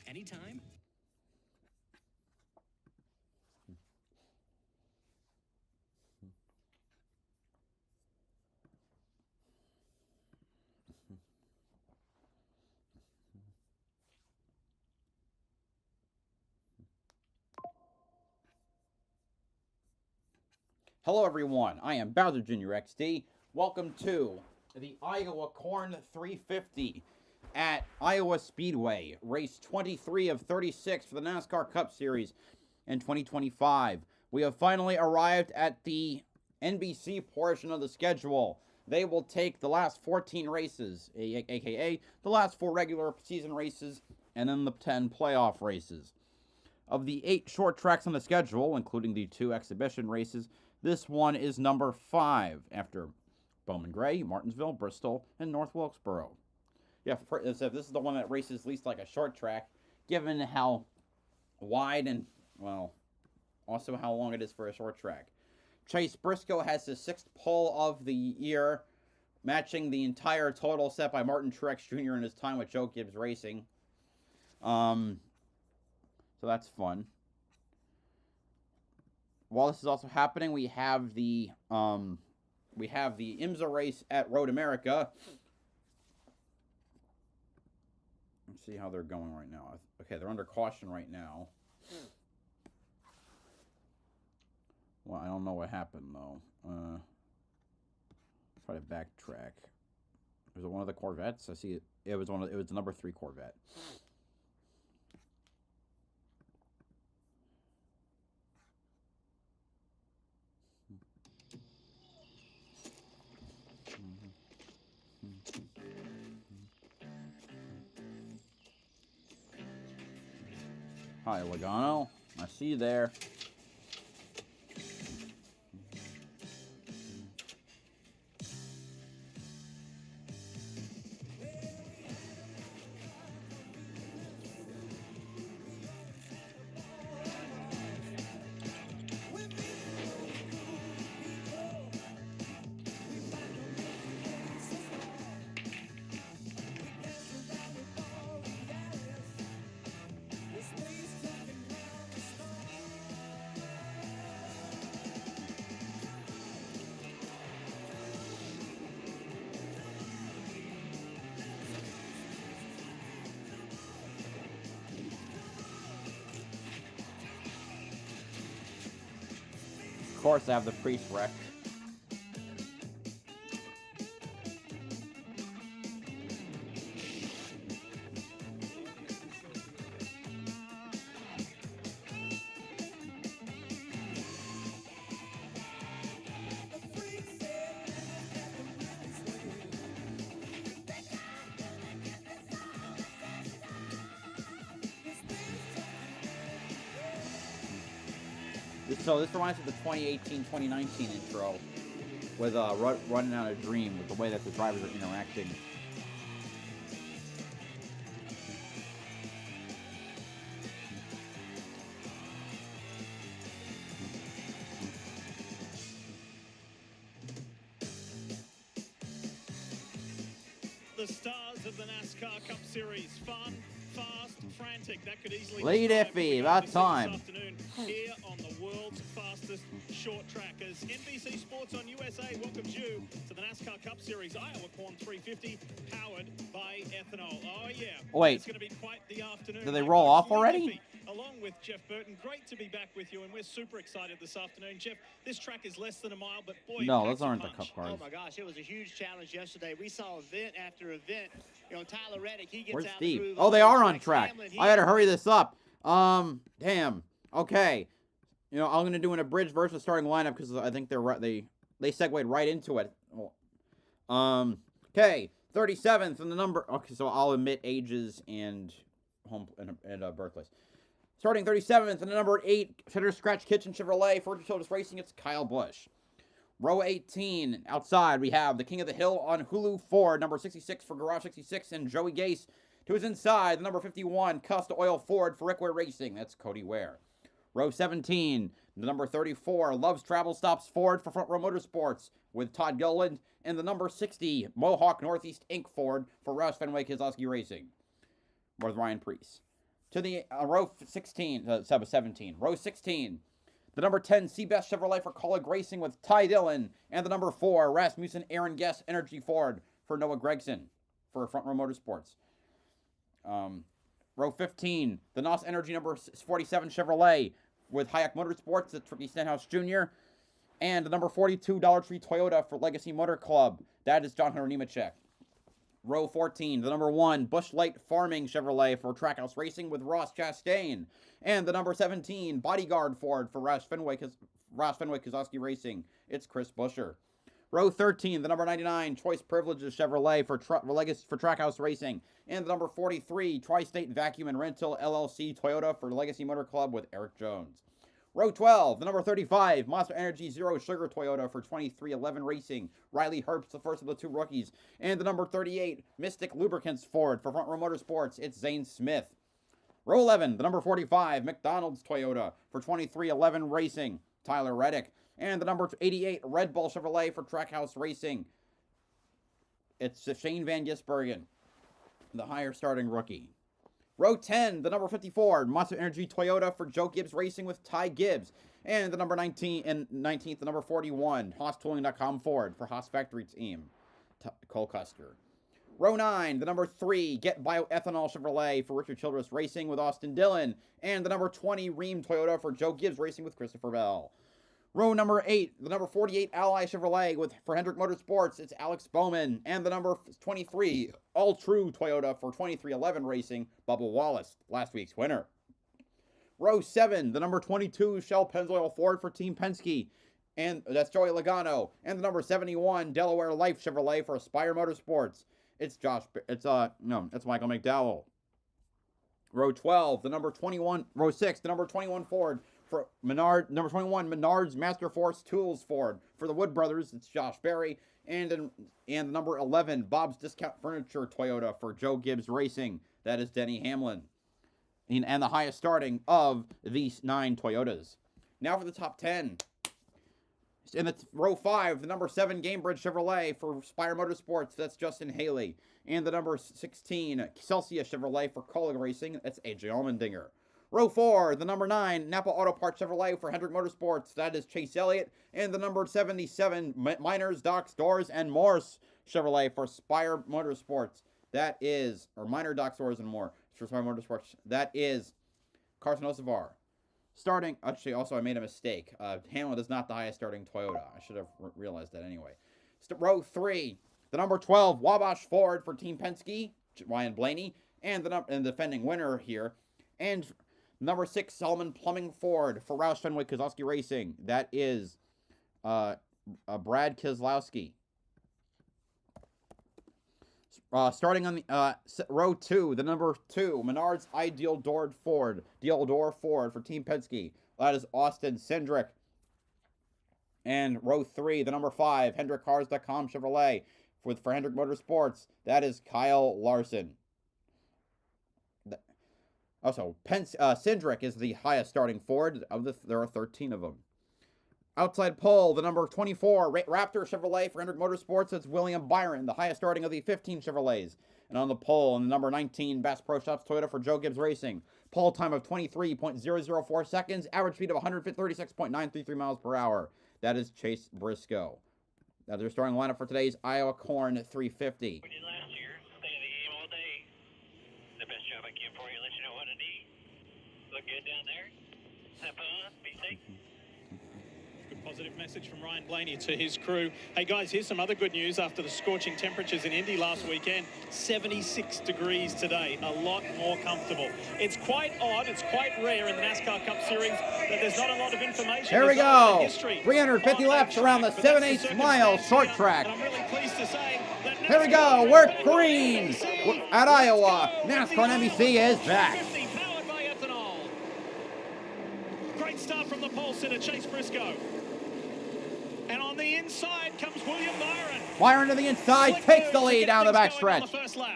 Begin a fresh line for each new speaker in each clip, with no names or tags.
anytime.
Hello everyone, I am BowserJrXD. Welcome to the Iowa Corn 350 at Iowa Speedway, race 23 of 36 for the NASCAR Cup Series in 2025. We have finally arrived at the NBC portion of the schedule. They will take the last 14 races, aka the last 4 regular season races, and then the 10 playoff races. Of the 8 short tracks on the schedule, including the 2 exhibition races, this one is number 5 after Bowman Gray, Martinsville, Bristol, and North Wilkesboro. Yeah, this is the one that races least like a short track, given how wide and, well, also how long it is for a short track. Chase Briscoe has his 6th pole of the year, matching the entire total set by Martin Truex Jr. in his time with Joe Gibbs Racing. So that's fun. While this is also happening, we have the IMSA race at Road America. Let's see how they're going right now. Okay, they're under caution right now. Well, I don't know what happened though. Try to backtrack. Was it one of the Corvettes? I see it. It was the number 3 Corvette. Hi, Logano. I see you there. Of course, I have the Priest wreck. So this reminds me of the 2018-2019 intro with Running Out a Dream, with the way that the drivers are interacting.
The stars of the NASCAR Cup Series, fun, fast, frantic. That could easily
Lead iffy, about time.
This afternoon here on the world's fastest short trackers. NBC Sports on USA welcomes you to the NASCAR Cup Series Iowa Corn 350, powered by ethanol. Oh yeah,
wait,
it's going to be quite the afternoon.
Did they roll off already?
Along with Jeff Burton, great to be back with you, and we're super excited this afternoon. Jeff, this track is less than a mile, but boy,
no, those aren't the Cup cars.
Oh my gosh, it was a huge challenge yesterday. We saw event after event. You know, Tyler Reddick, he gets
Where's
out
Steve?
the groove.
Oh, they are on track. I gotta hurry this up. Damn. Okay. You know, I'm gonna do an abridged versus starting lineup because I think they segued right into it. Okay, 37th and the number. Okay, so I'll omit ages and home and birthplace. Starting 37th and the number 8 Cheddar Scratch Kitchen Chevrolet for Totus Racing. It's Kyle Busch. Row 18, outside, we have the King of the Hill on Hulu Ford, number 66 for Garage 66, and Joey Gase. To his inside, the number 51, Costa Oil Ford for Rick Ware Racing. That's Cody Ware. Row 17, the number 34, Loves Travel Stops Ford for Front Row Motorsports with Todd Gilliland. And the number 60, Mohawk Northeast Inc. Ford for Roush Fenway Keselowski Racing with Ryan Preece. To the row 16, 17. Row 16. The number 10, Seabest Chevrolet for Colleague Racing with Ty Dillon. And the number 4, Rasmussen Aaron Guest Energy Ford for Noah Gregson for Front Row Motorsports. Row 15, the NOS Energy number 47 Chevrolet with Hayek Motorsports. That's Ricky Stenhouse Jr. And the number 42 Dollar Tree Toyota for Legacy Motor Club. That is John Hunter Nemechek. Row 14, the number 1 Busch Light Farming Chevrolet for Trackhouse Racing with Ross Chastain. And the number 17 Bodyguard Ford for Roush Fenway Kozlowski Racing. It's Chris Buescher. Row 13, the number 99 Choice Privileges Chevrolet for Trackhouse Racing. And the number 43 Tri-State Vacuum and Rental LLC Toyota for Legacy Motor Club with Eric Jones. Row 12, the number 35, Monster Energy Zero Sugar Toyota for 2311 Racing. Riley Herbst, the first of the 2 rookies. And the number 38, Mystic Lubricants Ford for Front Row Motorsports. It's Zane Smith. Row 11, the number 45, McDonald's Toyota for 2311 Racing. Tyler Reddick. And the number 88, Red Bull Chevrolet for Trackhouse Racing. It's Shane Van Gisbergen, the higher starting rookie. Row 10, the number 54, Monster Energy Toyota for Joe Gibbs Racing with Ty Gibbs. And the number 19th, the number 41, HaasTooling.com Ford for Haas Factory Team, Cole Custer. Row 9, the number 3, Get Bioethanol Chevrolet for Richard Childress Racing with Austin Dillon. And the number 20, Ream Toyota for Joe Gibbs Racing with Christopher Bell. Row number 8, the number 48 Ally Chevrolet for Hendrick Motorsports. It's Alex Bowman. And the number 23 All True Toyota for 2311 Racing, Bubba Wallace, last week's winner. Row 7, the number 22 Shell Pennzoil Ford for Team Penske. And that's Joey Logano. And the number 71 Delaware Life Chevrolet for Aspire Motorsports. It's Michael McDowell. Row 12, the number 21, row 6, the number 21 Ford for number 21, Menards Master Force Tools Ford. For the Wood Brothers, it's Josh Berry. And number 11, Bob's Discount Furniture Toyota for Joe Gibbs Racing. That is Denny Hamlin. And the highest starting of these 9 Toyotas. Now for the top 10. In the row 5, the number 7 Gamebridge Chevrolet for Spire Motorsports. That's Justin Haley. And the number 16 Celsius Chevrolet for Colleague Racing. That's AJ Allmendinger. Row 4, the number 9, Napa Auto Parts Chevrolet for Hendrick Motorsports. That is Chase Elliott. And the number 77, Miners, Docks, Doors, and Morse Chevrolet for Spire Motorsports. That is, or Miner, Docks, Doors, and More for Spire Motorsports. That is Carson Osavar. Starting, actually, also I made a mistake. Hamlin is not the highest starting Toyota. I should have realized that anyway. Row 3, the number 12, Wabash Ford for Team Penske, Ryan Blaney. And the defending winner here. And number 6, Solomon Plumbing Ford for Roush Fenway Kozlowski Racing. That is Brad Keselowski. Starting on the row 2, the number 2, Menards Ideal Door Ford for Team Penske. That is Austin Cindric. And row 3, the number 5, HendrickCars.com Chevrolet for Hendrick Motorsports. That is Kyle Larson. Also, Cindric is the highest starting Ford. There are 13 of them. Outside pole, the number 24, Raptor Chevrolet for Hendrick Motorsports. That's William Byron, the highest starting of the 15 Chevrolets. And on the pole, the number 19, Bass Pro Shops Toyota for Joe Gibbs Racing. Pole time of 23.004 seconds. Average speed of 136.933 miles per hour. That is Chase Briscoe. That's their starting lineup for today's Iowa Corn 350.
We did last year. Stay in the game all day. The best job I can for you. Let you know what I need. Look good down there. Have fun. Be safe.
Good positive message from Ryan Blaney to his crew. Hey guys, here's some other good news after the scorching temperatures in Indy last weekend. 76 degrees today, a lot more comfortable. It's quite odd, it's quite rare in the NASCAR Cup Series that there's not a lot here
There we go. 350 laps around the 7/8 mile short track.
And I'm really pleased to say that
Here we go. We're green at Iowa. NASCAR on NBC is back.
Powered by ethanol. Great start from the pole sitter, Chase Briscoe. And on the inside comes William Byron.
Byron to the inside, takes the lead down the backstretch.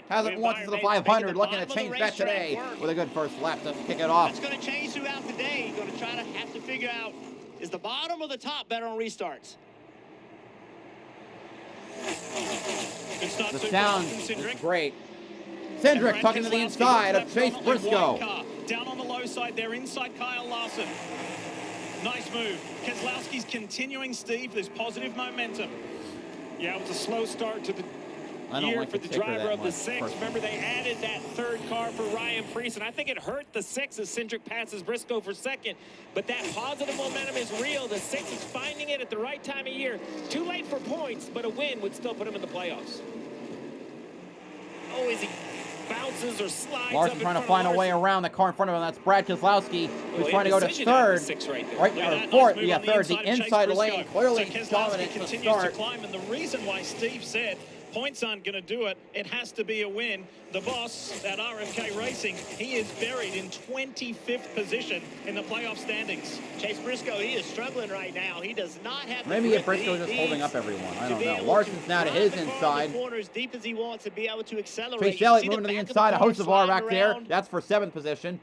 Has it once to the 500, looking to change that today with a good first lap to kick it off.
It's going to change throughout the day. You're going to try to have to figure out, is the bottom or the top better on restarts?
The sound is great. Cindric tucking to the inside of Chase Briscoe.
low side there, inside Kyle Larson. Nice move. Keselowski's continuing, Steve. There's positive momentum.
Yeah, it was a slow start to the year for the driver of the 6. Remember, they added that 3rd car for Ryan Preece, and I think it hurt the 6 as Cindric passes Briscoe for 2nd. But that positive momentum is real. The 6 is finding it at the right time of year. Too late for points, but a win would still put him in the playoffs. Oh, as he bounces or slides
Larson
up
trying to
in front
find
of
a way
Larson.
around the car in front of him. That's Brad Keselowski, who's trying to go to
Decision out of
3rd.
the 6 right there.
Right,
Yeah,
or
nice
4th,
move
yeah,
on
3rd.
the
The
inside of
inside
Chase
lane,
Briscoe.
clearly
So Keselowski
dominant from the
continues to
start.
climb, and the reason why Steve said points aren't going to do it, it has to be a win. The boss at RFK Racing, he is buried in 25th position in the playoff standings.
Chase Briscoe, he is struggling right now. He does not have the
Maybe
grip
if Briscoe's
that
just
he
holding
needs
up everyone. I
to
don't
be
know.
able
Larson's
to
now to
drive
his
the car in the
inside.
corner as deep as he wants to be able to accelerate.
Chase
You
Elliott
see
moving to the
back of
inside. A
car
host of R back
sliding
there.
around.
That's for 7th position,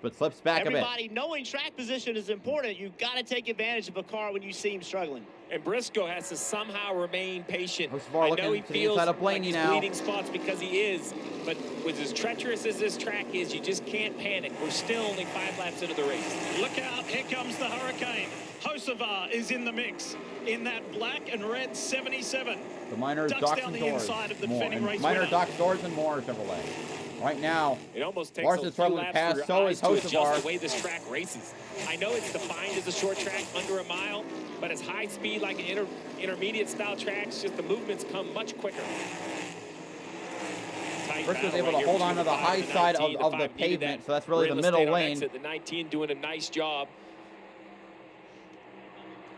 but slips back a bit.
Everybody knowing track position is important. You've got to take advantage of a car when you see him struggling.
And Briscoe has to somehow remain patient.
Hocevar
I
looking
know he
to the
feels
inside of
like
Blaney
he's
now.
bleeding spots because he is, but with as treacherous as this track is, you just can't panic. We're still only 5 laps into the race.
Look out, here comes the Hurricane. Hocevar is in the mix in that black and red 77.
The Miners,
Ducks
docks,
down
and
the
doors.
inside of the
More.
defending
And
race
Miner,
winner.
docks, doors, and more Chevrolet. Right now,
It almost takes
Larson's
a few
struggling to
laps
pass,
for your
so
eyes
is
to adjust
Hocevar.
the way this track races. I know it's defined as a short track, under a mile, but it's high speed like an intermediate style tracks. Just the movements come much quicker. Tight
Briscoe's
battle
able
right
to
here
hold on to
between
the
5
high
and the
side
19.
of the
5 needed
pavement,
that
so that's really the
real
middle
estate on
lane.
exit. The 19 doing a nice job.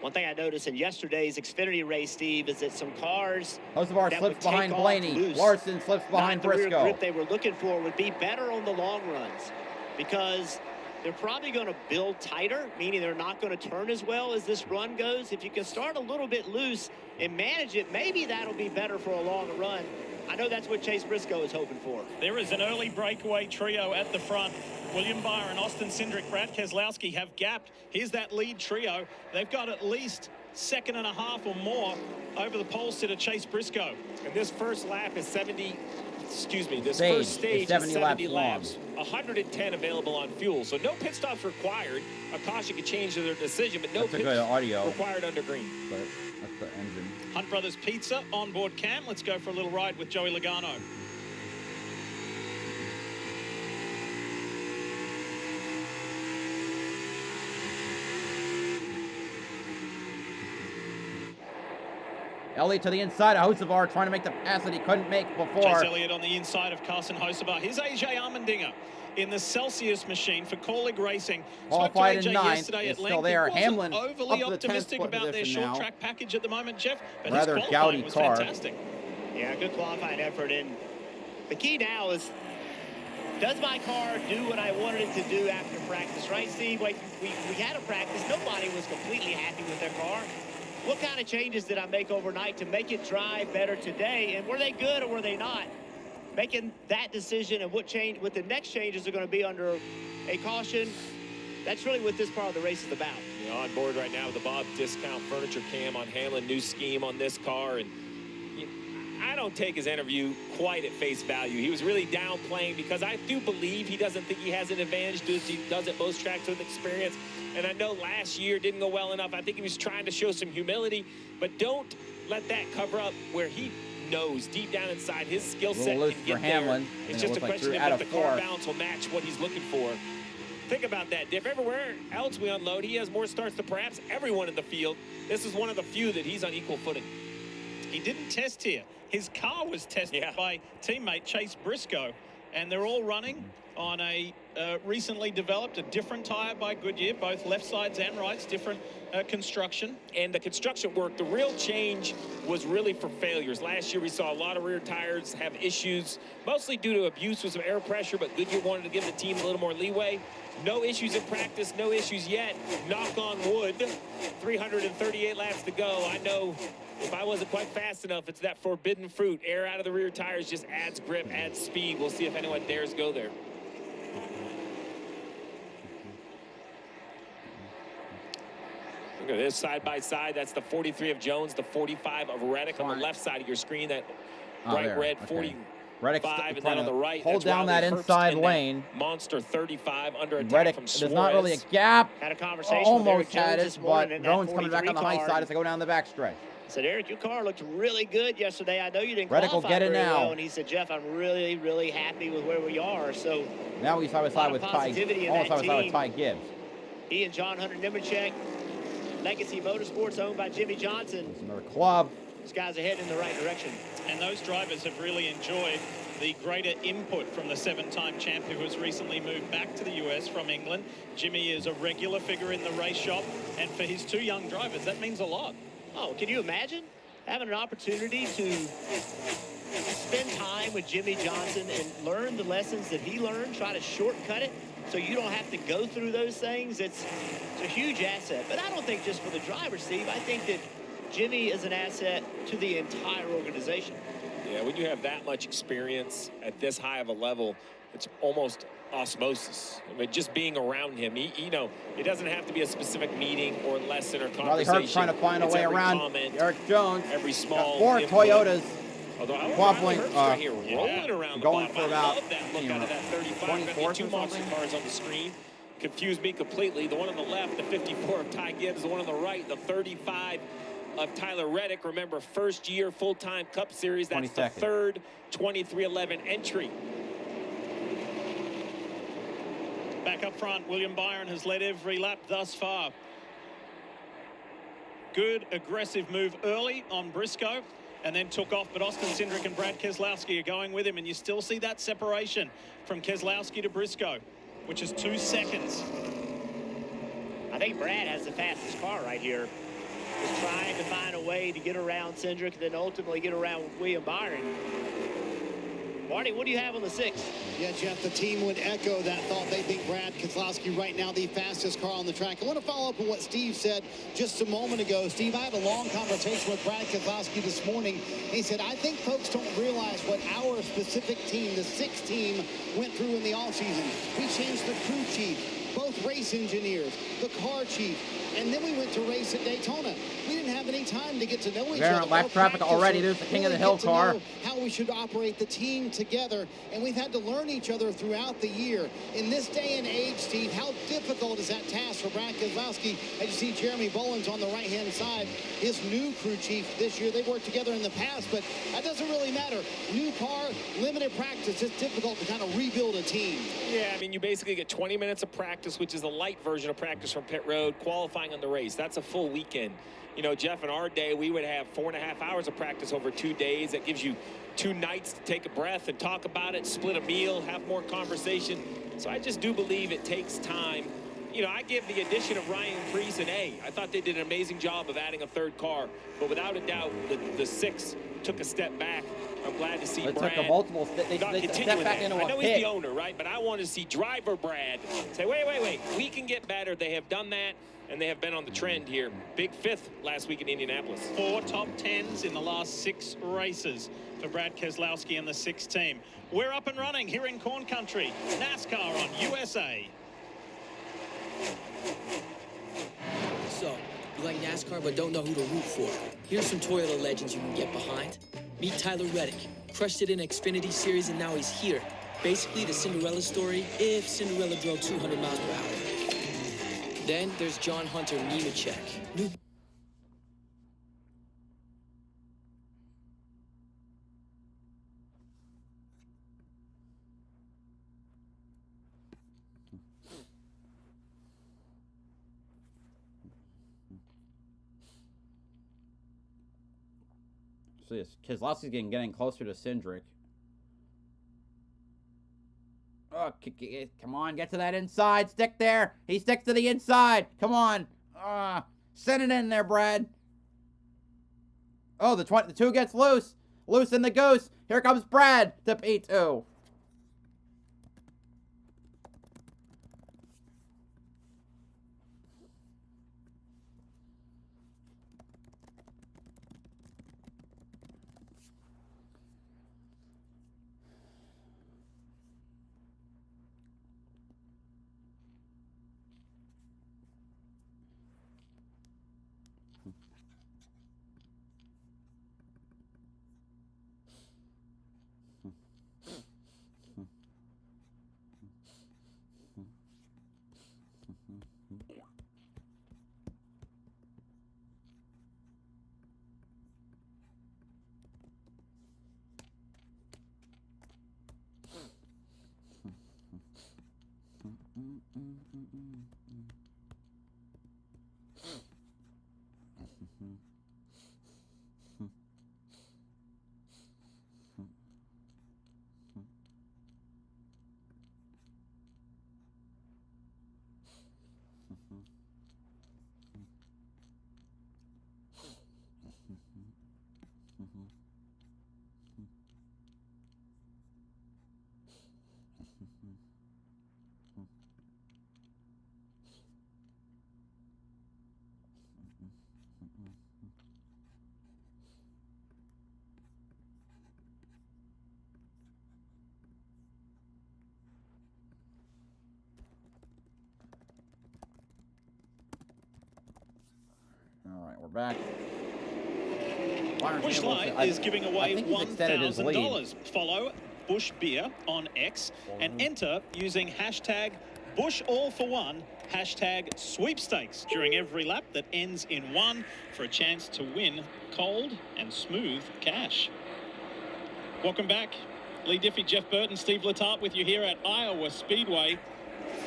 One thing I noticed in yesterday's Xfinity race, Steve, is that some cars
Hocevar
that
slips
would take
behind
off
Blaney.
loose,
Larson slips behind
not the rear
Briscoe.
grip they were looking for, would be better on the long runs because they're probably going to build tighter, meaning they're not going to turn as well as this run goes. If you can start a little bit loose and manage it, maybe that'll be better for a longer run. I know that's what Chase Briscoe is hoping for.
There is an early breakaway trio at the front. William Byron, Austin Cindric, Brad Keselowski have gapped. Here's that lead trio. They've got at least 2.5 seconds or more over the pole sitter Chase Briscoe.
And this first lap is 70, excuse me, this
Stage
first stage
is 70
is 70
laps
laps. 110 available on fuel. So no pit stops required. A caution could change their decision, but no
That's a
pit
good audio.
required under green.
But that's the engine.
Hunt Brothers Pizza on board cam. Let's go for a little ride with Joey Logano.
Elliott to the inside. Hocevar trying to make the pass that he couldn't make before.
Chase Elliott on the inside of Carson Hocevar. Here's AJ Allmendinger in the Celsius machine for Colleague Racing.
Qualified
Spoke to
in
AJ
9th.
yesterday
It's
at
still
length.
there.
He wasn't
Hamlin
overly
up to the 10th
optimistic about their
position
short
now.
track package at the moment, Jeff, but
Rather
his
gouty
qualifying was
car.
fantastic.
Yeah, good qualifying effort. And the key now is, does my car do what I wanted it to do after practice, right, Steve? Like, we had a practice. Nobody was completely happy with their car. What kind of changes did I make overnight to make it drive better today? And were they good or were they not? Making that decision and what the next changes are going to be under a caution, that's really what this part of the race is about.
You know, on board right now with the Bob Discount Furniture Cam on Hamlin, new scheme on this car. And I don't take his interview quite at face value. He was really downplaying because I do believe he doesn't think he has an advantage. He does it most tracks with experience. And I know last year didn't go well enough. I think he was trying to show some humility, but don't let that cover up where he knows deep down inside his skill set
loose
can
for
get
Hamlin,
there.
and
It's
it
just a
looks like
question
through
of
out
if
of
the car
4.
balance will match what he's looking for. Think about that, Diff. Everywhere else we unload, he has more starts than perhaps everyone in the field. This is one of the few that he's on equal footing.
He didn't test here. His car was tested by teammate Chase Briscoe, and they're all running on a recently developed, a different tire by Goodyear, both left sides and rights, different construction.
And the construction work, the real change was really for failures. Last year we saw a lot of rear tires have issues, mostly due to abuse with some air pressure, but Goodyear wanted to give the team a little more leeway. No issues in practice, no issues yet. Knock on wood, 338 laps to go. I know if I wasn't quite fast enough, it's that forbidden fruit. Air out of the rear tires just adds grip, adds speed. We'll see if anyone dares go there. Look at this side by side. That's the 43 of Jones, the 45 of Reddick on the left side of your screen. That bright red 40.
Reddick's
5, and
trying
then on
to
the right,
hold
that's
down
Riley
that
Herbst
inside
in
lane.
Monster 35 under attack
Reddick,
from
there's
Suarez.
not really a gap.
Had a conversation with
Almost
Eric
had
Jones
it,
this
but
morning in that
Jones coming back on the
43
high
car.
side as they go down the backstretch.
Said, Eric, your car looked really good yesterday. I know you didn't
Reddick will
qualify
get it
very
now.
well. And he said, Jeff, I'm really, really happy with where we are. So
Now he's side by side with Ty.
positivity in
Almost
that
side by side with
team.
Ty Gibbs.
he and John Hunter Nemechek, Legacy Motorsports owned by Jimmy Johnson.
It's another club.
These guys are heading in the right direction.
And those drivers have really enjoyed the greater input from the 7-time champ who has recently moved back to the US from England. Jimmy is a regular figure in the race shop, and for his 2 young drivers, that means a lot.
Oh, can you imagine having an opportunity to spend time with Jimmy Johnson and learn the lessons that he learned, try to shortcut it so you don't have to go through those things? It's a huge asset. But I don't think just for the driver, Steve. I think that Jimmy is an asset to the entire organization.
Yeah, when you have that much experience at this high of a level, it's almost osmosis. I mean, just being around him, he, you know, it doesn't have to be a specific meeting or lesson or conversation.
Riley Herbst trying to find a way around
comment,
Eric Jones.
every small
Got 4
input.
Toyotas.
Although I
Wobbling,
Riley Herbst right here rolling
yeah,
around the
going
bottom.
for
I
about,
love that look
you know,
out of that 35.
24th or
2 monster
something.
cars on the screen. Confused me completely. The one on the left, the 54 of Ty Gibbs. The one on the right, the 35 of Tyler Reddick. Remember, first year full-time Cup Series. That's the
22nd.
third 2311 entry.
Back up front, William Byron has led every lap thus far. Good aggressive move early on Briscoe and then took off, but Austin Cindric and Brad Keselowski are going with him, and you still see that separation from Keselowski to Briscoe, which is 2 seconds.
I think Brad has the fastest car right here. Just trying to find a way to get around Cindric, then ultimately get around William Byron. Marty, what do you have on the 6?
Yeah, Jeff, the team would echo that thought. They think Brad Keselowski right now the fastest car on the track. I want to follow up on what Steve said just a moment ago. Steve, I had a long conversation with Brad Keselowski this morning. He said, I think folks don't realize what our specific team, the 6 team, went through in the offseason. We changed the crew chief, both race engineers, the car chief, and then we went to race at Daytona. We didn't have any time to get to know each
We're
other.
on lap
or
traffic
practice
already.
or
There's the king of the
really
hill
get to
car.
know how we should operate the team together, and we've had to learn each other throughout the year. In this day and age, Steve, how difficult is that task for Brad Keselowski? As you see Jeremy Bolins on the right-hand side, his new crew chief this year. They've worked together in the past, but that doesn't really matter. New car, limited practice. It's difficult to kind of rebuild a team.
Yeah, I mean, you basically get 20 minutes of practice, which is a light version of practice from pit road, qualifying on the race. That's a full weekend. You know, Jeff, in our day, we would have 4.5 hours of practice over 2 days. That gives you 2 nights to take a breath and talk about it, split a meal, have more conversation. So I just do believe it takes time. You know, I give the addition of Ryan Preece an A. I thought they did an amazing job of adding a 3rd car, but without a doubt, the 6 took a step back. I'm glad to see
They
Brad
took a multiple they
not
stepped
continuing
back
that.
into
I
a
know he's
pit.
the owner, right? But I want to see driver Brad say, wait, we can get better. They have done that, and they have been on the trend here. Big 5th last week in Indianapolis.
4 top 10s in the last 6 races for Brad Keselowski and the 6 team. We're up and running here in Corn Country. NASCAR on USA.
So, you like NASCAR but don't know who to root for? Here's some Toyota legends you can get behind. Meet Tyler Reddick. Crushed it in Xfinity Series and now he's here. Basically the Cinderella story if Cinderella drove 200 miles per hour. Then there's John Hunter Nemechek. New
So yes, Keselowski's getting closer to Cindric. Oh, come on, get to that inside. Stick there. He sticks to the inside. Come on. Send it in there, Brad. Oh, the 2 gets loose. Loose in the goose. Here comes Brad to P2. right, we're back. Byron's
Bush
able to-
Light is giving
I
away
think he's extended his lead.
$1,000. Follow Bush Beer on X and enter using hashtag BushAllForOne, hashtag sweepstakes during every lap that ends in 1 for a chance to win cold and smooth cash. Welcome back. Lee Diffie, Jeff Burton, Steve Letarte with you here at Iowa Speedway.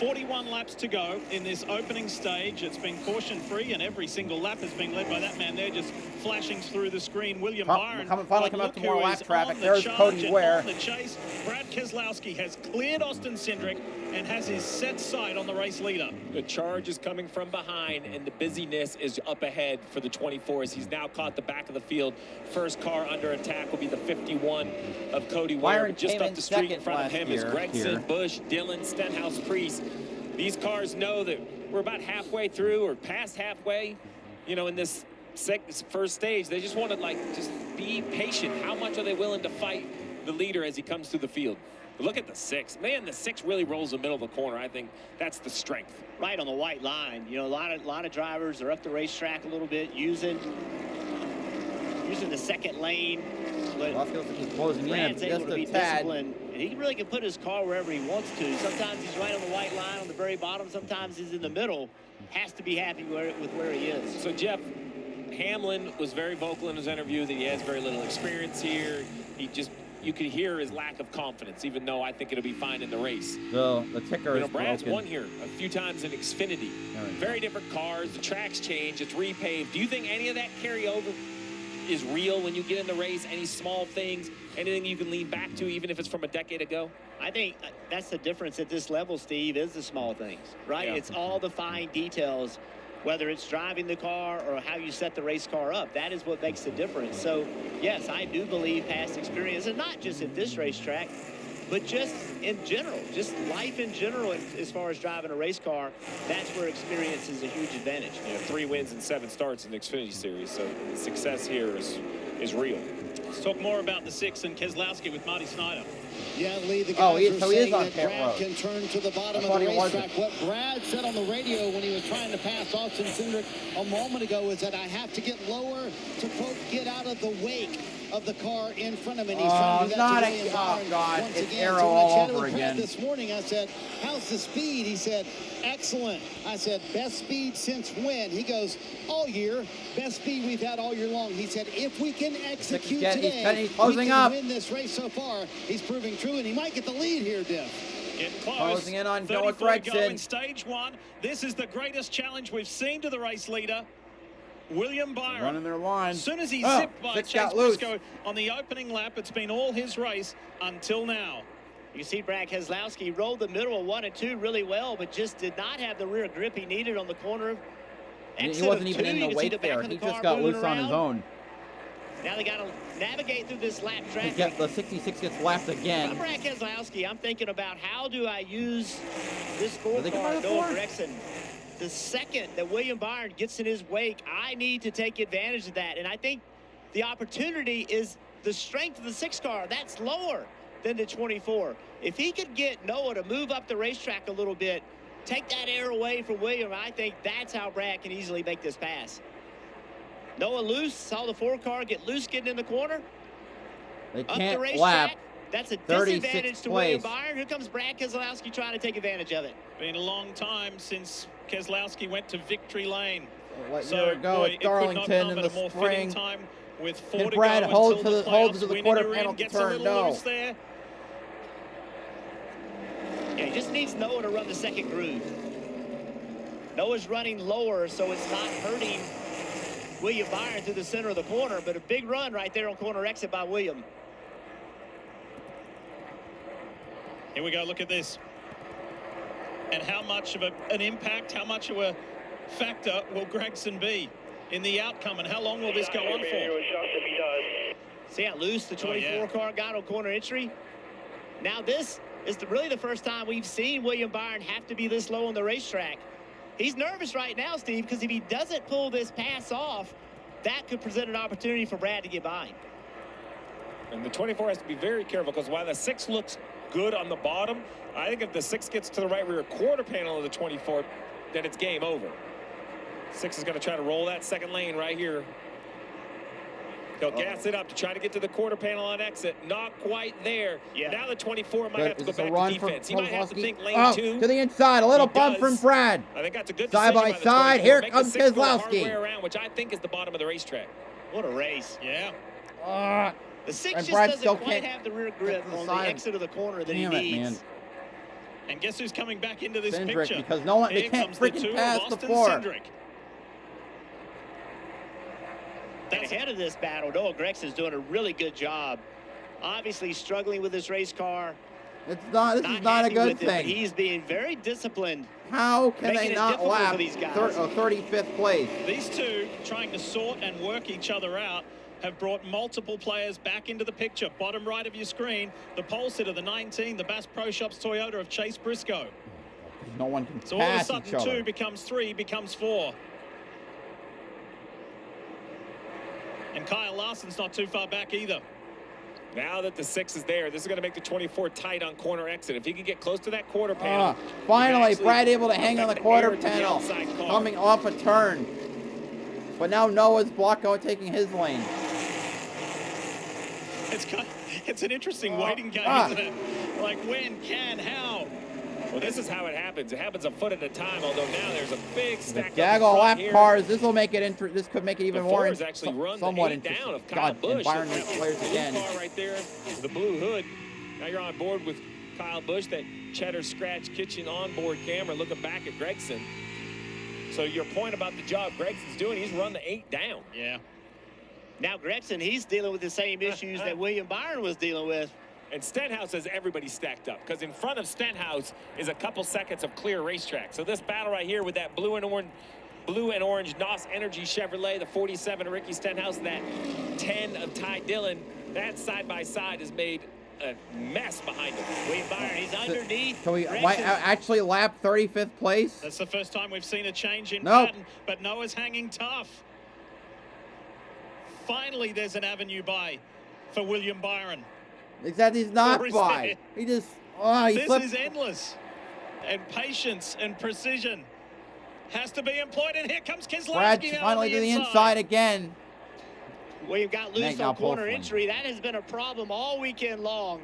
41 laps to go in this opening stage. It's been caution-free, and every single lap has been led by that man there, just flashing through the screen, William Byron.
Finally come up to more lap traffic. There's Cody Ware.
On the chase, Brad Keselowski has cleared Austin Cindric and has his set sight on the race leader.
The charge is coming from behind, and the busyness is up ahead for the 24s. He's now caught the back of the field. First car under attack will be the 51 of Cody Ware.
Byron
Just
came
up
in
the street in
second
front of him is
last
Gregson,
year.
Bush, Dillon, Stenhouse, Priest. These cars know that we're about halfway through or past halfway, you know, in this first stage. They just want to, like, just be patient. How much are they willing to fight the leader as he comes through the field? But look at the 6. Man, the 6 really rolls the middle of the corner. I think that's the strength.
Right on the white line. You know, a lot of drivers are up the racetrack a little bit, using the second lane. But
Well, I feel like he's closing in
Brad's able
just
to
a
be
tad.
disciplined, and he really can put his car wherever he wants to. Sometimes he's right on the white line on the very bottom. Sometimes he's in the middle. Has to be happy with where he is.
So, Jeff, Hamlin was very vocal in his interview that he has very little experience here. You could hear his lack of confidence, even though I think it'll be fine in the race.
The ticker is
Brad's
broken.
won here a few times in Xfinity.
Right.
Very different cars. The track's changed. It's repaved. Do you think any of that carryover is real when you get in the race? Any small things, anything you can lean back to, even if it's from a decade ago?
I think that's the difference at this level, Steve, is the small things, right?
Yeah.
It's all the fine details, whether it's driving the car or how you set the race car up. That is what makes the difference. So, yes, I do believe past experience, and not just at this racetrack, but just in general, just life in general as far as driving a race car, that's where experience is a huge advantage.
You know, 3 wins and 7 starts in the Xfinity Series, so the success here is real.
Let's talk more about the 6 and Keselowski with Marty Snyder.
Yeah, Lee, the guys
Oh,
are
so he is
saying
on
that
pit
Brad
road.
can turn to the bottom
I
of
thought
the
he wasn't.
racetrack. What Brad said on the radio when he was trying to pass Austin Cindric a moment ago is that I have to get lower to, quote, get out of the wake of the car in front of me. And he's trying to do that
not
to
a-
William
oh,
Byron
God,
once
it's
again.
arrow
So when I
all
chatted
over
with Brad
again.
this morning, I said, how's the speed? He said, excellent. I said, best speed since when? He goes, all year. Best speed we've had all year long. He said, if we can execute today,
he's closing
we can
up.
win this race so far. He's proving true, and he might get the lead here, Diff.
Getting close.
Closing in on Noah
34 to go
Gragson.
in stage 1. This is the greatest challenge we've seen to the race leader, William Byron.
Running their line.
As soon as he
Oh,
zipped by
6
Chase
got loose.
Briscoe on the opening lap, it's been all his race until now.
You see Brad Keselowski rolled the middle of 1 and 2 really well, but just did not have the rear grip he needed on the corner.
He
Exit
wasn't
of
even
2,
in
you
the
can see
wake
back
there.
of the
He just
car
got
moving
loose on his
around.
own.
Now they got to navigate through this lap traffic.
The 66 gets lapped
I'm
again.
Brad Keselowski. I'm thinking about how do I use this
they come out
scorecard,
of
Noah
fourth?
Gragson. The second that William Byron gets in his wake, I need to take advantage of that. And I think the opportunity is the strength of the 6 car. That's lower than the 24. If he could get Noah to move up the racetrack a little bit, take that air away from William, I think that's how Brad can easily make this pass. Noah loose, saw the 4 car get loose getting in the corner.
They
Up the
can't
racetrack.
lap.
That's a
36th
disadvantage to William
place.
Byron. Here comes Brad Keselowski trying to take advantage of it.
Been a long time since Keselowski went to victory lane.
What
So,
year ago
boy,
at
it could not
Darlington
come
in
at
the
a more
spring.
fitting time with 4
Can
to
Brad
go
hold
until
to
the
the- hold
playoffs.
to the
Winning
quarter
your end,
penalty
gets a
turn?
little
No.
loose there.
Yeah, he just needs Noah to run the second groove. Noah's running lower, so it's not hurting William Byron through the center of the corner, but a big run right there on corner exit by William.
Here we go, look at this. And how much of an impact, how much of a factor will Gragson be in the outcome, and how long will this go on for?
See how loose the 24
yeah.
car got on corner entry? Now this is really the first time we've seen William Byron have to be this low on the racetrack. He's nervous right now, Steve, because if he doesn't pull this pass off, that could present an opportunity for Brad to get by.
And the 24 has to be very careful, because while the 6 looks good on the bottom, I think if the 6 gets to the right rear quarter panel of the 24, then it's game over. Six is going to try to roll that second lane right here. He'll gas it up to try to get to the quarter panel on exit. Not quite there.
Yeah.
Now the 24 might have to go
Is this a
back
run
to
for
defense. He might have to think lane
Oh,
two.
to the inside. A little
He
bump
does.
from Brad.
I think that's a good
Side
decision
by
by the
side.
24.
Here
Make
comes
the six go a hard
Keselowski.
way around, which I think is the bottom of the racetrack.
What a race.
Yeah.
The six
And
just
Brad
doesn't
still
quite
can't
have the rear grip
get to the
on
side.
the exit of the corner that
Damn
he
it,
needs.
man.
And guess who's coming back into this
Cindric,
picture?
because no one, they
Here
can't
comes the
freaking
two of
pass the
Austin
four.
Cindric.
And ahead of this battle, Noah Grexon's doing a really good job. Obviously struggling with this race car.
It's not. This is not a
happy
good
with it, but
thing.
he's being very disciplined.
How can
making
they
it
not
difficult
lap
for these guys.
35th place?
These two, trying to sort and work each other out, have brought multiple players back into the picture. Bottom right of your screen, the pole sitter, the 19, the Bass Pro Shops Toyota of Chase Briscoe.
No one can
So all of a
pass each
sudden,
other.
2 becomes 3, becomes 4. And Kyle Larson's not too far back either.
Now that the 6 is there, this is going to make the 24 tight on corner exit. If he can get close to that quarter panel.
Finally, Brad able to hang on the
affect the
quarter
air to the
panel.
outside car.
Coming off a turn. But now Noah's Blocko taking his lane.
It's an interesting waiting game, isn't it? Like when, can, how?
Well, this is how it happens. It happens a foot at a time, although now there's a big
The
stack up
Gaggle
front
lap
here.
cars. This will make it. This could make it even
The
more.
fours actually run the
somewhat
8 down
interesting.
of Kyle
God,
Busch.
and Byron
That
declares
blue
again.
car right there, the blue hood. Now you're on board with Kyle Busch, that Cheddar Scratch Kitchen onboard camera looking back at Gregson. So your point about the job Gregson's doing, he's run the 8 down.
Yeah.
Now Gregson, he's dealing with the same issues that William Byron was dealing with.
And Stenhouse has everybody stacked up, because in front of Stenhouse is a couple seconds of clear racetrack. So this battle right here with that blue and orange NOS Energy Chevrolet, the 47 of Ricky Stenhouse, that 10 of Ty Dillon, that side by side has made a mess behind him.
William Byron, he's underneath.
Can we
Gregson.
actually lap 35th place?
That's the first time we've seen a change in
Nope.
pattern, but Noah's hanging tough. Finally, there's an avenue by for William Byron.
Except he's not
Or is
by.
it?
He just. Oh, he
This
slipped.
is endless. And patience and precision has to be employed. And here comes Keselowski
Brad
now
finally
on
to the inside again.
William got loose
Make now
on corner
both
entry. That has been a problem all weekend long.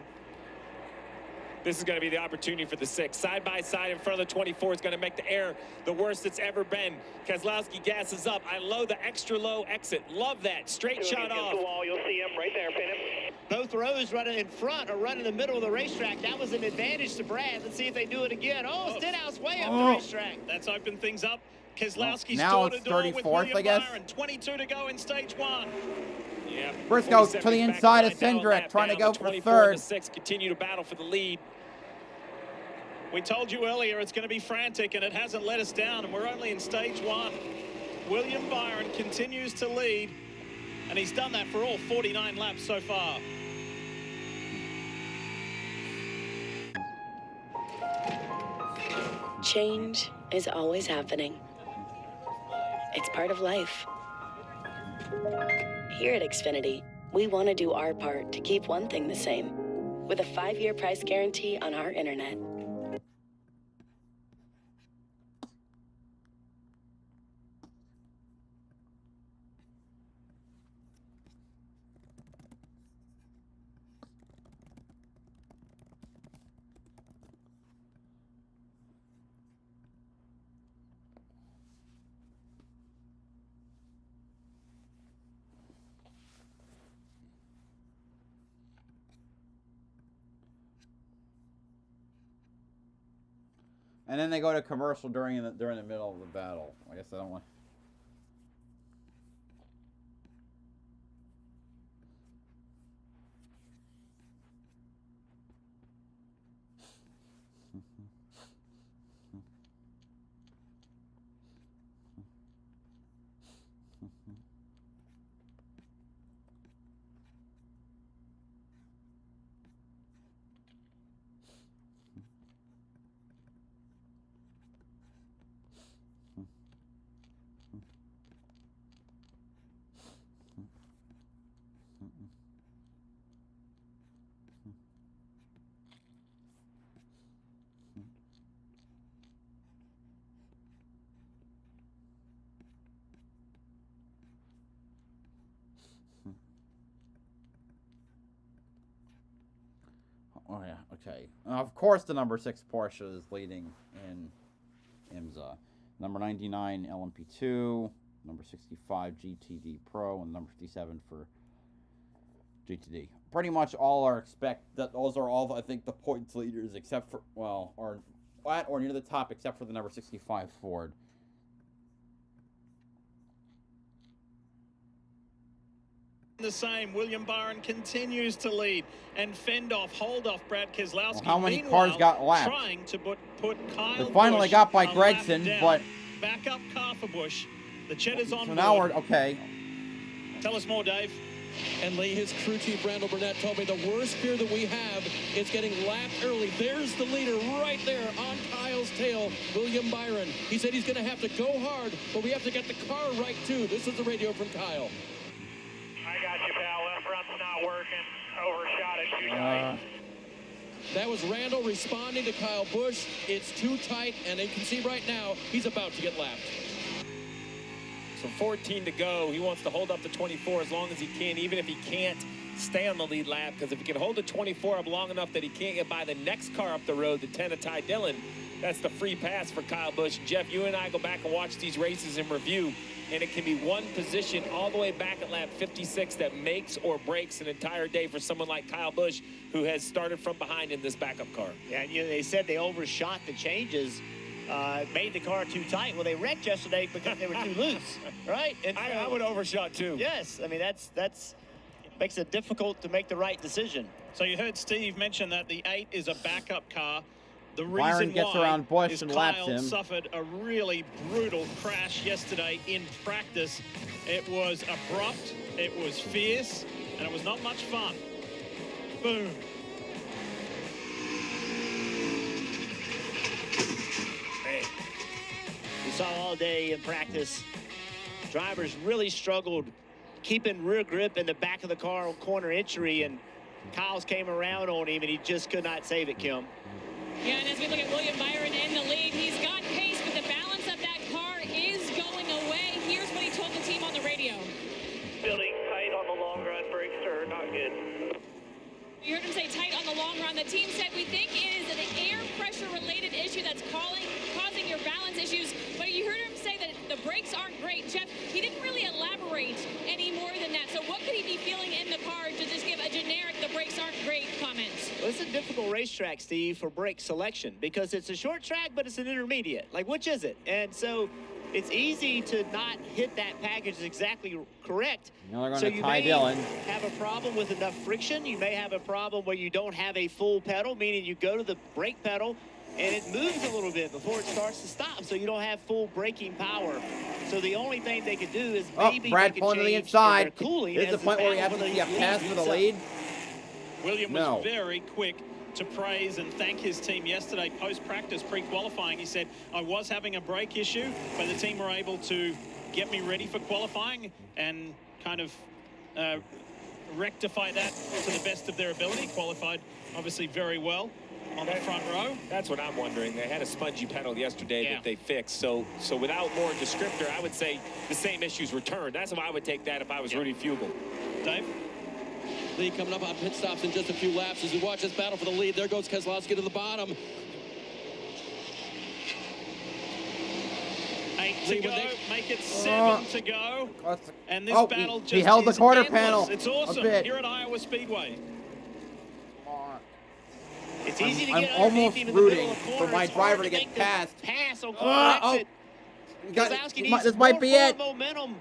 This is going to be the opportunity for the 6. Side by side in front of the 24 is going to make the air the worst it's ever been. Keselowski gasses up. I love the extra low exit. Love that. Straight shot off.
The wall, you'll see him right there, pin him.
Both rows running in front or running in the middle of the racetrack. That was an advantage to Brad. Let's see if they do it again. Oh, Stenhouse way up the racetrack.
That's opened things up. Keselowski's
Now
door to
it's
door with
34th,
William
I guess.
Byron. 22 to go in stage 1.
Yeah.
Briscoe to
47
the
back
inside
line
of
down,
Cindric,
lap
trying to
down.
go
The
for
24 and
third.
the 6 continue to battle for the lead.
We told you earlier it's going to be frantic, and it hasn't let us down, and we're only in stage 1. William Byron continues to lead, and he's done that for all 49 laps so far.
Change is always happening. It's part of life. Here at Xfinity, we want to do our part to keep one thing the same, with a 5-year price guarantee on our internet.
And then they go to commercial during the middle of the battle. I guess I don't want. Oh, yeah, okay. Of course the number 6 Porsche is leading in IMSA. Number 99 LMP2, number 65 GTD Pro, and number 57 for GTD. Pretty much all are those are all, I think, the points leaders except for, well, are at or near the top except for the number 65 Ford.
The same. William Byron continues to lead and fend off, hold off Brad Keselowski.
Well, how many
Meanwhile,
cars got lapped?
Trying to put Kyle
They finally
Busch
got by
a
Gregson,
lap down.
but
Backup car for Busch. The Cheddar's on
so now
board.
we're okay.
Tell us more, Dave.
And Lee, his crew chief, Randall Burnett, told me the worst fear that we have is getting lapped early. There's the leader right there on Kyle's tail, William Byron. He said he's going to have to go hard, but we have to get the car right, too. This is the radio from Kyle.
I got you, pal. Left front's not working. Overshot it too tight.
That was Randall responding to Kyle Busch. It's too tight, and you can see right now he's about to get lapped.
So 14 to go. He wants to hold up the 24 as long as he can, even if he can't stay on the lead lap, because if he can hold the 24 up long enough that he can't get by the next car up the road, the 10 of Ty Dillon, that's the free pass for Kyle Busch. Jeff, you and I go back and watch these races in review, and it can be one position all the way back at lap 56 that makes or breaks an entire day for someone like Kyle Busch, who has started from behind in this backup car.
Yeah, and they said they overshot the changes, made the car too tight. Well, they wrecked yesterday because they were too loose, right? And
I would overshot too.
Yes, I mean that's makes it difficult to make the right decision.
So you heard Steve mention that the 8 is a backup car. The
Byron
reason
gets
why
around Busch
is
and laps
Kyle
him.
suffered a really brutal crash yesterday in practice. It was abrupt, it was fierce, and it was not much fun. Boom.
We saw all day in practice, drivers really struggled keeping rear grip in the back of the car on corner entry, and Kyle's came around on him, and he just could not save it, Kim.
Yeah, and as we look at William Byron in the lead, he's got pace, but the balance of that car is going away. Here's what he told the team on the radio.
Building tight on the long run, brakes are not good.
You heard him say tight on the long run. The team said, we think it is an air pressure related issue that's causing your balance issues, but you heard him say that the brakes aren't great. Jeff, he didn't really elaborate any more than that. So what could he be feeling in the car to just give a generic, the brakes aren't great comment?
Well, it's a difficult racetrack, Steve, for brake selection, because it's a short track, but it's an intermediate. Like, which is it? And so it's easy to not hit that package exactly correct.
Now they're going
so
to
you
Ty
may
Dillon.
have a problem with enough friction. You may have a problem where you don't have a full pedal, meaning you go to the brake pedal and it moves a little bit before it starts to stop, so you don't have full braking power. So the only thing they could do is maybe
Brad
they could
pulling to the
change
inside.
their cooling.
This is
as
the point where he has
battle
to
for
see a pass for the lead.
William
No.
was very quick to praise and thank his team yesterday post-practice, pre-qualifying. He said, I was having a brake issue, but the team were able to get me ready for qualifying and kind of rectify that to the best of their ability. Qualified, obviously, very well on the front row.
That's what I'm wondering. They had a spongy pedal yesterday that they fixed. So without more descriptor, I would say the same issues returned. That's how I would take that if I was Rudy Fugle.
Dave?
Lee coming up on pit stops in just a few laps as we watch this battle for the lead. There goes Keselowski to the bottom.
8 to go, make it 7 to go. And this battle just
he held the
is
quarter
endless.
panel.
It's
a
awesome
bit.
here at Iowa Speedway.
It's easy to
I'm
get
almost
underneath him in the middle
rooting
of the
for
corner.
my
It's hard
driver to get
make the
past.
Pass on corner exit. Keselowski needs
This might be
more
it.
momentum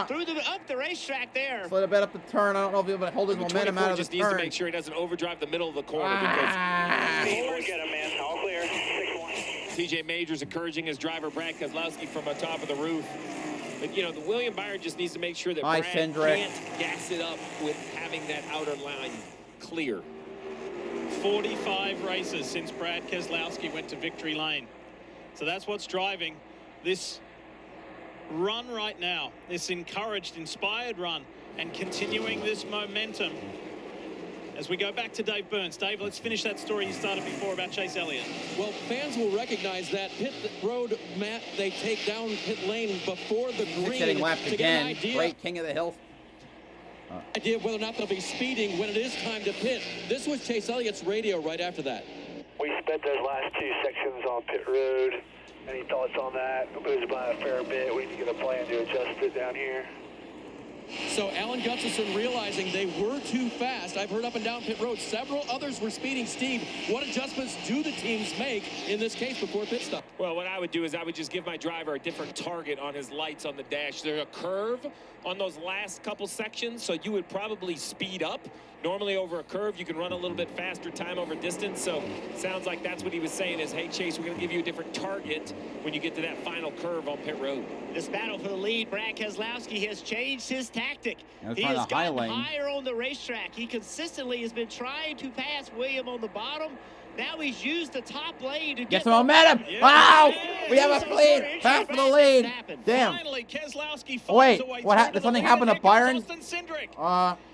through up the racetrack there.
Slid a bit up the turn. I don't know if he'll be able to hold his momentum out of the
just needs to
turn.
make sure he doesn't overdrive the middle of the corner
We'll get him, man. All clear. 6-1.
TJ Majors encouraging his driver Brad Keselowski from on top of the roof. But, you know, the William Byron just needs to make sure that
Hi,
Brad
Cindric.
can't gas it up with having that outer line clear.
45 races since Brad Keselowski went to victory lane. So that's what's driving this run right now, this encouraged, inspired run, and continuing this momentum. As we go back to Dave Burns. Dave, let's finish that story you started before about Chase Elliott.
Well, fans will recognize that pit road map. They take down pit lane before the green
Getting lapped
to get an
again.
idea.
Great King of the Hill.
idea of whether or not they'll be speeding when it is time to pit. This was Chase Elliott's radio right after that.
We spent those last 2 sections on pit road. Any thoughts on that? It was by a fair bit. We need to get a plan to adjust it down here.
So Alan Gustafson realizing they were too fast. I've heard up and down pit road several others were speeding. Steve, what adjustments do the teams make in this case before pit stop?
Well, what I would do is I would just give my driver a different target on his lights on the dash. There's a curve on those last couple sections, so you would probably speed up. Normally over a curve, you can run a little bit faster time over distance. So sounds like that's what he was saying is, hey, Chase, we're going to give you a different target when you get to that final curve on pit road.
This battle for the lead, Brad Keselowski has changed his tactic.
He
has gotten higher on the racetrack. He consistently has been trying to pass William on the bottom. Now he's used the top lane to get
some momentum.
Yeah.
Wow! We have a lead. Pass for the lead. Damn.
Finally, Keselowski
Oh, wait,
away
what happened? Did something happen to Byron?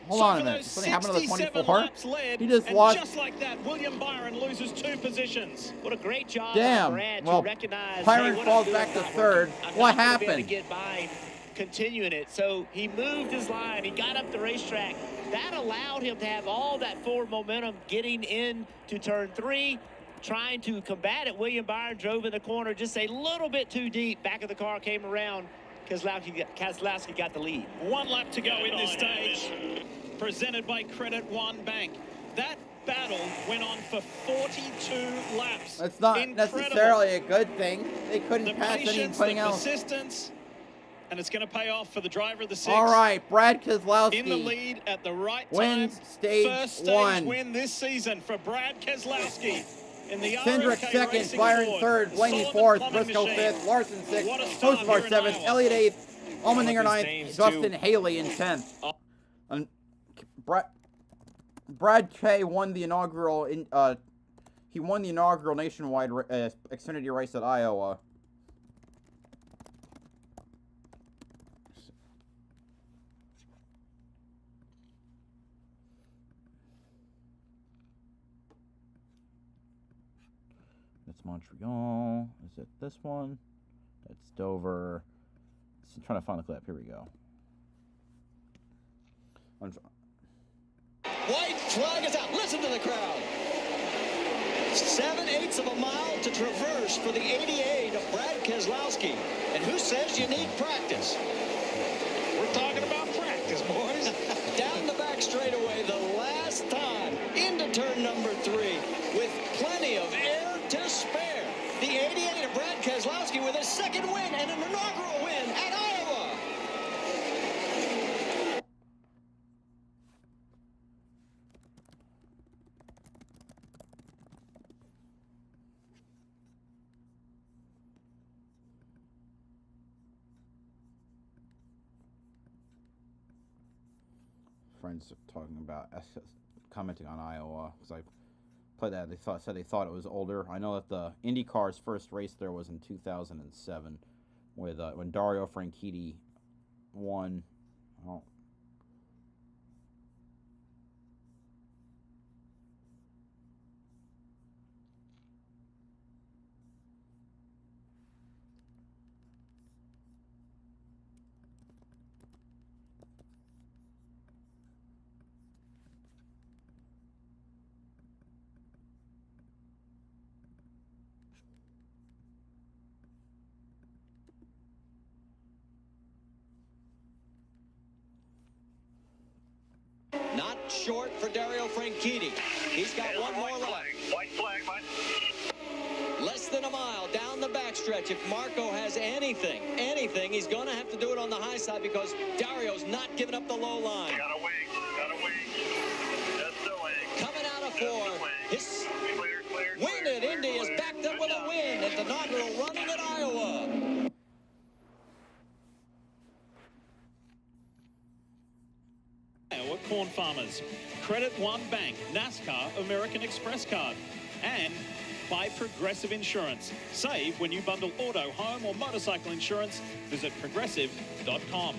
Hold on a minute.
Those
Something happened to the
67
24?
laps led,
He just
and
lost.
just like that, William Byron loses 2 positions.
What a great job
Damn.
by Brad
Well,
to recognize,
Byron
hey, what
falls
I'm
back to
doing is not
third.
working. I'm
What
not gonna be able
happened?
to get by continuing it. So he moved his line. He got up the racetrack. That allowed him to have all that forward momentum getting into turn 3. Trying to combat it, William Byron drove in the corner just a little bit too deep. Back of the car came around. Keselowski got the lead.
1 lap to go in this stage. Presented by Credit One Bank. That battle went on for 42 laps.
That's not
Incredible.
necessarily a good thing. They couldn't
The
pass
patience,
anything
the
else.
persistence, and it's going to pay off for the driver of the 6.
All right, Brad Keselowski
In the lead at the right
wins
time.
stage
First stage
1.
win this season for Brad Keselowski. In the
Cindric
RFK
second,
Racing
Byron
Ford.
third, Blaney
Sullivan
fourth,
Plumbing
Briscoe
Machine.
fifth, Larson sixth,
What a start
Hocevar
here in
seventh,
Iowa.
Elliott eighth, Allmendinger
his
ninth,
names,
Justin
too.
Haley in 10th. And Brad K won the inaugural nationwide Xfinity race at Iowa. That's Montreal. Is it this one? That's Dover. I'm trying to find the clip. Here we go.
White flag is out. Listen to the crowd. 7/8 of a mile to traverse for the 88 of Brad Keselowski. And who says you need practice? We're talking about practice, boys. Down the back straightaway the last time into turn number 3 with plenty of air to spare. The 88 of Brad Keselowski with his second win and an inaugural win at Iowa.
Friends talking about commenting on Iowa because I played that. They said they thought it was older. I know that the IndyCar's first race there was in 2007 with when Dario Franchitti won. Oh.
Not short for Dario Franchitti. He's got one more lap.
White flag, Mike.
Less than a mile down the backstretch. If Marco has anything, he's going to have to do it on the high side because Dario's not giving up the low line.
Got a wing. Just the wing.
Coming out of 4. His win at Indy is backed up with a win at the inaugural running at Iowa.
Iowa corn farmers, Credit One Bank, NASCAR American Express card, and by Progressive Insurance. Save when you bundle auto, home, or motorcycle insurance. Visit progressive.com.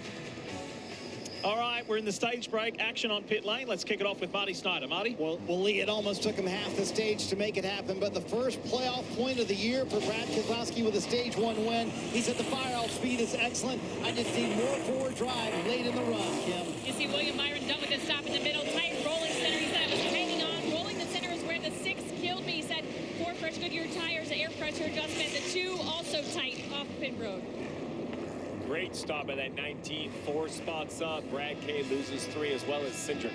All right, we're in the stage break. Action on pit lane. Let's kick it off with Marty Snyder. Marty?
Well, Lee, it almost took him half the stage to make it happen, but the first playoff point of the year for Brad Keselowski with a stage 1 win. He said the fire-off speed is excellent. I just need more forward drive late in the run, Kim.
You see William Byron done with this stop in the middle. Tight rolling center. He said I was hanging on. Rolling the center is where the 6 killed me. He said 4 fresh Goodyear tires, air pressure adjustment. The 2 also tight off pit road.
Great stop by that 19, 4 spots up. Brad K loses 3 as well as Cindric.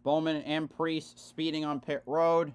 Bowman and Priest speeding on pit road.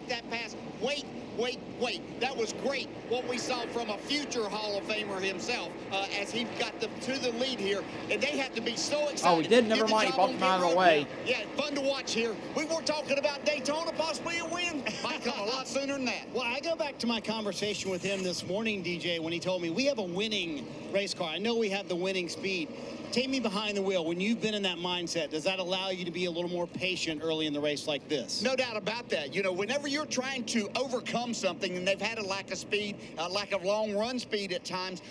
That pass, wait. That was great what we saw from a future Hall of Famer himself as he got to the lead here. And they have to be so excited.
Oh, he did. Never mind. He bumped him out of the way.
Yeah, fun to watch here. We were talking about Daytona, possibly a win. Might come a lot sooner than that. Well, I go back to my conversation with him this morning, DJ, when he told me we have a winning race car. I know we have the winning speed. Take me behind the wheel. When you've been in that mindset, does that allow you to be a little more patient early in the race like this? No doubt about that. You know, whenever you're trying to overcome something and they've had a lack of speed, a lack of long run speed at times,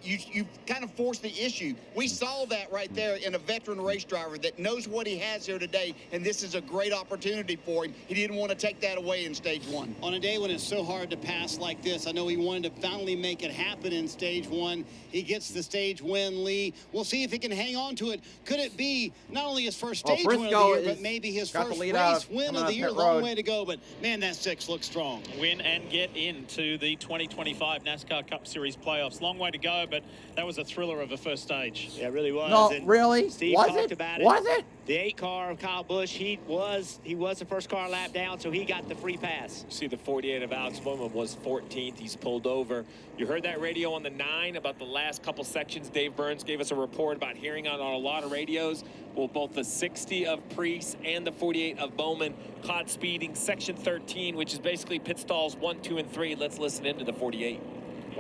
you kind of force the issue. We saw that right there in a veteran race driver that knows what he has here today, and this is a great opportunity for him. He didn't want to take that away in stage one. On a day when it's so hard to pass like this, I know he wanted to finally make it happen in stage one. He gets the stage win, Lee. We'll see if he can hang on to it. Could it be not only his first stage win of the year, but maybe his first race win of the year? Long way to go, but man, that 6 looks strong.
Win and get into the 2025 NASCAR Cup Series playoffs. Long way to go, but that was a thriller of a first stage.
Yeah, it really was.
No,
and
really?
Steve
was
talked
it?
about it.
Was it?
The 8 car of Kyle Busch, he was the first car lap down, so he got the free pass.
You see the 48 of Alex Bowman was 14th. He's pulled over. You heard that radio on the 9 about the last couple sections. Dave Burns gave us a report about hearing on a lot of radios. Well, both the 60 of Priest and the 48 of Bowman caught speeding section 13, which is basically pit stalls 1, 2, and 3. Let's listen into the 48.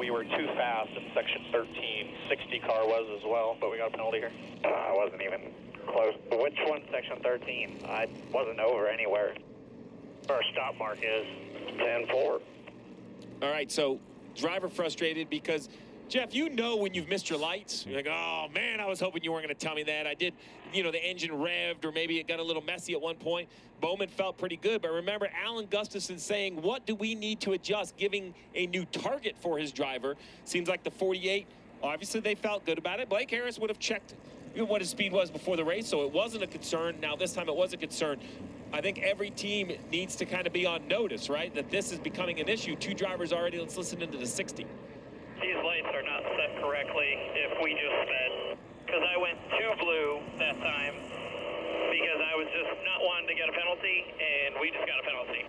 we were too fast in section 13. 60 car was as well, but we got a penalty here.
I wasn't even close. Which one, section 13? I wasn't over anywhere. Our stop mark is 10-4.
All right, so driver frustrated because, Jeff, you know when you've missed your lights. You're like, oh, man, I was hoping you weren't going to tell me that. I did, you know, the engine revved or maybe it got a little messy at one point. Bowman felt pretty good, but remember Alan Gustafson saying, what do we need to adjust, giving a new target for his driver. Seems like the 48, obviously they felt good about it. Blake Harris would have checked what his speed was before the race, so it wasn't a concern. Now this time it was a concern. I think every team needs to kind of be on notice, right, that this is becoming an issue. 2 drivers already. Let's listen into the 60.
These lights are not set correctly if we just sped. Because I went too blue that time because I was just not wanting to get a penalty, and we just got a penalty.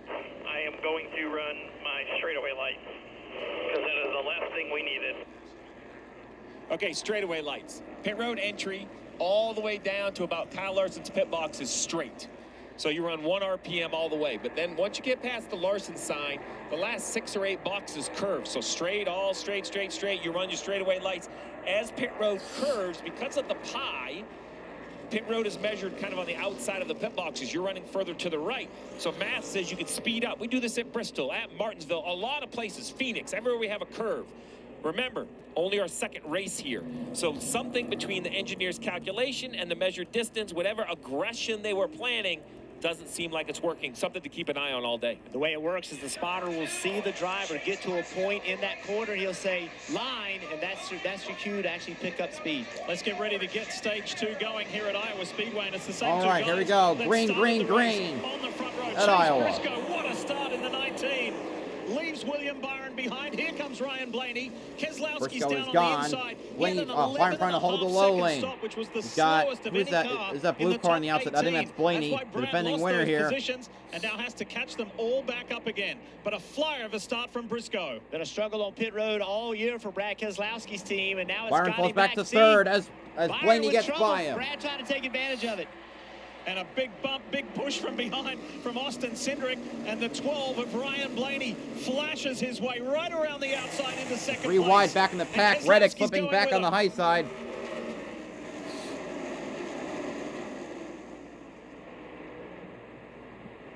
I am going to run my straightaway lights because that is the last thing we needed.
Okay, straightaway lights. Pit road entry all the way down to about Kyle Larson's pit box is straight. So you run 1 RPM all the way. But then once you get past the Larson sign, the last 6 or 8 boxes curve. So straight, all straight, straight, straight. You run your straightaway lights. As pit road curves, because of the pie, pit road is measured kind of on the outside of the pit boxes. You're running further to the right. So math says you can speed up. We do this at Bristol, at Martinsville, a lot of places, Phoenix, everywhere we have a curve. Remember, only our second race here. So something between the engineer's calculation and the measured distance, whatever aggression they were planning, doesn't seem like it's working. Something to keep an eye on all day.
The way it works is the spotter will see the driver get to a point in that corner. He'll say line, and that's your cue to actually pick up speed.
Let's get ready to get stage 2 going here at Iowa Speedway, and it's the same
All
two
right,
guys
here we go.
that
Green,
started
green,
the race
green.
on the front row.
At
Chase
Iowa.
Briscoe, what a start in the 19. Leaves William Byron behind. Here comes Ryan Blaney. Keselowski's
Briscoe
down
is
on
gone.
the inside.
Blaney, Byron trying to hold the low lane.
Stop, which was the
He's got,
slowest of
who's
any
that?
car
Is that
in
blue
the
car on the
top
outside? I think
18.
that's Blaney,
That's why
the
Brad
defending
lost
winner
those
here.
positions and now has to catch them all back up again. But a flyer of a start from Briscoe.
Been a struggle on pit road all year for Brad Keselowski's team, and now it's
Byron
got
falls
him
back to
See,
third as
Byron
Blaney
with
gets
trouble.
by him.
Brad trying to take advantage of it.
And a big bump, big push from behind from Austin Cindric. And the 12 of Ryan Blaney flashes his way right around the outside into second
3
place.
wide back in the pack.
And
Reddick
Keselowski's
flipping
going
back
with
on the
him.
high side.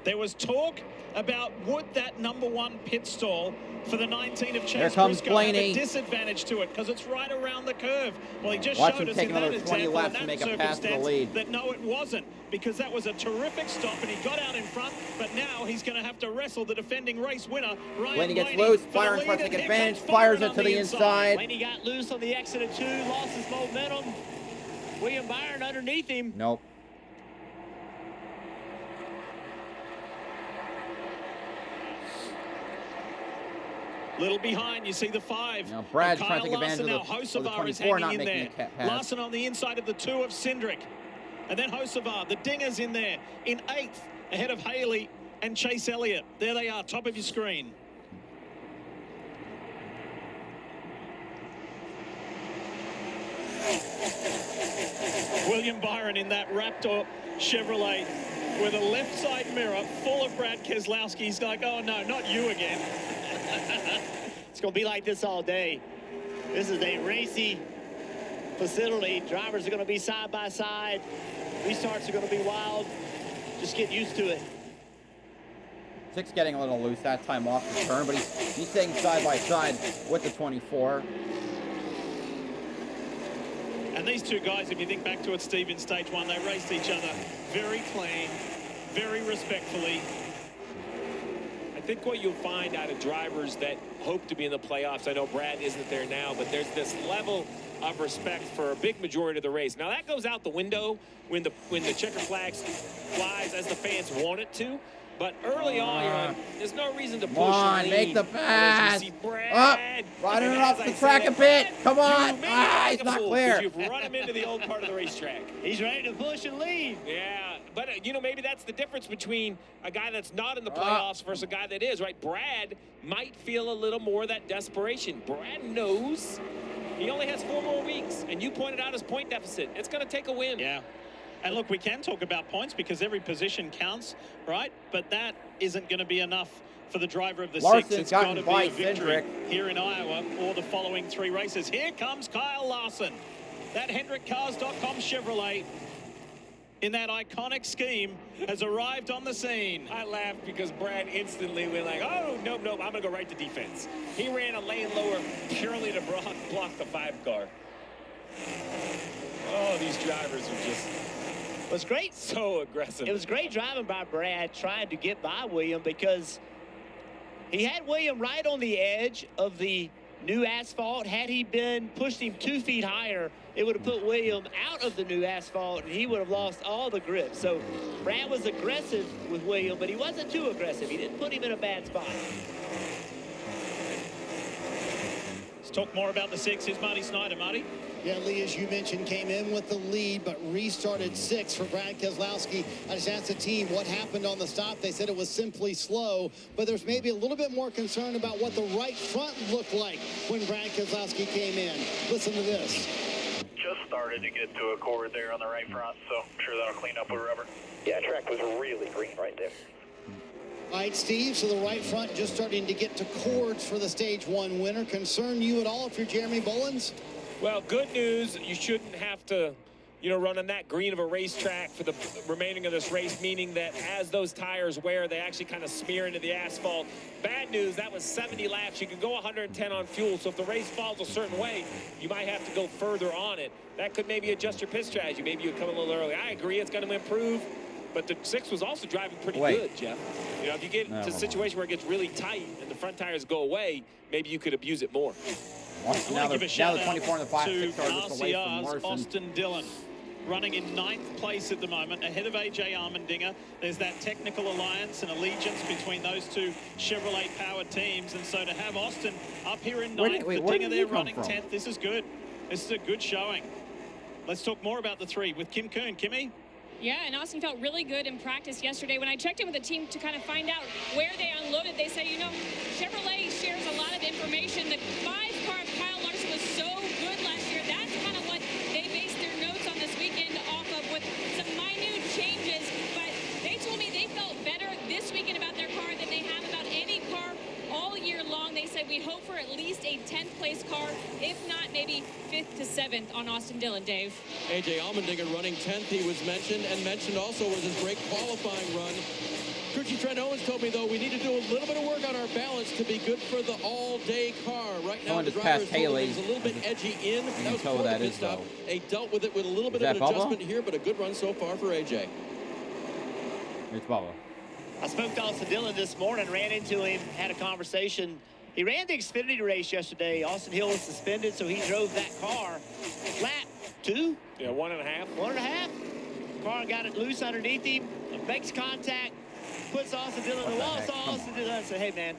There was talk about would that #1 pit stall for the 19 of Chase
Here comes
Briscoe
Blaney.
have a disadvantage to it because it's right around the curve. Well, he just
Watch
showed
him
us
take
in that
another 20
example,
laps
in
to
that
make a pass to the
circumstance,
lead.
that no, it wasn't, because that was a terrific stop and he got out in front, but now he's going to have to wrestle the defending race winner, Ryan
Blaney gets
Blaney,
loose.
for the
Byron
lead,
tries to
and
take
here
advantage.
comes
Fires
Byron
it to
on
the
inside.
inside.
Blaney got loose on the exit of 2, lost his momentum. William Byron underneath him.
Nope.
Little behind, you see the 5.
Now Brad's
of
trying to
Kyle
take advantage
Larson.
of the
Now Hocevar is
24 not
hanging in
making
there.
a pass.
Larson on the inside of the 2 of Cindric. And then Hocevar, the Dinger's in there, in 8th, ahead of Haley and Chase Elliott. There they are, top of your screen. William Byron in that Raptor Chevrolet with a left side mirror full of Brad Keselowski. He's like, oh no, not you again.
It's going to be like this all day. This is a racy facility. Drivers are going to be side by side. Restarts are going to be wild. Just get used to it.
6 getting a little loose that time off the turn, but he's staying side by side with the 24.
And these two guys, if you think back to it, Steve, in stage 1, they raced each other very clean, very respectfully.
I think what you'll find out of drivers that hope to be in the playoffs, I know Brad isn't there now, but there's this level of respect for a big majority of the race. Now that goes out the window when the checker flags flies as the fans want it to. But early on, there's no reason to push.
Come on,
and
make
lead.
the pass.
Brad,
Riding it
and
off
as
the
I
track a
said,
bit. Come on.
you made him
He's
like a
not
fool,
clear.
'cause you've run him into the old part of the racetrack.
He's ready to push and lead.
Yeah, but you know, maybe that's the difference between a guy that's not in the playoffs versus a guy that is, right? Brad might feel a little more of that desperation. Brad knows he only has 4 more weeks, and you pointed out his point deficit. It's going to take a win.
Yeah. And look, we can talk about points because every position counts, right? But that isn't going to be enough for the driver of the
Larson's
six. It's got to be
by
a victory
Cindric.
here in Iowa or the following 3 races. Here comes Kyle Larson. That HendrickCars.com Chevrolet in that iconic scheme has arrived on the scene.
I laughed because Brad instantly went like, oh, nope, I'm going to go right to defense. He ran a lane lower purely to block the 5 car. Oh, these drivers are just...
It was great.
So aggressive.
It was great driving by Brad trying to get by William because he had William right on the edge of the new asphalt. Had he been pushed him 2 feet higher, it would have put William out of the new asphalt and he would have lost all the grip. So Brad was aggressive with William, but he wasn't too aggressive. He didn't put him in a bad spot.
Let's talk more about the 6. Here's Marty Snyder. Marty?
Yeah, Lee, as you mentioned, came in with the lead, but restarted 6th for Brad Keselowski. I just asked the team what happened on the stop. They said it was simply slow, but there's maybe a little bit more concern about what the right front looked like when Brad Keselowski came in. Listen to this.
Just started to get to a cord there on the right front, so I'm sure that'll clean up with rubber. Yeah, track was really green right there.
All right, Steve, so the right front just starting to get to cords for the Stage 1 winner. Concern you at all if you're Jeremy Bullins?
Well, good news, you shouldn't have to, run on that green of a racetrack for the remaining of this race, meaning that as those tires wear, they actually kind of smear into the asphalt. Bad news, that was 70 laps. You can go 110 on fuel, so if the race falls a certain way, you might have to go further on it. That could maybe adjust your pit strategy. Maybe you would come a little early. I agree, it's going to improve, but the 6 was also driving pretty good, Jeff. If you get to a situation where it gets really tight and the front tires go away, maybe you could abuse it more.
Now the 24 and the 5, 6 are just away from
RCR's
Larson.
Austin Dillon running in 9th place at the moment, ahead of AJ Allmendinger. There's that technical alliance and allegiance between those 2 Chevrolet-powered teams, and so to have Austin up here in 9th, the Dinger there running 10th, this is good. This is a good showing. Let's talk more about the 3 with Kim Kuhn. Kimmy?
Yeah, and Austin felt really good in practice yesterday. When I checked in with the team to kind of find out where they unloaded, they say, Chevrolet shares a lot of information. The 5-car of Kyle Larson was so good last year. That's kind of what they based their notes on this weekend off of, with some minute changes. But they told me they felt better this weekend about their car than they have about any car all year long. They said we hope for at least a 10th place car, if not maybe 5th to 7th on Austin Dillon, Dave.
AJ Allmendinger running 10th, he was mentioned, and mentioned also was his great qualifying run. Crew Chief Trent Owens told me, though, we need to do a little bit of work on our balance to be good for the all-day car. Right now, the driver is a little bit edgy in. That was before the pit stop. They dealt with it with a little bit of an adjustment here, but a good run so far for AJ.
It's Bubba.
I spoke to Austin Dillon this morning, ran into him, had a conversation. He ran the Xfinity race yesterday. Austin Hill was suspended, so he drove that car. Lap 2?
Yeah, 1.5.
1.5. Car got it loose underneath him, makes contact, puts Austin Dillon in the wall, saw Austin Dillon and said, hey, man.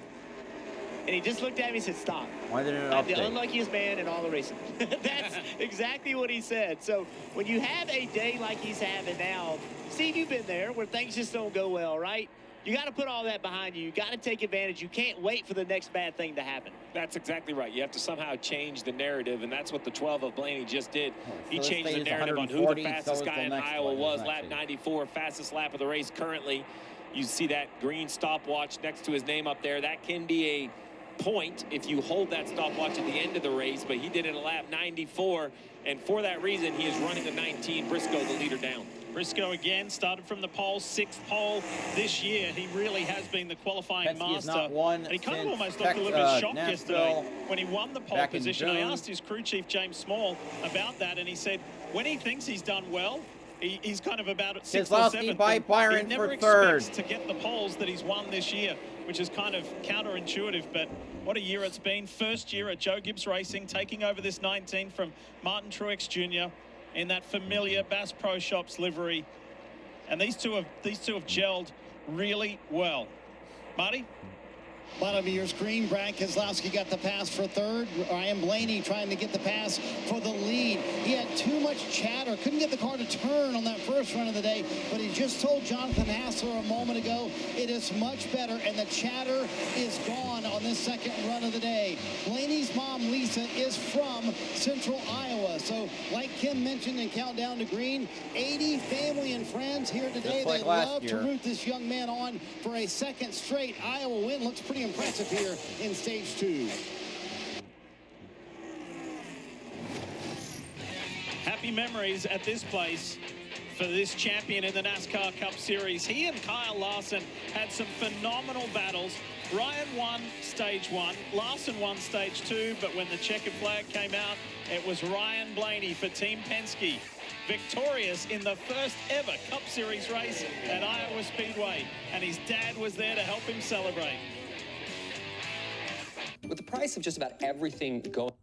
And he just looked at me and said, stop.
Why didn't it
I'm
update?
the unluckiest man in all the racing. That's exactly what he said. So when you have a day like he's having now, Steve, you've been there where things just don't go well, right? You got to put all that behind you. You got to take advantage. You can't wait for the next bad thing to happen.
That's exactly right. You have to somehow change the narrative, and that's what the 12 of Blaney just did. He changed the narrative on who the fastest guy in Iowa was. Lap 94, fastest lap of the race currently. You see that green stopwatch next to his name up there. That can be a point if you hold that stopwatch at the end of the race, but he did it at lap 94, and for that reason, he is running the 19. Briscoe, the leader, down.
Briscoe again started from the pole, 6th pole this year. He really has been the qualifying master. And he kind of almost looked a little bit shocked yesterday when he won the pole position. I asked his crew chief, James Small, about that, and he said when he thinks he's done well, he's kind of about at 6th or 7th.
By Byron
he never
for 3rd.
expects to get the poles that he's won this year, which is kind of counterintuitive, but what a year it's been. First year at Joe Gibbs Racing, taking over this 19 from Martin Truex Jr. in that familiar Bass Pro Shops livery. And these two have gelled really well. Marty?
Bottom of your screen, Brad Keselowski got the pass for third. Ryan Blaney trying to get the pass for the lead. He had too much chatter. Couldn't get the car to turn on that first run of the day, but he just told Jonathan Hassler a moment ago, it is much better, and the chatter is gone on this second run of the day. Blaney's mom, Lisa, is from Central Iowa. So, like Kim mentioned in Countdown to Green, 80 family and friends here today.
Like
they love to root this young man on for a second straight Iowa win. Looks pretty impressive here in stage 2.
Happy memories at this place for this champion in the NASCAR Cup Series. He and Kyle Larson had some phenomenal battles. Ryan won stage 1, Larson won stage 2, but when the checkered flag came out, it was Ryan Blaney for Team Penske, victorious in the first ever Cup Series race at Iowa Speedway, and his dad was there to help him celebrate.
With the price of just about everything going...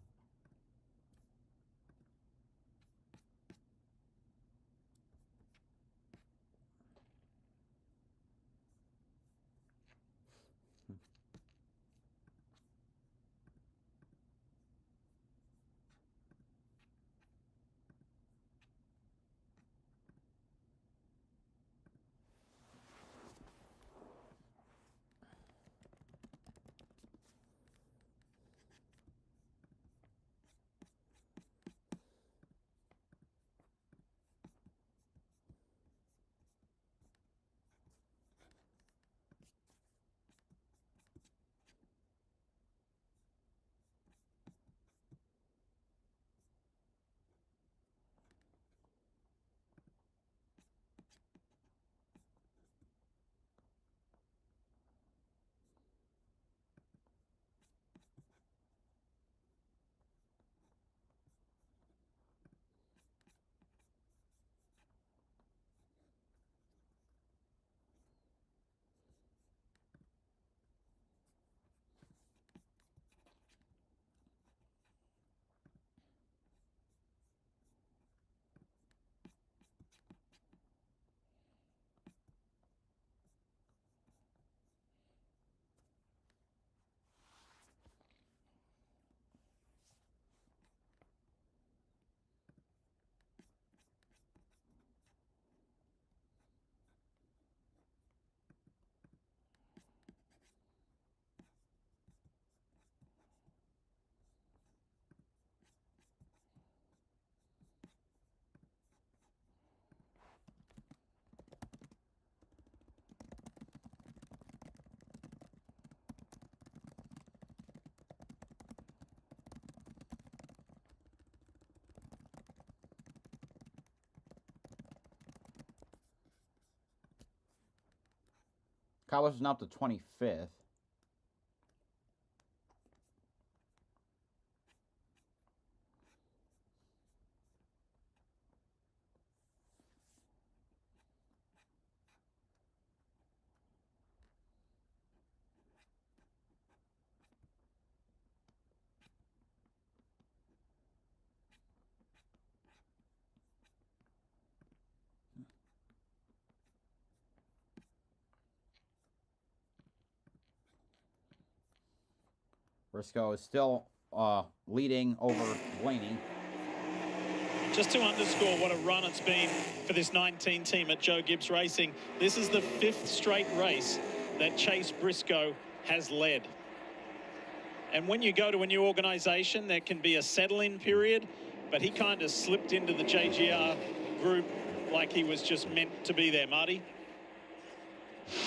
Kyle was not the 25th. Briscoe is still leading over Blaney.
Just to underscore what a run it's been for this 19 team at Joe Gibbs Racing, this is the 5th straight race that Chase Briscoe has led. And when you go to a new organization, there can be a settle-in period, but he kind of slipped into the JGR group like he was just meant to be there. Marty?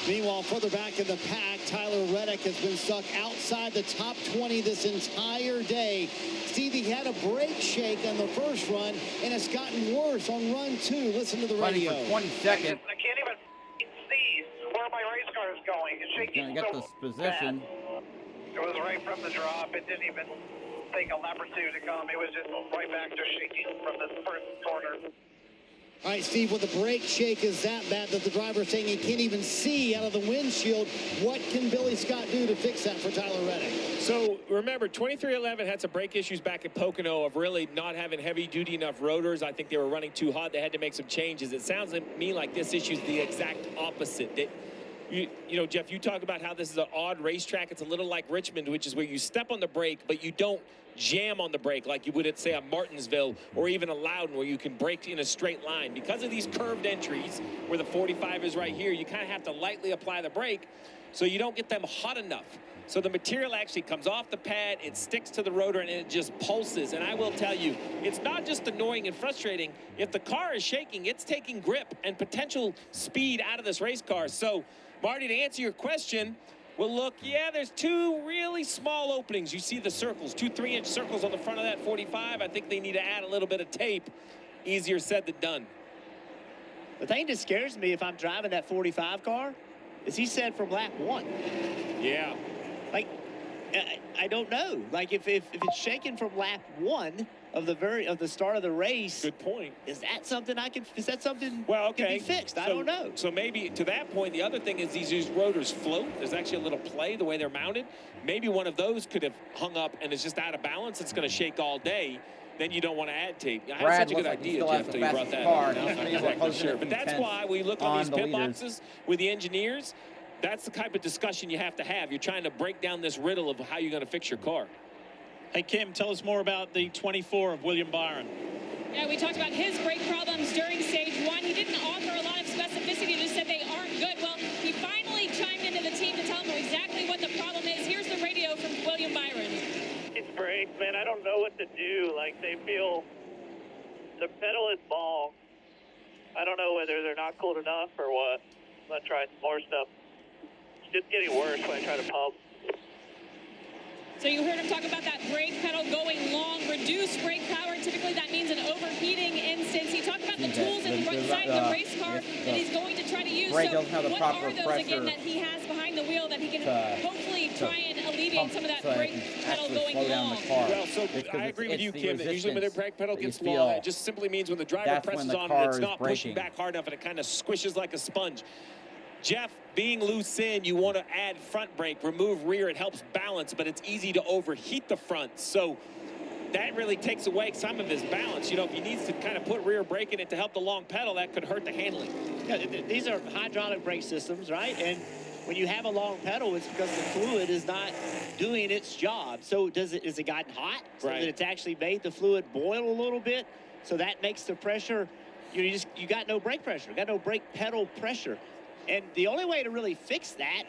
Meanwhile, further back in the pack, Tyler Reddick has been stuck outside the top 20 this entire day. Stevie had a brake shake on the first run, and it's gotten worse on run 2. Listen to the radio.
For 20 seconds.
I can't even see where my race car is going. It's shaking
Gonna get
so
this position.
bad. It was right from the drop. It didn't even take a lap or 2 to come. It was just right back to shaking from the first corner.
All right, Steve, with the brake shake is that bad that the driver's saying he can't even see out of the windshield. What can Billy Scott do to fix that for Tyler Reddick?
So remember, 2311 had some brake issues back at Pocono of really not having heavy-duty enough rotors. I think they were running too hot. They had to make some changes. It sounds to me like this issue is the exact opposite. You know, Jeff, you talk about how this is an odd racetrack. It's a little like Richmond, which is where you step on the brake, but you don't jam on the brake like you would at, say, a Martinsville or even a Loudon, where you can brake in a straight line. Because of these curved entries, where the 45 is right here, you kind of have to lightly apply the brake so you don't get them hot enough. So the material actually comes off the pad, it sticks to the rotor, and it just pulses. And I will tell you, it's not just annoying and frustrating. If the car is shaking, it's taking grip and potential speed out of this race car. So, Marty, to answer your question, well, look, yeah, there's two really small openings. You see the circles, 2 3-inch circles on the front of that 45. I think they need to add a little bit of tape. Easier said than done.
The thing that scares me if I'm driving that 45 car is he said from lap 1.
Yeah.
Like, I don't know. Like, if it's shaking from lap 1 of the start of the race.
Good point.
Is that something
well, okay.
can be fixed? I don't know.
So maybe to that point, the other thing is these rotors float. There's actually a little play the way they're mounted. Maybe one of those could have hung up and is just out of balance. It's going to shake all day. Then you don't want to add tape. I had such a good idea, Jeff, until you brought that up. I'm not exactly sure. But that's why we look on these pit boxes with the engineers. That's the type of discussion you have to have. You're trying to break down this riddle of how you're going to fix your car.
Hey, Kim, tell us more about the 24 of William Byron.
Yeah, we talked about his brake problems during stage 1. He didn't offer a lot of specificity, just said they aren't good. Well, he finally chimed into the team to tell them exactly what the problem is. Here's the radio from William Byron.
It's brakes, man. I don't know what to do. Like, they feel the pedal is ball. I don't know whether they're not cooled enough or what. I'm going to try some more stuff. It's just getting worse when I try to pump.
So you heard him talk about that brake pedal going long, reduced brake power. Typically that means an overheating instance. He talked about the tools inside the race car that he's going to try to use. So what are those, again, that he has behind the wheel that he can hopefully try and alleviate some of that brake pedal going long?
Well, so I agree with you, Kim, that usually when the brake pedal gets long, it just simply means when the driver presses on it, it's not pushing back hard enough and it kind of squishes like a sponge. Jeff, being loose in, you want to add front brake, remove rear. It helps balance, but it's easy to overheat the front. So that really takes away some of his balance. You know, if he needs to kind of put rear brake in it to help the long pedal, that could hurt the handling.
Yeah, these are hydraulic brake systems, right? And when you have a long pedal, it's because the fluid is not doing its job. So is it gotten hot? So that it's actually made the fluid boil a little bit. So that makes the pressure, you got no brake pressure, got no brake pedal pressure. And the only way to really fix that,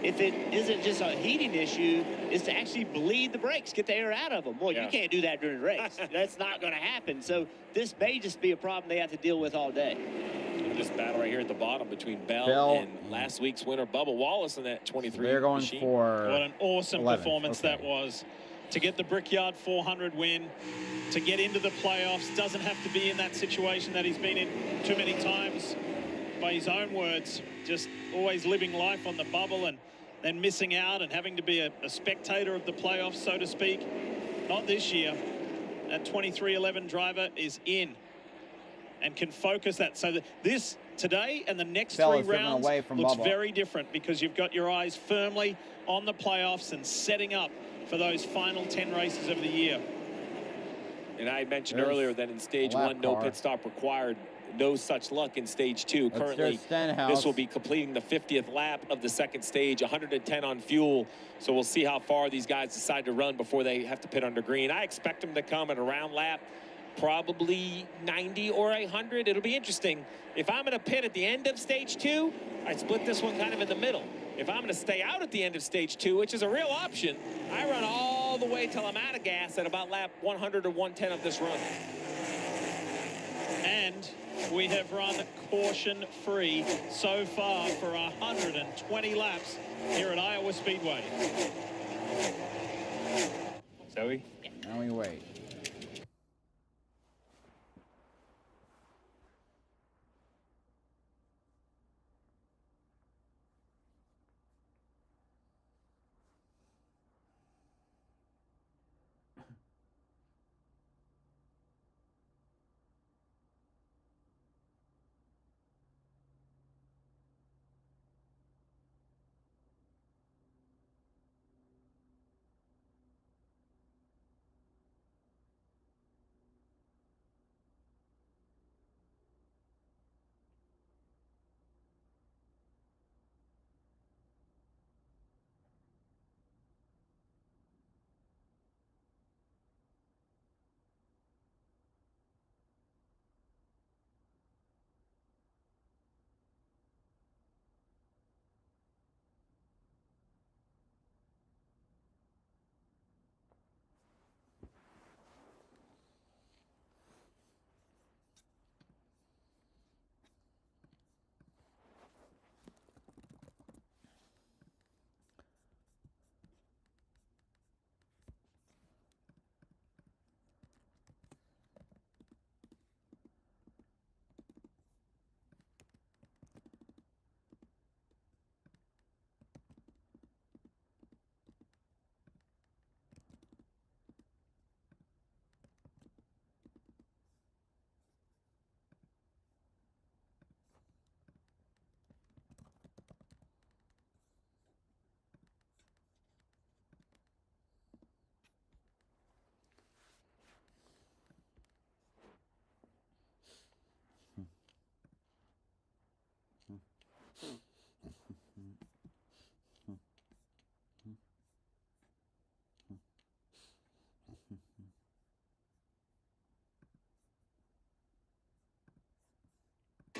if it isn't just a heating issue, is to actually bleed the brakes, get the air out of them. Well, you can't do that during the race. That's not going to happen. So this may just be a problem they have to deal with all day.
This battle right here at the bottom between Bell and last week's winner, Bubba Wallace, in that 23
They're going
machine.
for
What an awesome
11.
performance that was. To get the Brickyard 400 win, to get into the playoffs, doesn't have to be in that situation that he's been in too many times. By his own words, just always living life on the bubble and then missing out and having to be a spectator of the playoffs, so to speak. Not this year. That 23-11 driver is in and can focus that. So that this today and the next 3 rounds looks very different because you've got your eyes firmly on the playoffs and setting up for those final 10 races of the year.
And I mentioned earlier that in stage 1, no pit stop required. No such luck in stage 2. Currently, this will be completing the 50th lap of the second stage, 110 on fuel. So we'll see how far these guys decide to run before they have to pit under green. I expect them to come at around lap probably 90 or 100. It'll be interesting. If I'm going to pit at the end of stage 2, I split this one kind of in the middle. If I'm going to stay out at the end of stage 2, which is a real option, I run all the way till I'm out of gas at about lap 100 or 110 of this run.
And we have run caution-free so far for 120 laps here at Iowa Speedway.
Zoe?
Now we wait.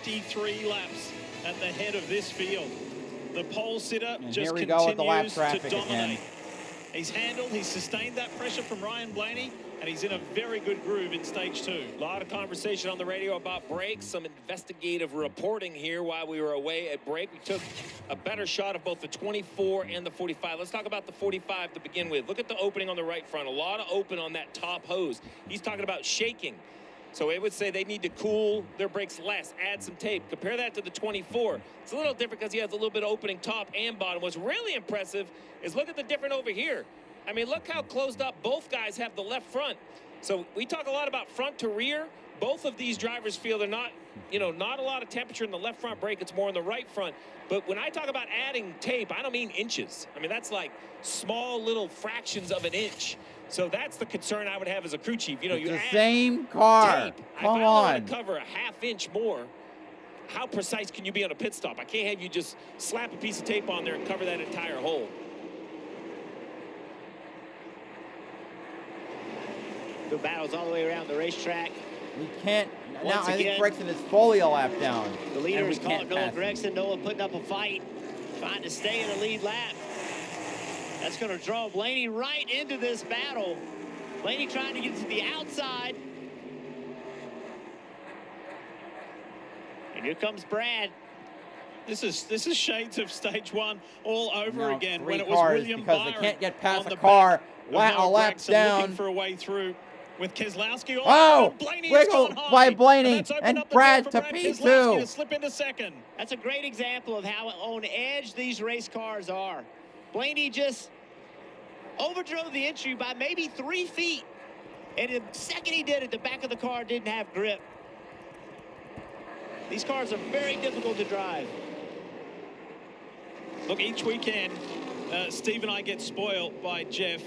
53 laps at the head of this field. The pole sitter
And
just
here we go with the lap
continues
traffic
to dominate.
again.
He's sustained that pressure from Ryan Blaney, and he's in a very good groove in stage 2.
A lot of conversation on the radio about brakes, some investigative reporting here while we were away at break. We took a better shot of both the 24 and the 45. Let's talk about the 45 to begin with. Look at the opening on the right front. A lot of open on that top hose. He's talking about shaking. So it would say they need to cool their brakes less, add some tape. Compare that to the 24. It's a little different because he has a little bit of opening top and bottom. What's really impressive is look at the difference over here. I mean, look how closed up both guys have the left front. So we talk a lot about front to rear. Both of these drivers feel they're not, not a lot of temperature in the left front brake. It's more in the right front. But when I talk about adding tape, I don't mean inches. I mean, that's like small little fractions of an inch. So that's the concern I would have as a crew chief.
It's
You
the
add
same car.
tape.
Come
if I
on.
want to cover a half-inch more, how precise can you be on a pit stop? I can't have you just slap a piece of tape on there and cover that entire hole.
The battles all the way around the racetrack.
We can't. Now
Once
I think
again,
Gregson is fully a lap down.
The leader
and we
is called
can't
Noah
pass him.
Gregson. Noah putting up a fight, trying to stay in the lead lap. That's going to draw Blaney right into this battle. Blaney trying to get to the outside. And here comes Brad.
This is shades of stage 1 all over
Now,
again
3
when it was
cars
William
because
Byron
they can't get past
on
a
the
car
back of
a
Noah
lap
Gregson
down.
looking for a way through with Keselowski.
Oh,
Blaney has
wiggle
gone high,
by Blaney
that's opened
and
up the
Brad
door
to
for Brad
P2.
Keselowski to slip into second.
That's a great example of how on edge these race cars are. Blaney just overdrove the entry by maybe 3 feet. And the second he did it, the back of the car didn't have grip. These cars are very difficult to drive.
Look, each weekend, Steve and I get spoiled by Jeff,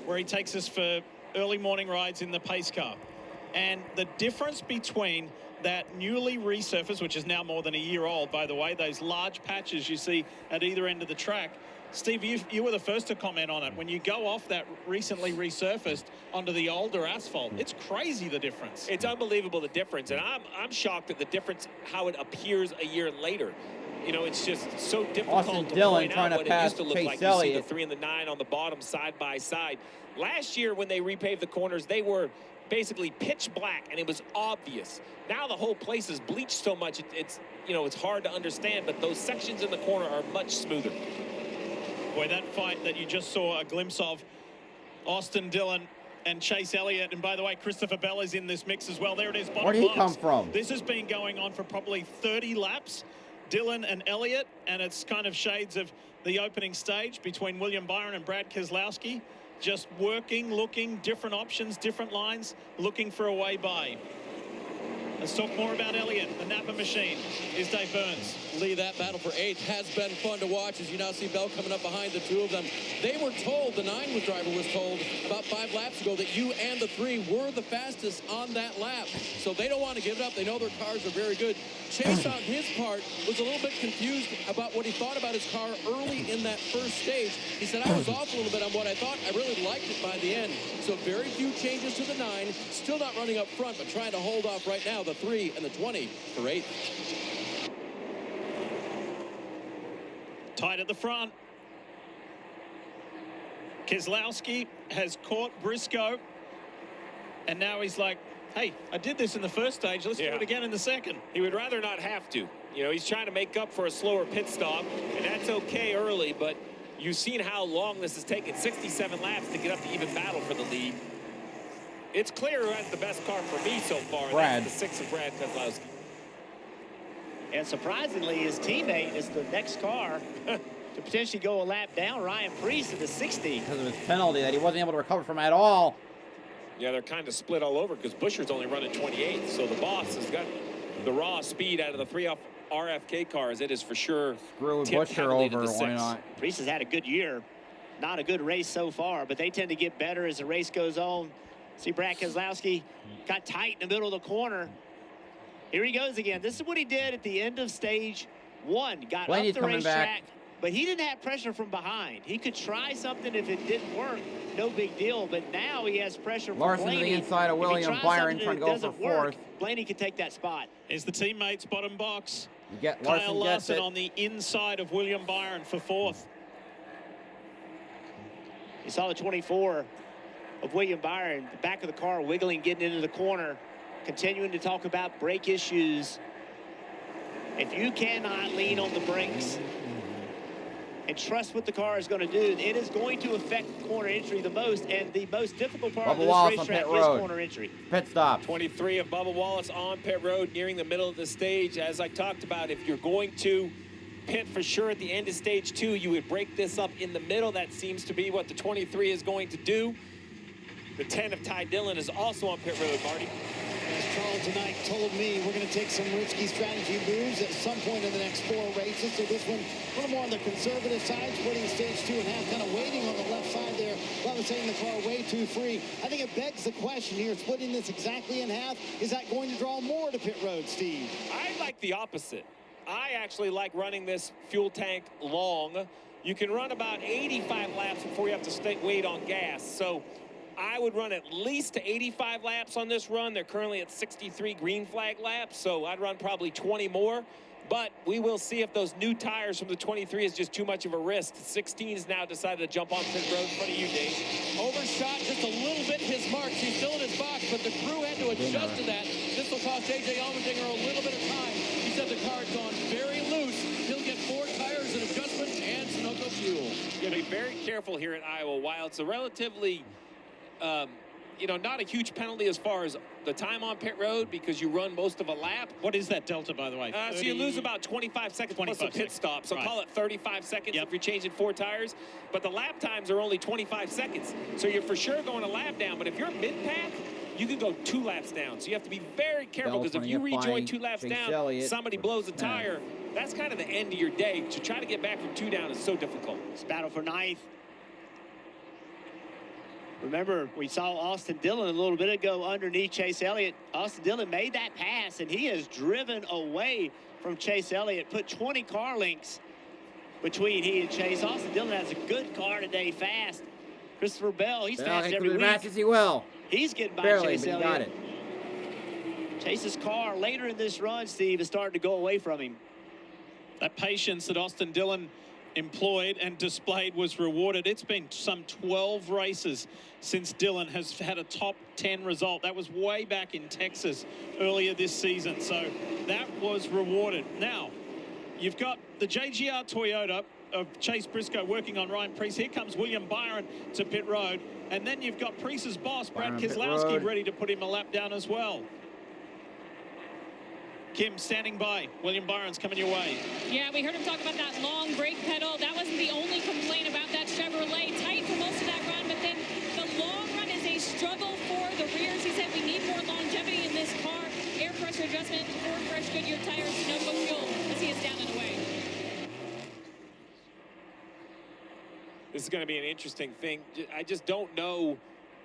where he takes us for early morning rides in the pace car. And the difference between that newly resurfaced, which is now more than a year old, by the way, those large patches you see at either end of the track. Steve, you were the first to comment on it. When you go off that recently resurfaced onto the older asphalt, it's crazy the difference.
It's unbelievable the difference, and I'm shocked at the difference how it appears a year later. It's just so difficult
Austin
to
Dillon
point
trying
out
to
what
pass
it used to look
Chase
like. You see
Elliott.
the 3 and the 9 on the bottom side by side. Last year when they repaved the corners, they were basically pitch black, and it was obvious. Now the whole place is bleached so much, it's hard to understand, but those sections in the corner are much smoother.
Boy, that fight that you just saw a glimpse of, Austin Dillon and Chase Elliott, and by the way, Christopher Bell is in this mix as well. There it is, bottom
Where did he
box.
come from?
This has been going on for probably 30 laps, Dillon and Elliott, and it's kind of shades of the opening stage between William Byron and Brad Keselowski, just working, looking, different options, different lines, looking for a way by. Let's talk more about Elliott, the Napa machine. Here's Dave Burns.
Lee, that battle for 8th has been fun to watch as you now see Bell coming up behind the 2 of them. They were told, the 9 driver was told about 5 laps ago that you and the 3 were the fastest on that lap. So they don't want to give it up. They know their cars are very good. Chase on his part was a little bit confused about what he thought about his car early in that first stage. He said, I was off a little bit on what I thought. I really liked it by the end. So very few changes to the 9. Still not running up front, but trying to hold off right now the 3 and the 20 for 8th.
Tight at the front. Keselowski has caught Briscoe, and now he's like, hey, I did this in the first stage. Let's do it again in the second.
He would rather not have to. He's trying to make up for a slower pit stop, and that's okay early, but you've seen how long this has taken, 67 laps to get up to even battle for the lead. It's clear who has the best car for me so far.
Brad.
That's the 6 of Brad Keselowski.
And surprisingly, his teammate is the next car to potentially go a lap down, Ryan Preece in the 60.
Because of his penalty that he wasn't able to recover from at all.
Yeah, they're kind of split all over because Buescher's only running 28th, so the boss has got the raw speed out of the 3 RFK cars. It is for sure.
Screw
tipped
Buescher
heavily to
over,
the
why
6.
not?
Preece has had a good year. Not a good race so far, but they tend to get better as the race goes on. See Brad Keselowski got tight in the middle of the corner. Here he goes again. This is what he did at the end of stage 1. Got
Blaney's
up the
coming back.
racetrack, but he didn't have pressure from behind. He could try something if it didn't work, no big deal, but now he has pressure from
Larson
Blaney.
to the inside of William Byron trying to go for fourth.
Blaney can take that spot.
Is the teammates bottom box.
You get
Kyle Larson
gets it.
on the inside of William Byron for fourth.
You saw the 24 of William Byron, the back of the car wiggling, getting into the corner, continuing to talk about brake issues. If you cannot lean on the brakes and trust what the car is going to do, it is going to affect corner entry the most, and the most difficult part of this racetrack is corner entry.
Pit stop.
23 of Bubba Wallace on pit road, nearing the middle of the stage. As I talked about, if you're going to pit for sure at the end of stage 2, you would break this up in the middle. That seems to be what the 23 is going to do. The 10 of Ty Dillon is also on pit road, Marty.
As Charles tonight told me, we're going to take some risky strategy moves at some point in the next 4 races. So this one, a little more on the conservative side, splitting stage 2 in half, kind of waiting on the left side there. Bob was saying the car way too free. I think it begs the question here, splitting this exactly in half, is that going to draw more to pit road, Steve?
I like the opposite. I actually like running this fuel tank long. You can run about 85 laps before you have to wait on gas. So I would run at least to 85 laps on this run. They're currently at 63 green flag laps, so I'd run probably 20 more. But we will see if those new tires from the 23 is just too much of a risk. 16 has now decided to jump on pit road in front of you, Dave.
Overshot just a little bit his marks. He's still in his box, but the crew had to adjust to that. This will cost A.J. Allmendinger a little bit of time. He said the car's gone very loose. He'll get 4 tires, an adjustment, and Sunoco fuel.
You got to be very careful here at Iowa. While it's a relatively you know, not a huge penalty as far as the time on pit road because you run most of a lap.
What is that delta, by the way?
So you lose about 25 seconds plus a pit stop. So call it 35 seconds if you're changing 4 tires. But the lap times are only 25 seconds. So you're for sure going a lap down. But if you're mid-pack, you can go 2 laps down. So you have to be very careful because if you rejoin 2 laps down, somebody blows a tire, that's kind of the end of your day. To try to get back from 2 down is so difficult.
It's battle for 9th. Remember, we saw Austin Dillon a little bit ago underneath Chase Elliott. Austin Dillon made that pass, and he has driven away from Chase Elliott, put 20 car lengths between he and Chase. Austin Dillon has a good car today, fast. Christopher Bell, he's fast every week.
As he will.
He's getting by
Barely,
Chase
but
Elliott.
Got it.
Chase's car later in this run, Steve, is starting to go away from him.
That patience that Austin Dillon employed and displayed was rewarded. It's been some 12 races since Dillon has had a top 10 result. That was way back in Texas earlier this season. So that was rewarded. Now, you've got the JGR Toyota of Chase Briscoe working on Ryan Preece. Here comes William Byron to pit road. And then you've got Preece's boss, Brad Keselowski, ready to put him a lap down as well. Kim standing by. William Byron's coming your way.
Yeah, we heard him talk about that long brake pedal. That wasn't the only complaint about that Chevrolet. Tight for most of that run, but then the long run is a struggle for the rears. He said we need more longevity in this car. Air pressure adjustment, 4 fresh Goodyear tires, no fuel as he is down and away.
This is going to be an interesting thing. I just don't know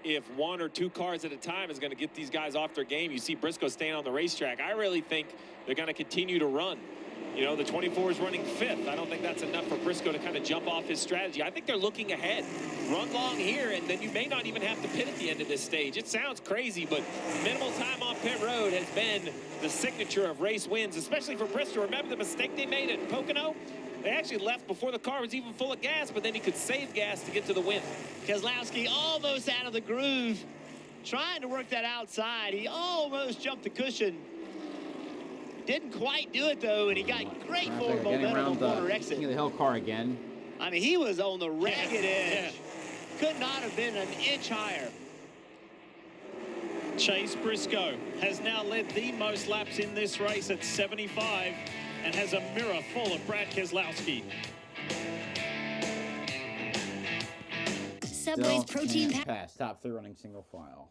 if 1 or 2 cars at a time is going to get these guys off their game. You see Briscoe staying on the racetrack. I really think they're going to continue to run. You know, the 24 is running 5th. I don't think that's enough for Briscoe to kind of jump off his strategy. I think they're looking ahead. Run long here, and then you may not even have to pit at the end of this stage. It sounds crazy, but minimal time on pit road has been the signature of race wins, especially for Briscoe. Remember the mistake they made at Pocono? They actually left before the car was even full of gas, but then he could save gas to get to the win.
Keselowski almost out of the groove, trying to work that outside. He almost jumped the cushion. Didn't quite do it, though, and he got great forward momentum on corner exit.
The hill car again.
I mean, he was on the ragged edge. Could not have been an inch higher.
Chase Briscoe has now led the most laps in this race at 75 and has a mirror full of Brad Keselowski.
Subway's protein pass. Top 3 running single file.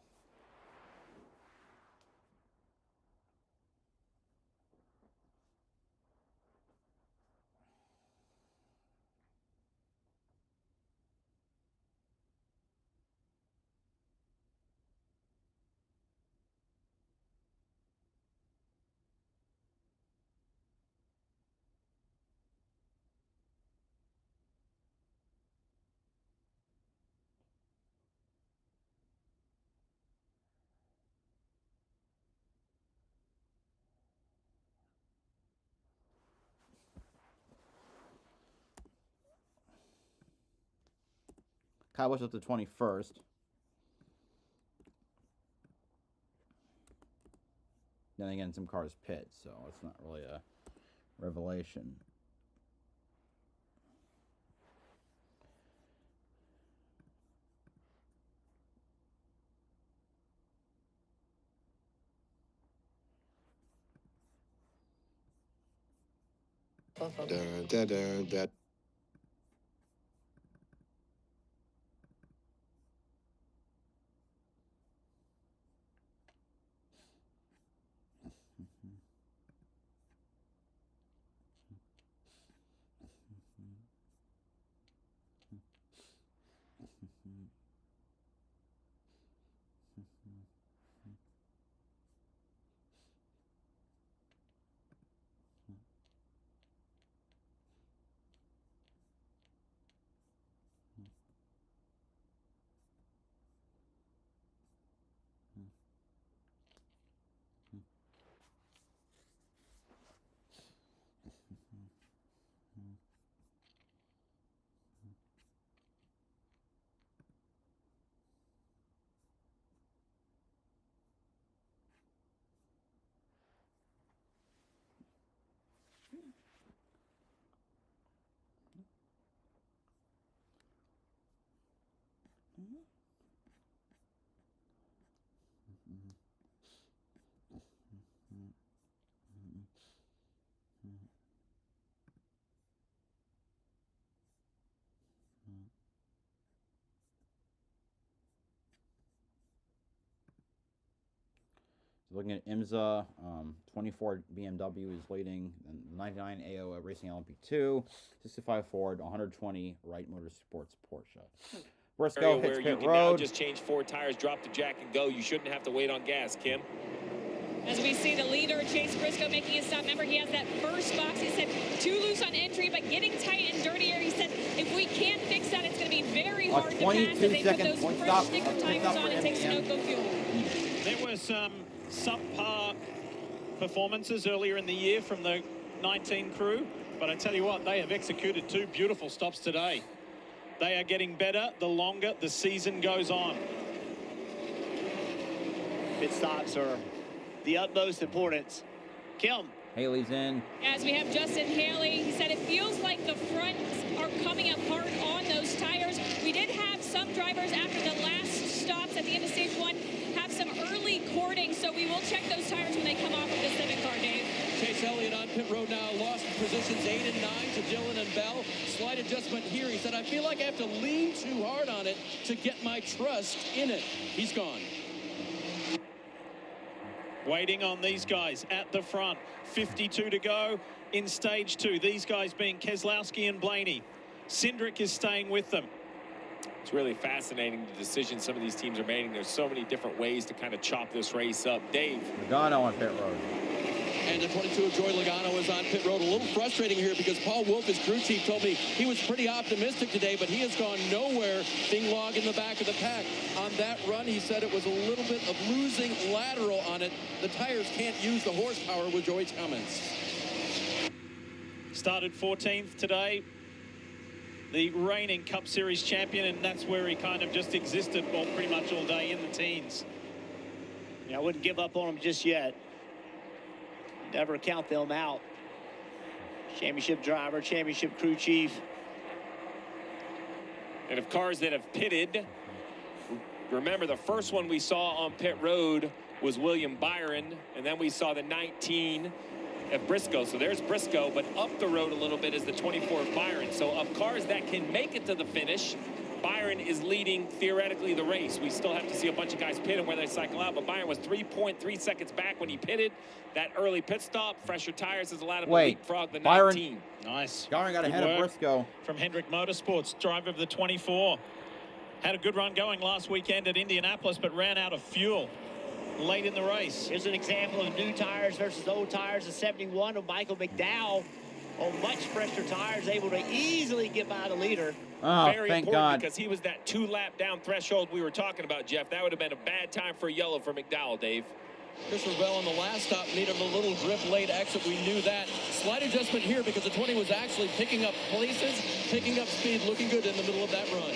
established at the 21st. Then again, some cars pit, so it's not really a revelation.
Da.
Looking at IMSA, 24 BMW is leading, and 99 AO Racing LMP2, 65 Ford, 120 Wright Motorsports Porsche. Briscoe hits pit
you can
road.
Now just change 4 tires, drop the jack, and go. You shouldn't have to wait on gas, Kim.
As we see the leader, Chase Briscoe, making a stop. Remember, he has that first box. He said too loose on entry, but getting tight and dirtier. He said if we can't fix that, it's going to be very hard to pass. As they put those fresh sticker tires on and take Sunoco fuel.
There were some subpar performances earlier in the year from the 19 crew, but I tell you what, they have executed 2 beautiful stops today. They are getting better the longer the season goes on.
Pit stops are the utmost importance. Kim.
Haley's in.
As we have Justin Haley, he said it feels like the fronts are coming apart on those tires. We did have some drivers after the last stops at the end of stage 1 have some early cording, so we will check those tires when they come off of the 7 car, Dave.
Chase Elliott on pit road now, lost positions 8 and 9 to Dillon and Bell. Slight adjustment here. He said, I feel like I have to lean too hard on it to get my trust in it. He's gone.
Waiting on these guys at the front. 52 to go in stage 2. These guys being Keselowski and Blaney. Cindric is staying with them.
It's really fascinating the decisions some of these teams are making. There's so many different ways to kind of chop this race up. Dave.
Logano on pit road.
And the 22 of Joey Logano is on pit road. A little frustrating here because Paul Wolf, his crew chief, told me he was pretty optimistic today, but he has gone nowhere being logged in the back of the pack. On that run, he said it was a little bit of losing lateral on it. The tires can't use the horsepower with Joey's comments.
Started 14th today. The reigning Cup Series champion, and that's where he kind of just existed well, pretty much all day in the teens.
Yeah, I wouldn't give up on him just yet. Never count them out. Championship driver, championship crew chief.
And of cars that have pitted, remember the first one we saw on pit road was William Byron, and then we saw the 19 of Briscoe. So there's Briscoe, but up the road a little bit is the 24 of Byron. So of cars that can make it to the finish, Byron is leading theoretically the race. We still have to see a bunch of guys pit and where they cycle out, but Byron was 3.3 seconds back when he pitted. That early pit stop, fresher tires has allowed him to leapfrog the 19.
Nice.
Byron got ahead of Briscoe.
From Hendrick Motorsports, driver of the 24. Had a good run going last weekend at Indianapolis, but ran out of fuel late in the race.
Here's an example of new tires versus old tires. The 71 of Michael McDowell on much fresher tires, able to easily get by the leader.
Oh,
very
thank
important
God.
because he was that 2-lap down threshold we were talking about, Jeff. That would have been a bad time for a yellow for McDowell, Dave.
Christopher Bell on the last stop needed a little grip late exit. We knew that. Slight adjustment here because the 20 was actually picking up places, picking up speed, looking good in the middle of that run.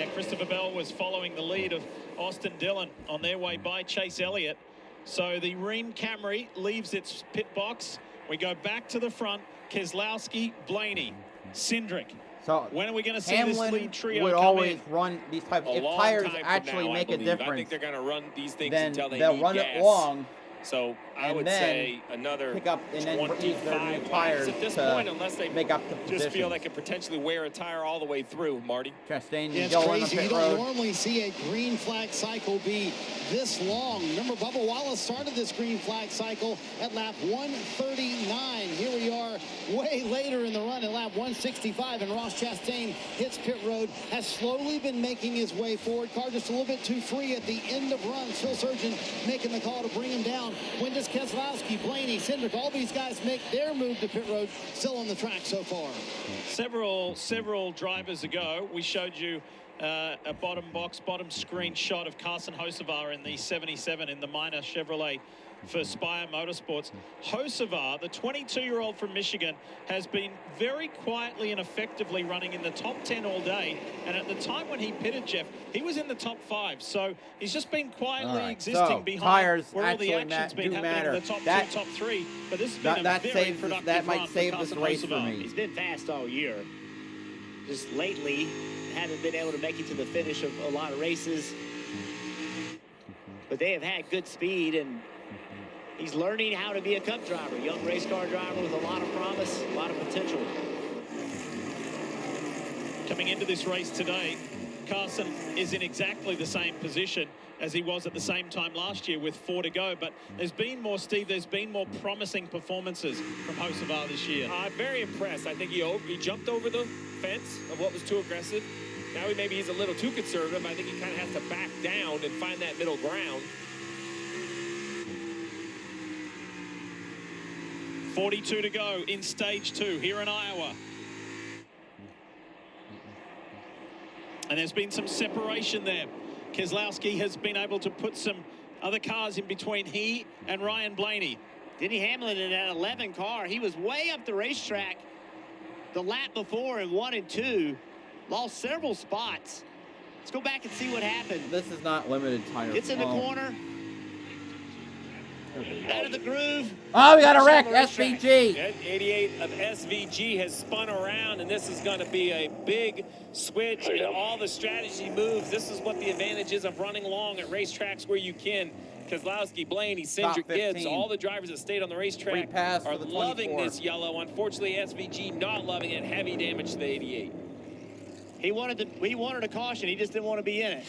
Yeah, Christopher Bell was following the lead of Austin Dillon on their way by Chase Elliott. So the Rheem Camry leaves its pit box. We go back to the front. Keselowski, Blaney, Cindric.
So
when are we going to see
Hamlin
this lead trio
would
come
always
in?
run these types.
A
If
long
tires
time from
actually
now,
make
I
a
believe.
difference,
I think they're going to run these things
then
until
they'll
need
run
gas.
it long.
So I
and
would
then
say another
pick up and then use their
25
new
laps
tires
at this
to
point, unless they
make up the
just
positions.
feel they could potentially wear a tire all the way through, Marty.
Chastain,
Yeah, it's crazy. You don't normally see a green flag cycle be this long. Remember, Bubba Wallace started this green flag cycle at lap 139. Here we are way later in the run at lap 165, and Ross Chastain hits pit road, has slowly been making his way forward. Car just a little bit too free at the end of runs. Phil Surgeon making the call to bring him down. When does Keselowski, Blaney, Cindric, all these guys make their move to pit road? Still on the track so far.
Several drivers ago, we showed you a bottom screen shot of Carson Hocevar in the 77 in the minor Chevrolet for Spire Motorsports. Hocevar, the 22-year-old from Michigan, has been very quietly and effectively running in the top 10 all day. And at the time when he pitted, Jeff, he was in the top 5. So he's just been quietly existing behind
tires
where all the action's been happening in the top 2, top 3. But this has been a very productive
that might
run for
save this
Carson
race
Hocevar.
for me.
He's been fast all year. Just lately, haven't been able to make it to the finish of a lot of races. But they have had good speed, and he's learning how to be a cup driver. Young race car driver with a lot of promise, a lot of potential.
Coming into this race today, Carson is in exactly the same position as he was at the same time last year with 4 to go. But there's been more, Steve, there's been more promising performances from Hocevar this year.
I'm very impressed. I think he jumped over the fence of what was too aggressive. Now maybe he's a little too conservative. I think he kind of has to back down and find that middle ground.
42 to go in stage 2 here in Iowa. And there's been some separation there. Keselowski has been able to put some other cars in between he and Ryan Blaney.
Denny Hamlin in that 11 car, he was way up the racetrack the lap before in 1 and 2, lost several spots. Let's go back and see what happened.
This is not limited tire.
Gets in the corner. Out of the groove.
Oh, we got a wreck, SVG.
88 of SVG has spun around, and this is going to be a big switch in all the strategy moves. This is what the advantage is of running long at racetracks where you can. Keselowski, Blaney, Cindric, Gibbs, all the drivers that stayed on the racetrack are loving this yellow. Unfortunately, SVG not loving it. Heavy damage to the 88.
He wanted a caution. He just didn't want to be in it.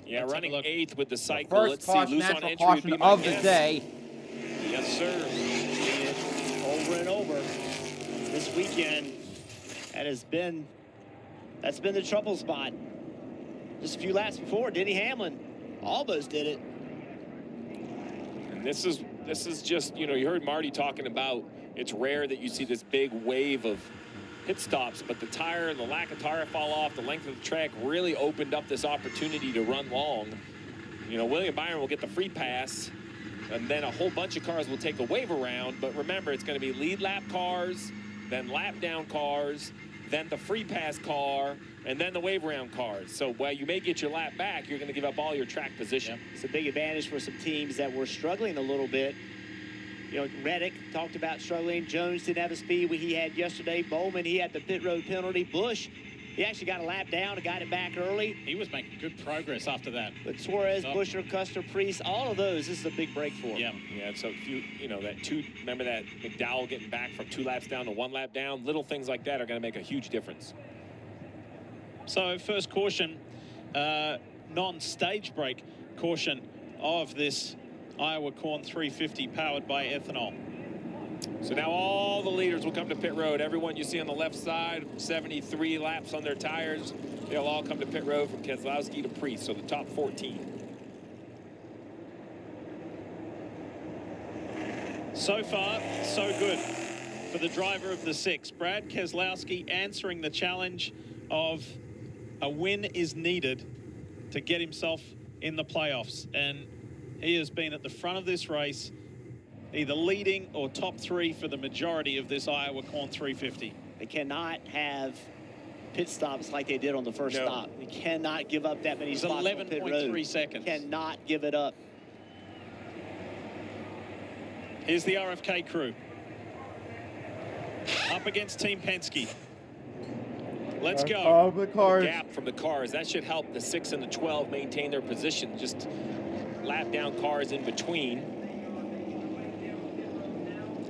Yeah, running 8th with the cycle.
First caution, natural caution of the day.
Yes, sir.
See it over and over this weekend. That's been the trouble spot. Just a few laps before, Denny Hamlin almost did it.
And this is just, you know, you heard Marty talking about it's rare that you see this big wave of pit stops, but the tire and the lack of tire fall off, the length of the track really opened up this opportunity to run long. You know, William Byron will get the free pass, and then a whole bunch of cars will take a wave around. But remember, it's going to be lead lap cars, then lap down cars, then the free pass car, and then the wave around cars. So while you may get your lap back, you're going to give up all your track position.
It's a big advantage for some teams that were struggling a little bit. You know, Reddick talked about struggling. Jones didn't have the speed he had yesterday. Bowman, he had the pit road penalty. Busch, he actually got a lap down and got it back early.
He was making good progress after that.
But Suarez, Buescher, Custer, Priest, all of those, this is a big break for him.
Yeah, so if you know, remember that McDowell getting back from 2 laps down to 1 lap down? Little things like that are going to make a huge difference.
So first caution, non-stage break caution of this Iowa Corn 350 powered by ethanol.
So now all the leaders will come to pit road. Everyone you see on the left side, 73 laps on their tires, they'll all come to pit road from Keselowski to Priest, so the top 14.
So far, so good for the driver of the 6. Brad Keselowski answering the challenge of a win is needed to get himself in the playoffs. And he has been at the front of this race, either leading or top 3 for the majority of this Iowa Corn 350.
They cannot have pit stops like they did on the first stop. You cannot give up that many spots on pit road.
11.3 seconds.
Cannot give it up.
Here's the RFK crew. Up against Team Penske. Let's go.
The cars.
Gap from the cars. That should help the 6 and the 12 maintain their position. Just lap down cars in between.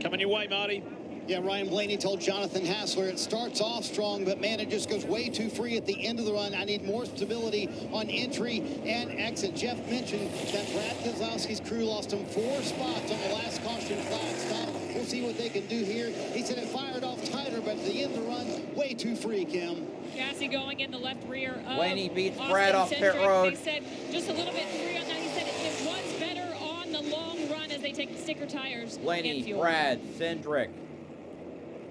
Coming your way, Marty.
Yeah, Ryan Blaney told Jonathan Hassler it starts off strong, but man, it just goes way too free at the end of the run. I need more stability on entry and exit. Jeff mentioned that Brad Keselowski's crew lost him 4 spots on the last caution flag stop. We'll see what they can do here. He said it fired off tighter, but at the end of the run, way too free, Kim.
Gasly going in the left rear of
Blaney beats
Austin
Brad off pit road.
They said just a little bit free on that. He said it was better on the long run as they take the sticker tires.
Blaney, Brad, Cindric.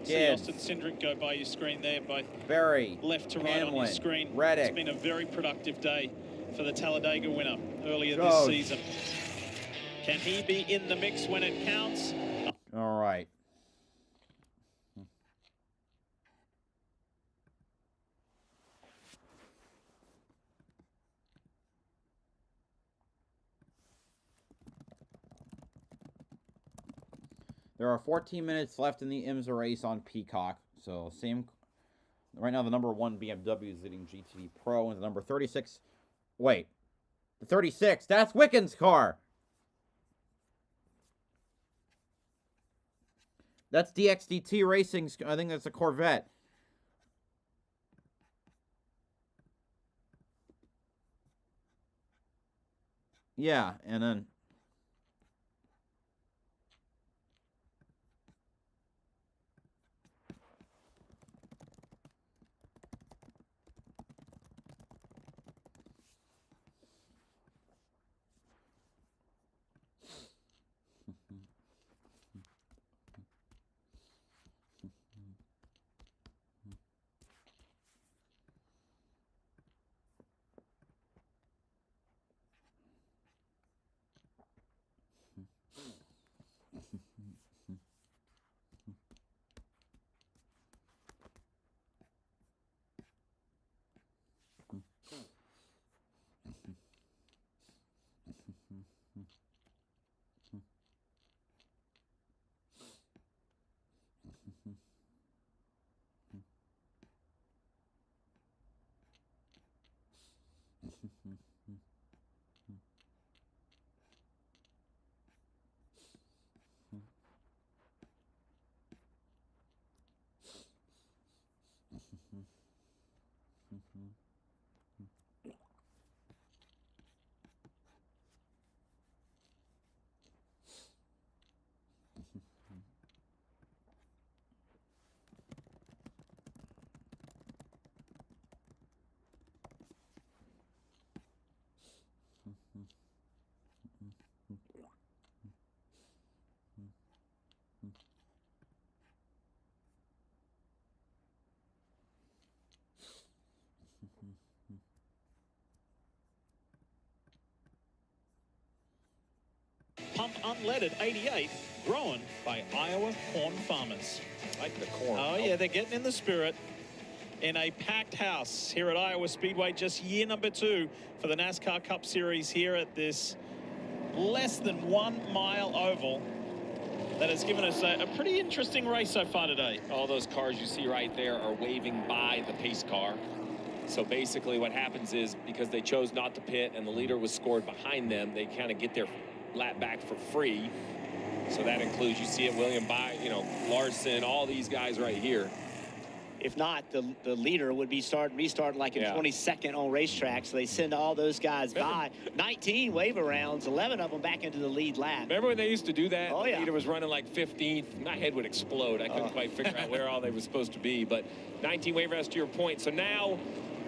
See Austin Cindric go by your screen there, by
Barry,
left to right
Hamlin,
on your screen.
Reddick.
It's been a very productive day for the Talladega winner earlier
George.
this season. Can he be in the mix when it counts?
All right. There are 14 minutes left in the IMSA race on Peacock. So same. Right now the number 1 BMW is leading GTD Pro, and the number 36. Wait, the 36. That's Wicken's car. That's DXDT Racing's. I think that's a Corvette. Yeah, and then.
Pump unleaded 88, grown by Iowa corn farmers.
Like the corn.
Oh, yeah, they're getting in the spirit. In a packed house here at Iowa Speedway, just year number 2 for the NASCAR Cup Series here at this less than 1 mile oval that has given us a pretty interesting race so far today.
All those cars you see right there are waving by the pace car. So basically what happens is, because they chose not to pit and the leader was scored behind them, they kind of get their lap back for free. So that includes, you see it, William Larson, all these guys right here.
If not, the leader would be restarting like in 22nd on racetrack. So they send all those guys by. 19 waiver rounds, 11 of them back into the lead lap.
Remember when they used to do that?
Oh, yeah.
The leader was running like 15th. My head would explode. I couldn't quite figure out where all they were supposed to be. But 19 waiver rounds to your point. So now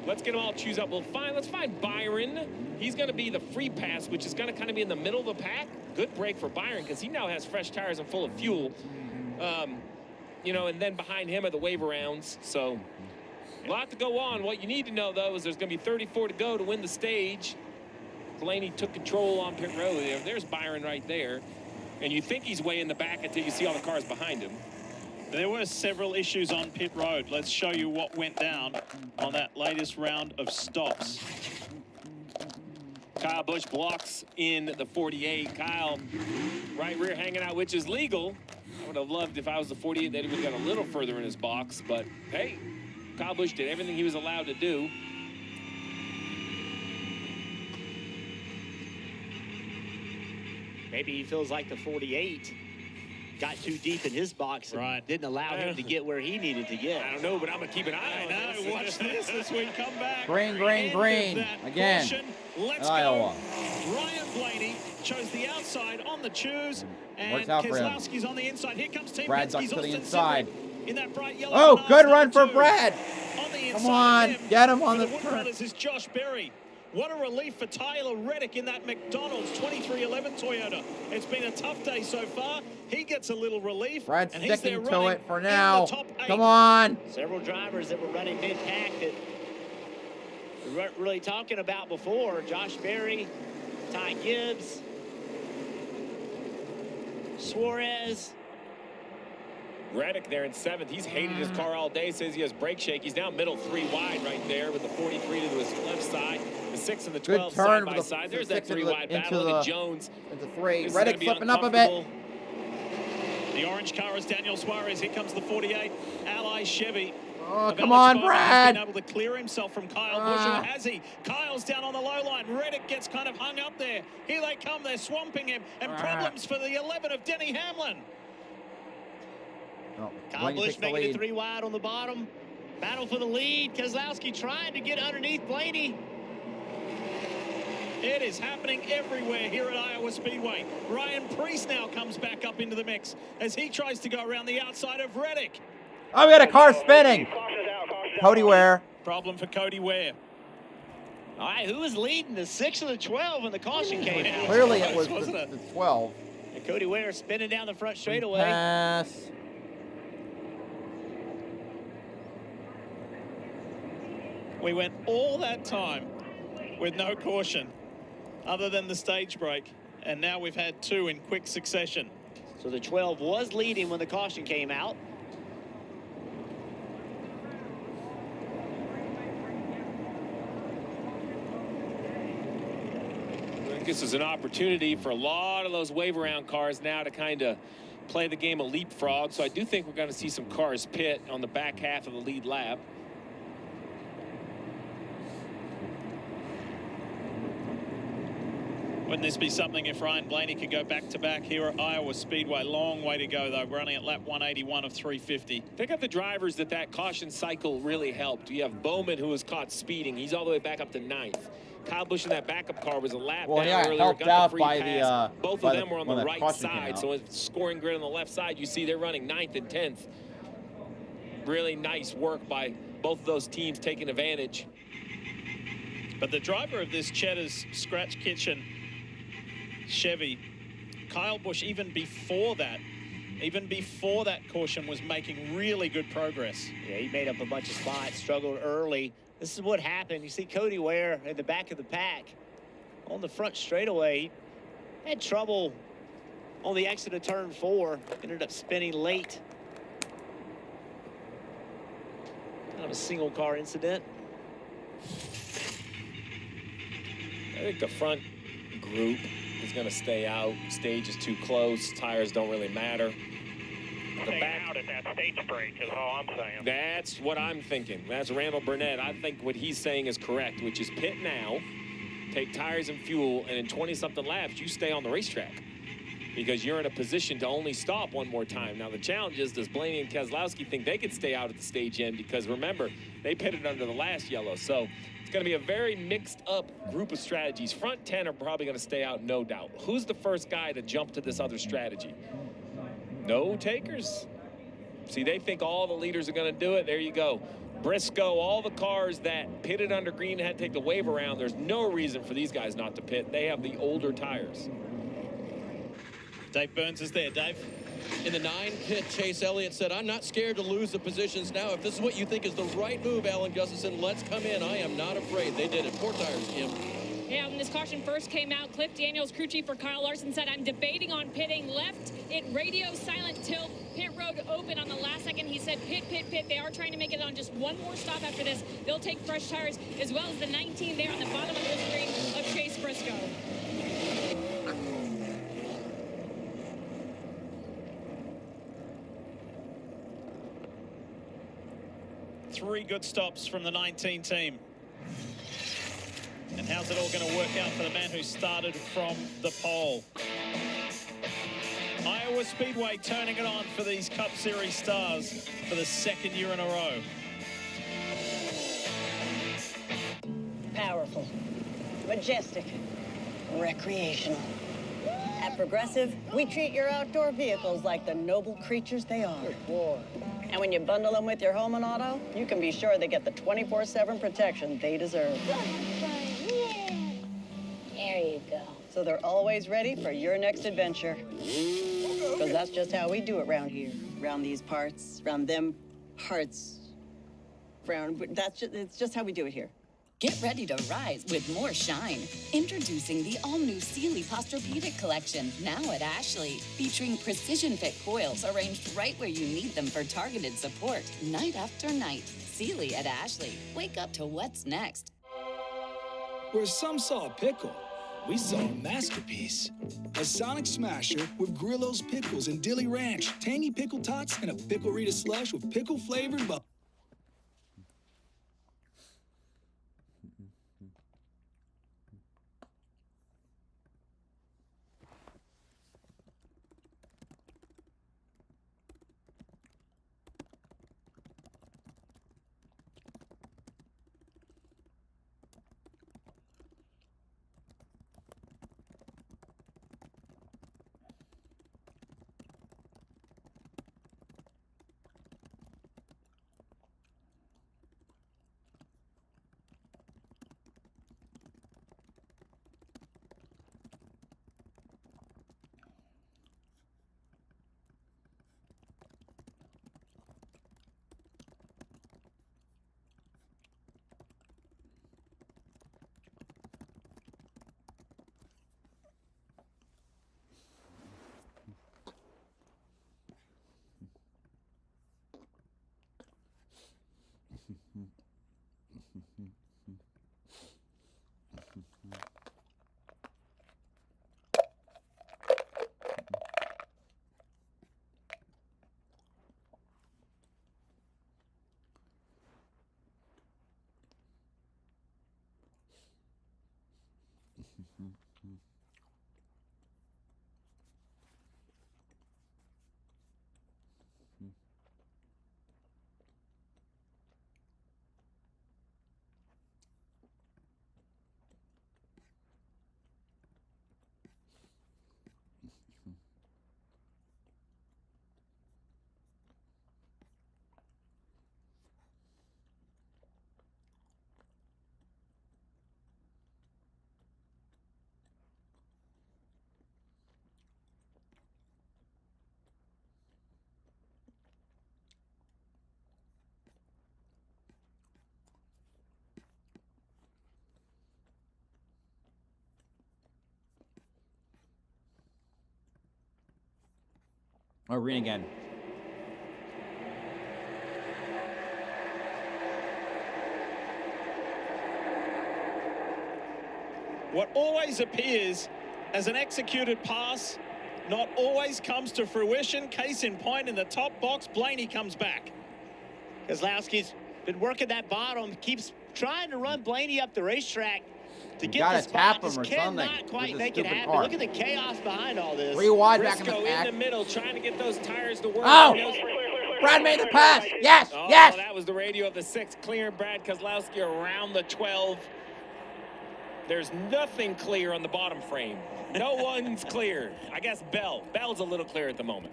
let's get them all choose up. Let's find Byron. He's going to be the free pass, which is going to kind of be in the middle of the pack. Good break for Byron because he now has fresh tires and full of fuel. You know, and then behind him are the waiver rounds. So a lot to go on. What you need to know, though, is there's going to be 34 to go to win the stage. Blaney took control on pit road. There's Byron right there. And you think he's way in the back until you see all the cars behind him.
There were several issues on pit road. Let's show you what went down on that latest round of stops.
Kyle Busch blocks in the 48. Kyle right rear hanging out, which is legal. I would have loved if I was the 48 that he would have got a little further in his box, but hey, Kyle Busch did everything he was allowed to do.
Maybe he feels like the 48 got too deep in his box and didn't allow him to get where he needed to get.
I don't know, but I'm going to keep an eye on this.
Watch this as we come back.
Green, again.
Let's
Iowa.
go. Ryan Blaney chose the outside on the choose, and
Works out for him.
Keselowski's on the inside. Here comes Team
Brad's up
Penske's
to the
Austin
inside.
Cindric in that bright yellow.
Oh, good run for
two.
Brad.
On the
Come
inside
on,
of him,
get him on
for
the
Wood
turn.
Brothers is Josh Berry. What a relief for Tyler Reddick in that McDonald's 2311 Toyota. It's been a tough day so far. He gets a little relief.
Brad's
and he's
sticking
there
to
running
it for
in
now.
the top 8.
Come on.
Several drivers that were running mid-pack that we weren't really talking about before. Josh Berry, Ty Gibbs, Suarez.
Reddick there in 7th. He's hated his car all day. Says he has brake shake. He's down middle 3 wide right there with the 43 to his left side. The 6 and the 12 side by side. There's that 3 wide battle. Look at Jones.
Into 3. Reddick slipping up a bit.
The orange car is Daniel Suarez. Here comes the 48 Ally Chevy.
Oh, come on, Brad.
He's been able to clear himself from Kyle Busch, or has he? Kyle's down on the low line. Reddick gets kind of hung up there. Here they come. They're swamping him. And problems for the 11 of Denny Hamlin.
Oh,
Kyle Busch making it 3 wide on the bottom. Battle for the lead. Keselowski trying to get underneath Blaney.
It is happening everywhere here at Iowa Speedway. Ryan Preece now comes back up into the mix as he tries to go around the outside of Reddick.
Oh, we got a car spinning. Cody Ware.
Problem for Cody Ware.
All right, who was leading the 6 and the 12 when the caution came out?
Clearly it was the 12.
And Cody Ware spinning down the front straightaway.
Pass.
We went all that time with no caution other than the stage break, and now we've had 2 in quick succession.
So the 12 was leading when the caution came out.
I think this is an opportunity for a lot of those wave around cars now to kind of play the game of leapfrog. So I do think we're going to see some cars pit on the back half of the lead lap.
Wouldn't this be something if Ryan Blaney could go back-to-back here at Iowa Speedway? Long way to go, though. We're running at lap 181 of 350.
Think of the drivers that caution cycle really helped. You have Bowman, who was caught speeding. He's all the way back up to 9th. Kyle Busch in that backup car was a lap down earlier.
Helped
got
out
the free
by
pass.
the
Both
by
of them were on the right side. So
it's
scoring grid on the left side, you see they're running 9th and 10th. Really nice work by both of those teams taking advantage.
But the driver of this Cheddar's Scratch Kitchen Chevy, Kyle Busch, even before that caution, was making really good progress.
Yeah, he made up a bunch of spots, struggled early. This is what happened. You see Cody Ware in the back of the pack on the front straightaway. He had trouble on the exit of turn 4. Ended up spinning late. Kind of a single car incident.
I think the front group is going to stay out. Stage is too close. Tires don't really matter.
The back out at that stage break is all I'm saying.
That's what I'm thinking. That's Randall Burnett. I think what he's saying is correct, which is pit now, take tires and fuel, and in 20-something laps, you stay on the racetrack because you're in a position to only stop one more time. Now, the challenge is, does Blaney and Keselowski think they could stay out at the stage end? Because remember, they pitted under the last yellow. So it's going to be a very mixed up group of strategies. Front 10 are probably going to stay out, no doubt. Who's the first guy to jump to this other strategy? No takers. See, they think all the leaders are going to do it. There you go. Briscoe, all the cars that pitted under green had to take the wave around. There's no reason for these guys not to pit. They have the older tires.
Dave Burns is there. Dave?
In the 9 pit, Chase Elliott said, I'm not scared to lose the positions now. If this is what you think is the right move, Alan Gustafson, let's come in. I am not afraid. They did it. 4 tires, Kim.
Yeah, when this caution first came out, Cliff Daniels, crew chief for Kyle Larson, said, I'm debating on pitting. Left it radio silent till pit road open on the last second. He said, pit, pit, pit. They are trying to make it on just one more stop after this. They'll take fresh tires, as well as the 19 there on the bottom of the screen of Chase Briscoe.
Three good stops from the 19 team. And how's it all going to work out for the man who started from the pole? Iowa Speedway turning it on for these Cup Series stars for the second year in a row.
Powerful, majestic, recreational. At Progressive, we treat your outdoor vehicles like the noble creatures they are. Good boy. And when you bundle them with your home and auto, you can be sure they get the 24/7 protection they deserve. There you go. So they're always ready for your next adventure. Because that's just how we do it around here. Around these parts, around them parts. It's just how we do it here.
Get ready to rise with more shine. Introducing the all-new Sealy Posturepedic Collection, now at Ashley. Featuring precision-fit coils arranged right where you need them for targeted support, night after night. Sealy at Ashley. Wake up to what's next.
Where some saw a pickle, we saw a masterpiece. A Sonic Smasher with Grillo's Pickles and Dilly Ranch, tangy pickle tots, and a Pickle Rita slush with pickle-flavored bubble.
Oh, read again.
What always appears as an executed pass not always comes to fruition. Case in point, in the top box, Blaney comes back.
Kozlowski's been working that bottom, keeps trying to run Blaney up the racetrack to get
gotta
the spot.
tap him
Just
or
cannot
something
quite
with
make
this
it
stupid
happen.
car.
Look at the chaos behind all this.
3 wide back in the
Briscoe
back.
in the middle, trying to get those tires to work.
Oh! Brad made the pass. Yes,
Oh,
yes.
that was the radio of the 6, clearing Brad Kozlowski around the 12. There's nothing clear on the bottom frame. No one's clear. I guess Bell's a little clear at the moment.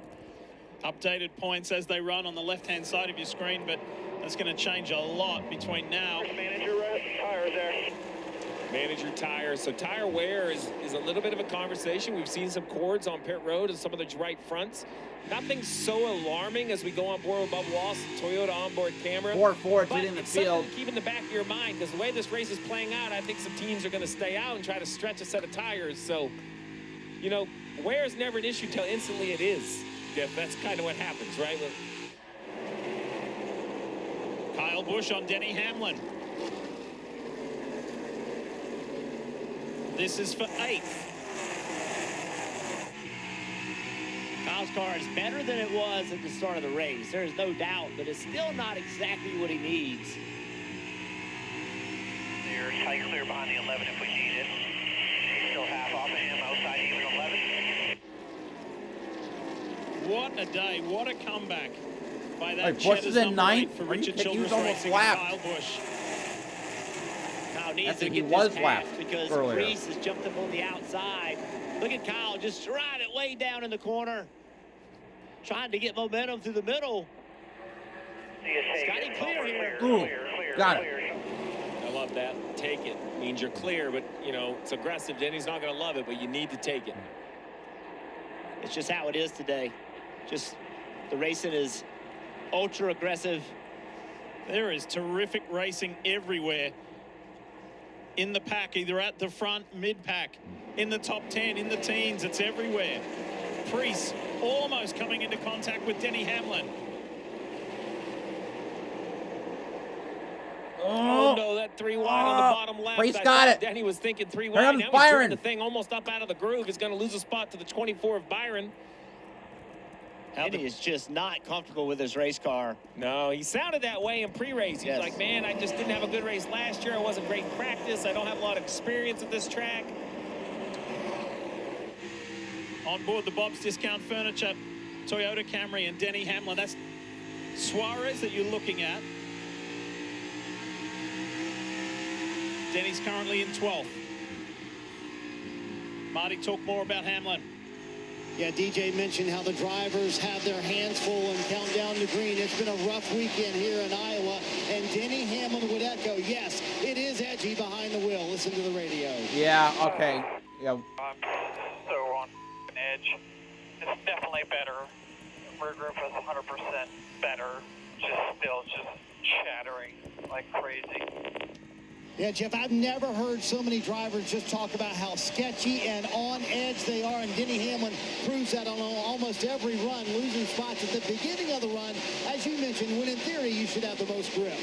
Updated points as they run on the left-hand side of your screen, but that's going to change a lot between now.
Manager rest, tires there.
Manage your tires. So tire wear is a little bit of a conversation. We've seen some cords on pit road and some of the right fronts. Nothing so alarming as we go on board with Bubba Wallace, Toyota onboard camera.
4-4
but
in the
it's
field.
something to keep in the back of your mind, because the way this race is playing out, I think some teams are going to stay out and try to stretch a set of tires. So, you know, wear is never an issue till instantly it is. Jeff, that's kind of what happens, right?
Kyle Busch on Denny Hamlin. This is for 8th.
Kyle's car is better than it was at the start of the race. There's no doubt, but it's still not exactly what he needs.
You're tight clear behind the 11 if we need it. He's still half off of him outside even 11.
What a day, what a comeback by that.
Wait, Busch is in 9th?
For Richard Childress
almost
Racing
lapped.
Kyle Busch.
Kyle needs
That's
to
if
get
he
this
was
passed
lapped
because
earlier.
Reese has jumped up on the outside. Look at Kyle just riding it way down in the corner, trying to get momentum through the middle. Scotty clear here.
Ooh, got it.
I love that. Take it. Means you're clear, but, you know, it's aggressive. Denny's not going to love it, but you need to take it.
It's just how it is today. Just the racing is ultra aggressive.
There is terrific racing everywhere. In the pack, either at the front, mid-pack, in the top 10, in the teens, it's everywhere. Priest almost coming into contact with Denny Hamlin.
Oh, no, that 3 wide on the bottom left.
Priest got it.
Denny was thinking 3
Here
wide.
comes
Now he's
Byron.
turning the thing almost up out of the groove. He's going to lose a spot to the 24 of Byron.
Denny is just not comfortable with his race car.
No, he sounded that way in pre-race. He's like, man, I just didn't have a good race last year. I wasn't great in practice. I don't have a lot of experience at this track.
On board the Bob's Discount Furniture, Toyota Camry and Denny Hamlin. That's Suarez that you're looking at. Denny's currently in 12th. Marty, talk more about Hamlin.
Yeah, DJ mentioned how the drivers have their hands full and count down to green. It's been a rough weekend here in Iowa, and Denny Hamlin would echo, yes, it is edgy behind the wheel. Listen to the radio.
Yeah, okay. Yeah.
So on an edge, it's definitely better. Rear group is 100% better. Just chattering like crazy.
Yeah, Jeff, I've never heard so many drivers just talk about how sketchy and on edge they are, and Denny Hamlin proves that on almost every run, losing spots at the beginning of the run, as you mentioned, when in theory you should have the most grip.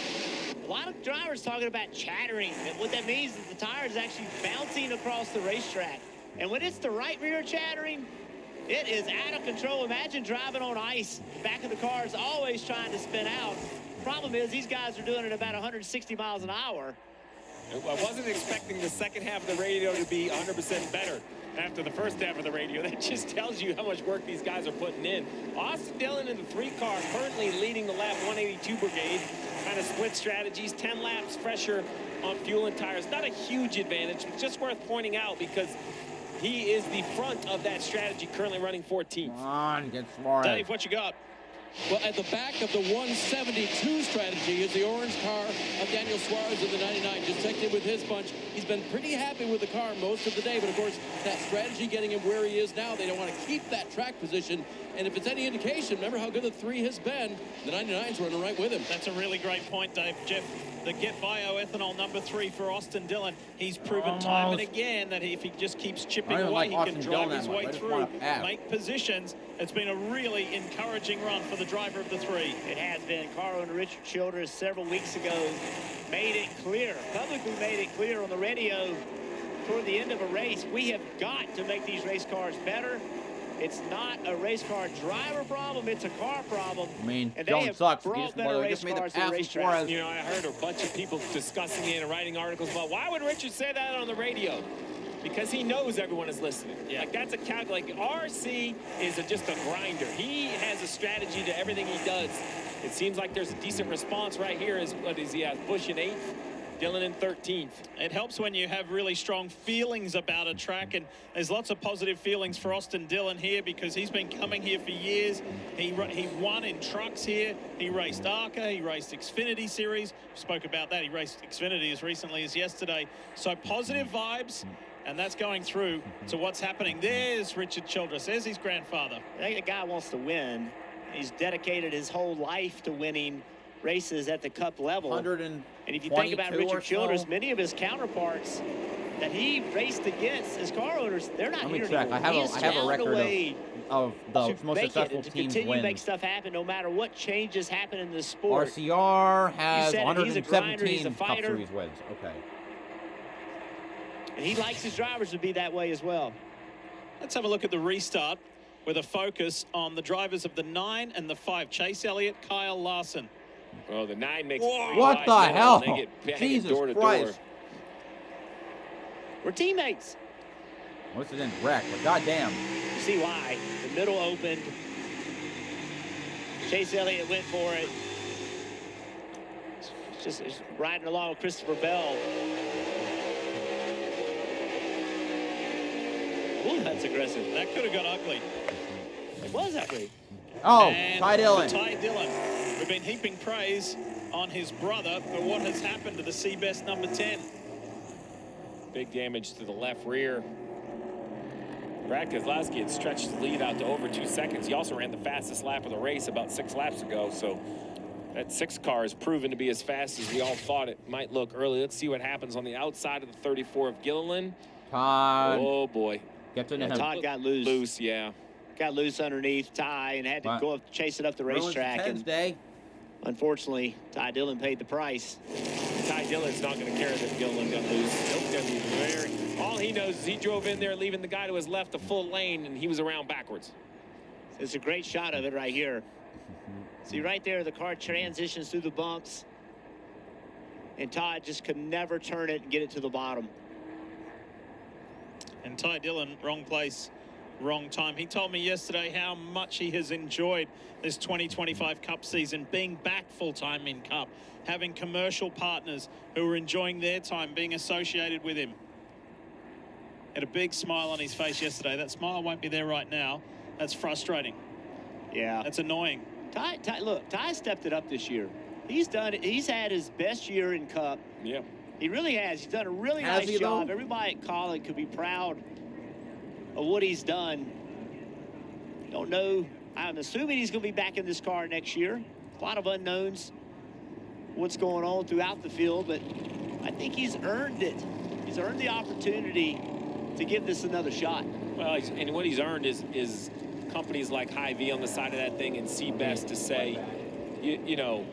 A lot of drivers talking about chattering, and what that means is the tire is actually bouncing across the racetrack. And when it's the right rear chattering, it is out of control. Imagine driving on ice. Back of the car is always trying to spin out. Problem is, these guys are doing it about 160 miles an hour.
I wasn't expecting the second half of the radio to be 100% better after the first half of the radio. That just tells you how much work these guys are putting in. Austin Dillon in the 3 car, currently leading the lap 182 brigade. Kind of split strategies, 10 laps fresher on fuel and tires. Not a huge advantage, but just worth pointing out because he is the front of that strategy, currently running 14th.
Come on, get Suarez.
Dave, what you got?
Well, at the back of the 172 strategy is the orange car of Daniel Suarez in the 99. Just checked in with his bunch. He's been pretty happy with the car most of the day, but of course, that strategy getting him where he is now, they don't want to keep that track position. And if it's any indication, remember how good the 3 has been, the 99's running right with him.
That's a really great point, Dave. Jeff, the Get Bioethanol number 3 for Austin Dillon. He's proven time and again that if he just keeps chipping away, he can drive his way through, make positions. It's been a really encouraging run for the driver of the 3.
It has been. Carl and Richard Childress several weeks ago made it clear, publicly made it clear on the radio toward the end of a race, we have got to make these race cars better. It's not a race car driver problem, it's a car problem.
I mean,
and
Jones sucks.
He just made the pass
Suarez. You know, I heard a bunch of people discussing it and writing articles about why would Richard say that on the radio? Because he knows everyone is listening. Yeah. Like, that's a count. Like, RC is just a grinder. He has a strategy to everything he does. It seems like there's a decent response right here. What is he at? Busch in 8th? Dillon in 13th.
It helps when you have really strong feelings about a track, and there's lots of positive feelings for Austin Dillon here because he's been coming here for years. He won in trucks here. He raced ARCA. He raced Xfinity Series. We spoke about that. He raced Xfinity as recently as yesterday. So positive vibes, and that's going through to what's happening. There's Richard Childress. There's his grandfather.
That guy wants to win. He's dedicated his whole life to winning races at the Cup level. And if you think about Richard Childress, many of his counterparts that he raced against as car owners, they're not here anymore.
I have a record of the most successful teams
continue
win.
to make stuff happen no matter what changes happen in the sport.
RCR has
he's a
117
fighter.
Cup Series wins. Okay.
And he likes his drivers to be that way as well.
Let's have a look at the restart with a focus on the drivers of the 9 and the 5. Chase Elliott, Kyle Larson.
Oh, the 9 makes
what the hell? Jesus Christ.
We're teammates.
What's it in wreck? But goddamn.
You see why. The middle opened. Chase Elliott went for it. It's riding along with Christopher Bell. Ooh, that's aggressive.
That could have got ugly.
It was ugly.
Oh,
and
Ty Dillon.
Ty Dillon. We've been heaping praise on his brother for what has happened to the Seabest number 10.
Big damage to the left rear. Brad Keselowski had stretched the lead out to over 2 seconds. He also ran the fastest lap of the race about 6 laps ago. So that 6 car has proven to be as fast as we all thought it might look early. Let's see what happens on the outside of the 34 of Gilliland.
Todd.
Oh, boy.
Todd got loose.
Loose, yeah.
Got loose underneath Ty and had to go up, chase it up the racetrack. And unfortunately, Ty Dillon paid the price.
Ty Dillon's not going to care that Gilliland got loose. He's going to be very. All he knows is he drove in there, leaving the guy to his left a full lane, and he was around backwards.
It's a great shot of it right here. See right there, the car transitions through the bumps, and Todd just could never turn it and get it to the bottom.
And Ty Dillon, wrong place, wrong time. He told me yesterday how much he has enjoyed this 2025 Cup season, being back full-time in Cup, having commercial partners who are enjoying their time being associated with him. Had a big smile on his face yesterday. That smile won't be there right now. That's frustrating.
Yeah.
That's annoying.
Look, Ty stepped it up this year. He's done it. He's had his best year in Cup.
Yeah.
He really has. He's done a really nice job. Everybody at Colin could be proud of what he's done. Don't know. I'm assuming he's going to be back in this car next year. A lot of unknowns. What's going on throughout the field, but I think he's earned it. He's earned the opportunity to give this another shot.
Well, and what he's earned is companies like Hy-Vee on the side of that thing and Seabest to say, you know,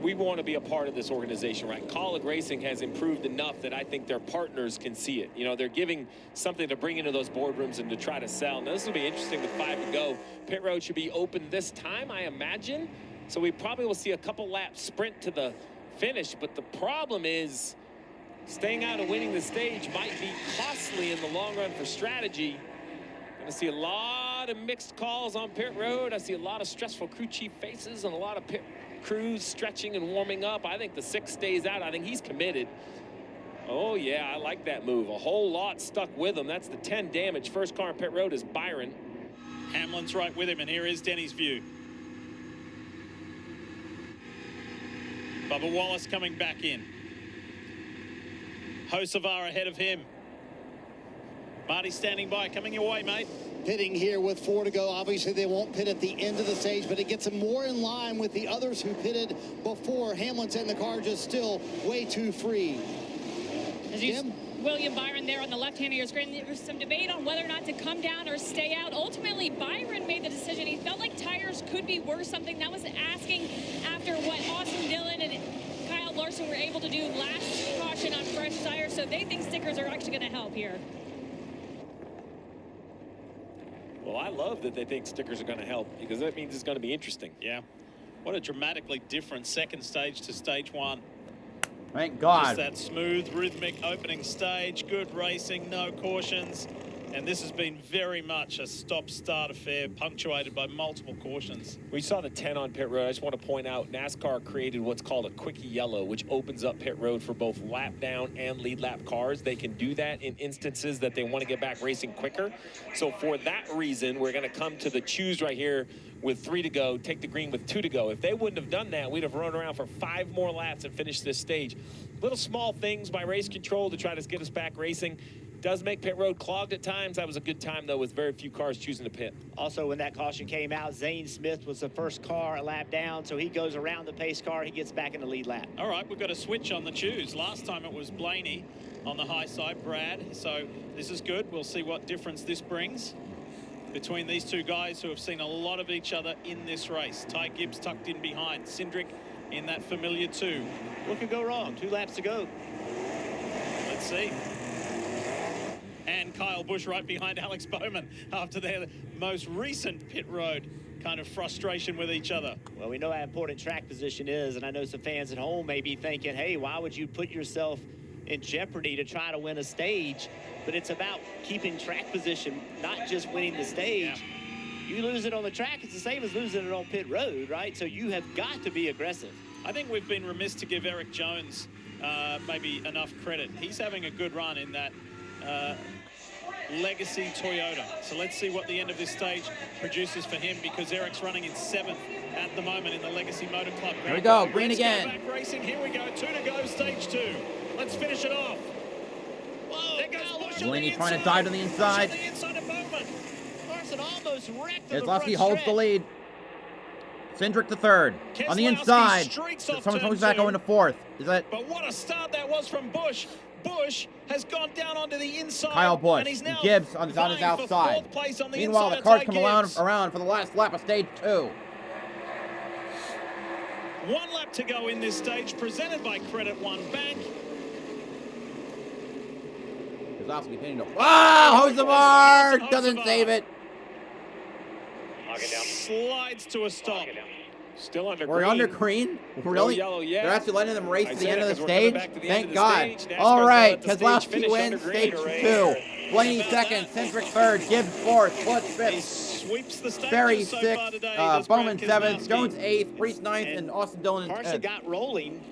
we want to be a part of this organization, right? Colleague Racing has improved enough that I think their partners can see it. You know, they're giving something to bring into those boardrooms and to try to sell. Now, this will be interesting with 5 to go. Pit road should be open this time, I imagine. So we probably will see a couple laps sprint to the finish. But the problem is staying out and winning the stage might be costly in the long run for strategy. Going to see a lot of mixed calls on pit road. I see a lot of stressful crew chief faces and a lot of pit crews stretching and warming up. I think the 6 stays out. I think he's committed. Oh, yeah, I like that move. A whole lot stuck with him. That's the 10 damage. First car on pit road is Byron.
Hamlin's right with him, and here is Denny's view. Bubba Wallace coming back in. Hocevar ahead of him. Marty standing by, coming your way, mate.
Pitting here with 4 to go. Obviously, they won't pit at the end of the stage, but it gets them more in line with the others who pitted before. Hamlin's in the car just still way too free.
William Byron there on the left hand of your screen. There was some debate on whether or not to come down or stay out. Ultimately, Byron made the decision. He felt like tires could be worth something. That was asking after what Austin Dillon and Kyle Larson were able to do last caution on fresh tires. So they think stickers are actually going to help here.
Well, I love that they think stickers are going to help because that means it's going to be interesting.
Yeah. What a dramatically different second stage to stage 1.
Thank God.
Just that smooth, rhythmic opening stage. Good racing, no cautions. And this has been very much a stop-start affair, punctuated by multiple cautions.
We saw the 10 on pit road. I just want to point out NASCAR created what's called a quickie yellow, which opens up pit road for both lap down and lead lap cars. They can do that in instances that they want to get back racing quicker. So for that reason, we're going to come to the choose right here with 3 to go, take the green with 2 to go. If they wouldn't have done that, we'd have run around for 5 more laps and finished this stage. Little small things by race control to try to get us back racing. Does make pit road clogged at times. That was a good time, though, with very few cars choosing to pit.
Also, when that caution came out, Zane Smith was the first car a lap down, so he goes around the pace car. He gets back in the lead lap.
All right, we've got a switch on the choose. Last time it was Blaney on the high side, Brad. So this is good. We'll see what difference this brings between these two guys who have seen a lot of each other in this race. Ty Gibbs tucked in behind. Cindric in that familiar 2.
What could go wrong? 2 laps to go.
Let's see. And Kyle Busch right behind Alex Bowman after their most recent pit road kind of frustration with each other.
Well, we know how important track position is, and I know some fans at home may be thinking, hey, why would you put yourself in jeopardy to try to win a stage? But it's about keeping track position, not just winning the stage. Yeah. You lose it on the track, it's the same as losing it on pit road, right? So you have got to be aggressive.
I think we've been remiss to give Eric Jones maybe enough credit. He's having a good run in that legacy Toyota. So let's see what the end of this stage produces for him, because Eric's running in 7th at the moment in the Legacy Motor Club.
Here we go, green
Let's
again.
Go back racing. Here we go, 2 to go, stage 2. Let's finish it off. Whoa, there goes Busch
Blaney trying to dive to the inside.
Busch on the inside of Bowman.
Carson almost wrecked the
Keselowski holds the lead. Cindric the 3rd. On the inside. Someone comes back going to 4th. Is that?
But what a start that was from Busch. Busch has gone down onto the inside.
Kyle Busch.
And he's now
Gibbs on his outside. Meanwhile, the cars come around for the last lap of stage 2.
1 lap to go in this stage, presented by Credit One Bank.
Keselowski hitting the... Ah! Hose the bar! Doesn't save it.
Slides to a stop.
Still under
We're
green.
under green? Really?
Yellow, yeah.
They're actually letting them race to the end of the
Because we're coming
stage?
back to the
Thank
end of the
God.
stage.
All
NASCAR's
right,
gonna let the stage
Keselowski
finish
wins
under
stage
green.
2. Blaney 2nd, Cindric 3rd, Gibbs 4th, Busch 5th.
Sweeps the stage
Ferry
so
6th,
far today. Does
Bowman
Brad
7th,
Keselowski.
Jones 8th, Priest 9th, and Austin Dillon
Carson
10th.
got rolling.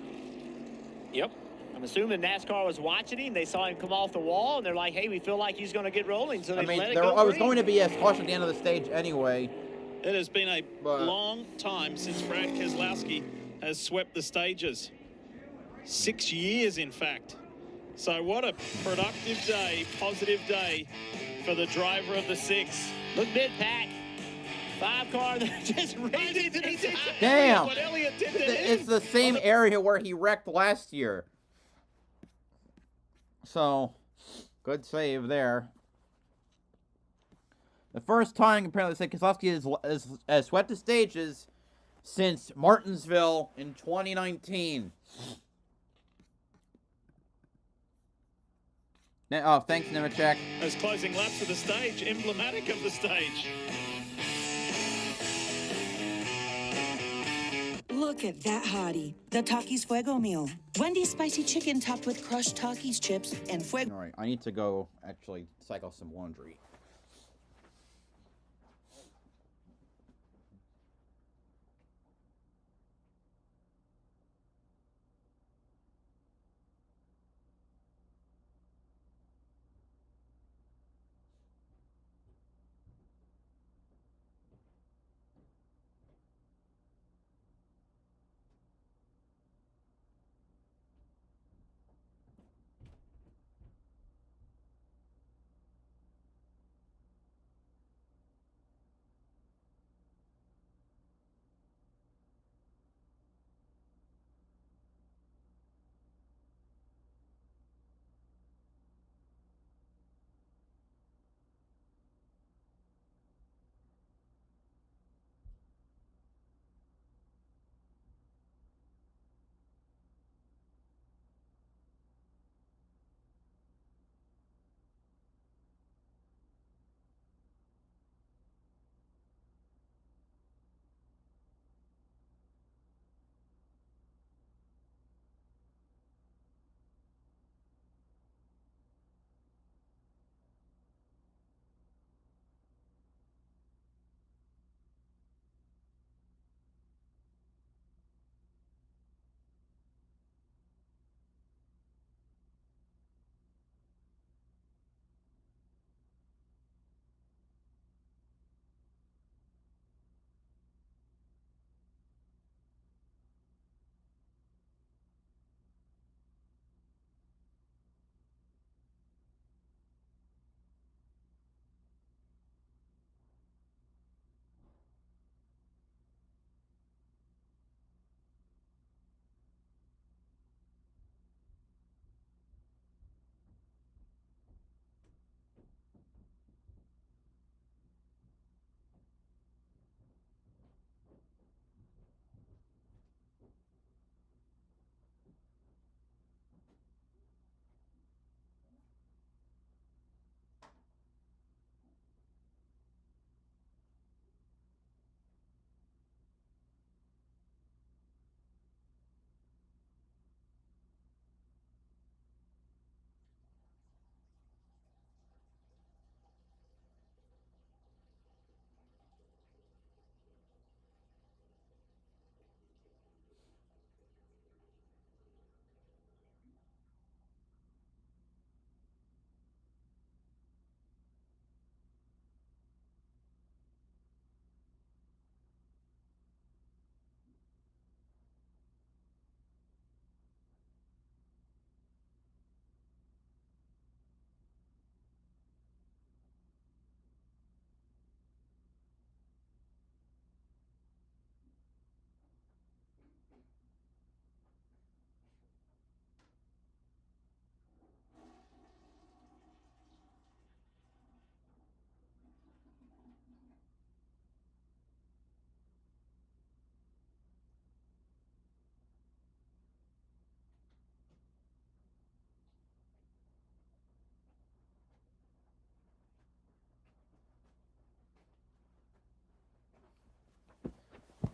Yep.
I'm assuming NASCAR was watching him. They saw him come off the wall, and they're like, hey, we feel like he's going to get rolling. So they let it go
there was
green.
going to be a caution at the end of the stage anyway.
It has been a long time since Brad Keselowski has swept the stages. 6 years, in fact. So what a productive day, positive day for the driver of the 6.
Look, mid-pack. 5 car that just ran into the side.
Damn!
What Elliott did to
It's the same area where he wrecked last year. So, good save there. The first time, apparently, said Keselowski has swept the stages since Martinsville in 2019. Oh, thanks, Nemechek.
As closing laps of the stage, emblematic of the stage.
Look at that hottie, the Takis Fuego meal. Wendy's spicy chicken topped with crushed Takis chips and Fuego.
All right, I need to go actually cycle some laundry.